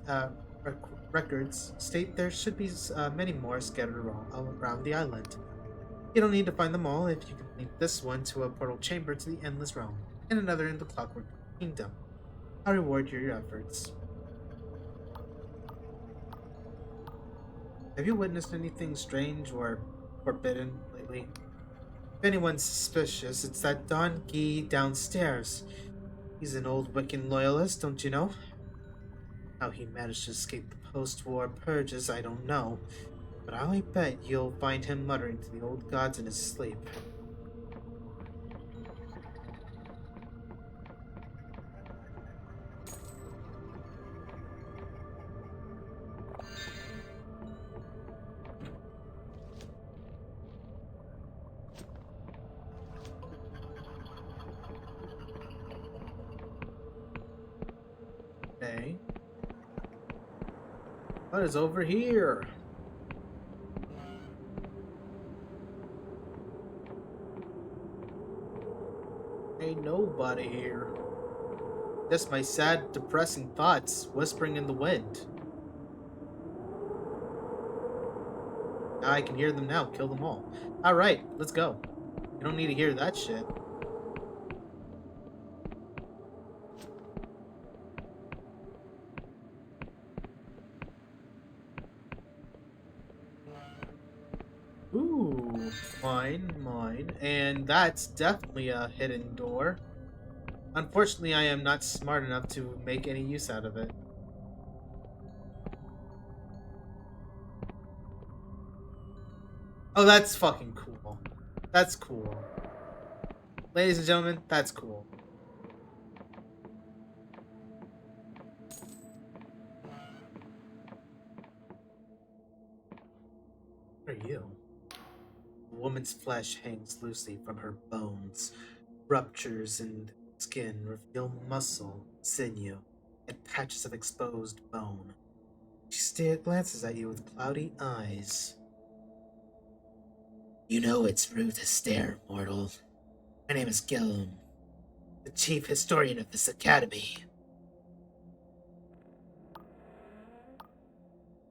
state there should be many more scattered around the island. You don't need to find them all if you can link this one to a portal chamber to the Endless Realm, and another in the Clockwork Kingdom. I reward your efforts. Have you witnessed anything strange or forbidden lately? If anyone's suspicious, it's that Don Gee downstairs. He's an old Wiccan loyalist, don't you know? How he managed to escape the post-war purges, I don't know. But I bet you'll find him muttering to the old gods in his sleep. Okay. What is over here? Ain't nobody here. Just my sad, depressing thoughts whispering in the wind. I can hear them now. Kill them all. Alright, let's go. You don't need to hear that shit. Ooh, mine. And that's definitely a hidden door. Unfortunately, I am not smart enough to make any use out of it. Oh, that's fucking cool. That's cool. Ladies and gentlemen, that's cool. What are you? A woman's flesh hangs loosely from her bones. Ruptures in the skin reveal muscle, sinew, and patches of exposed bone. She glances at you with cloudy eyes. You know it's rude to stare, mortal. My name is Gilm, the chief historian of this academy.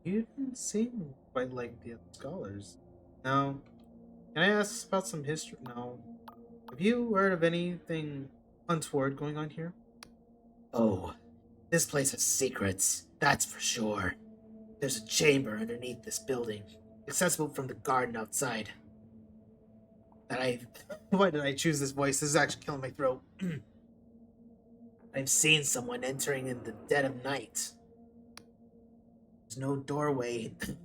You didn't seem quite like the other scholars. Now, can I ask about some history? No. Have you heard of anything untoward going on here? Oh, this place has secrets, that's for sure. There's a chamber underneath this building, accessible from the garden outside. That I. Why did I choose this voice? This is actually killing my throat. I've seen someone entering in the dead of night. There's no doorway. Can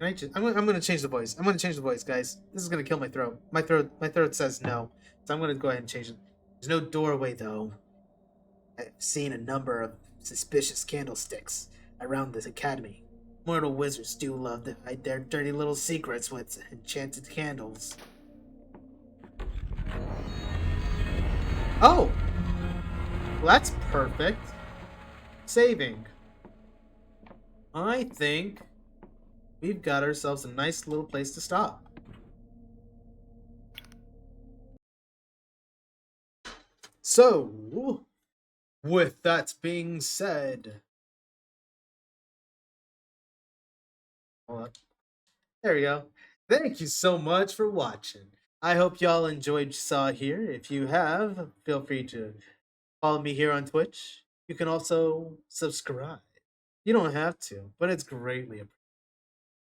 I'm gonna change the voice. I'm gonna change the voice, guys. This is gonna kill my throat. My throat says no, so I'm gonna go ahead and change it. There's no doorway though. I've seen a number of suspicious candlesticks around this academy. Mortal wizards do love to hide their dirty little secrets with enchanted candles. Oh! Well, that's perfect. Saving. I think we've got ourselves a nice little place to stop. So, with that being said, hold on. There we go. Thank you so much for watching. I hope y'all enjoyed what you saw here. If you have, feel free to follow me here on Twitch. You can also subscribe. You don't have to, but it's greatly appreciated.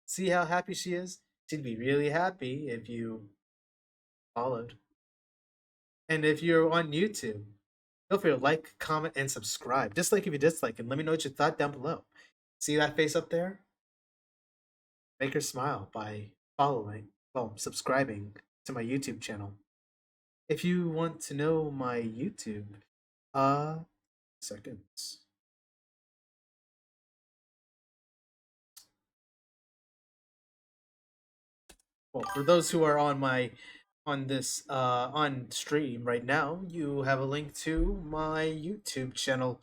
See how happy she is? She'd be really happy if you followed. And if you're on YouTube, feel free to like, comment, and subscribe. Dislike if you dislike, and let me know what you thought down below. See that face up there? Make her smile by subscribing to my YouTube channel. If you want to know my YouTube, seconds. Well, for those who are on stream right now, you have a link to my YouTube channel.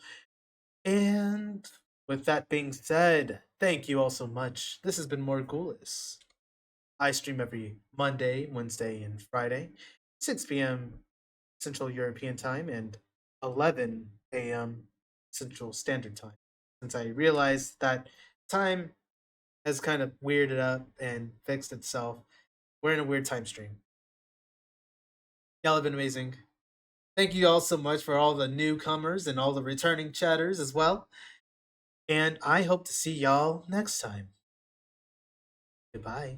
And with that being said, thank you all so much. This has been Morgulis. I stream every Monday, Wednesday, and Friday, 6 p.m. Central European Time and 11 a.m. Central Standard Time. Since I realized that time has kind of weirded up and fixed itself, we're in a weird time stream. Y'all have been amazing. Thank you all so much for all the newcomers and all the returning chatters as well. And I hope to see y'all next time. Goodbye.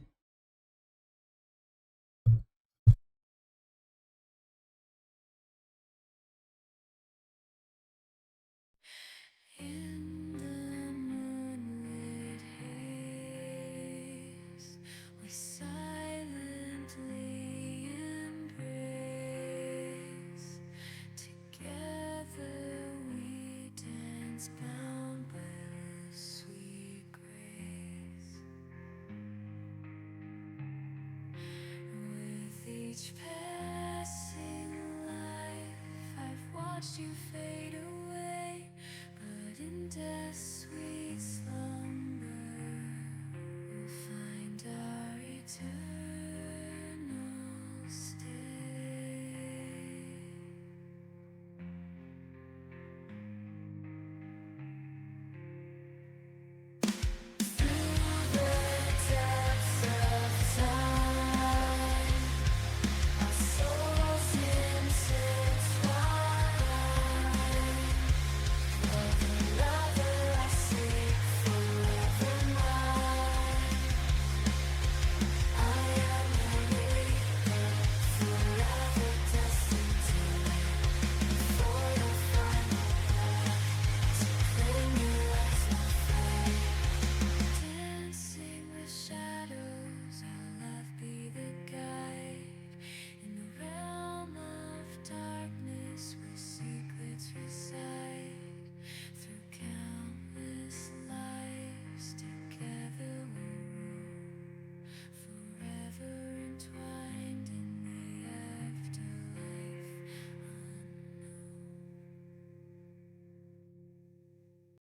In the moonlit haze, we silently embrace. Together we dance, bound by the sweet grace. With each passing life, I've watched you fade away, but in death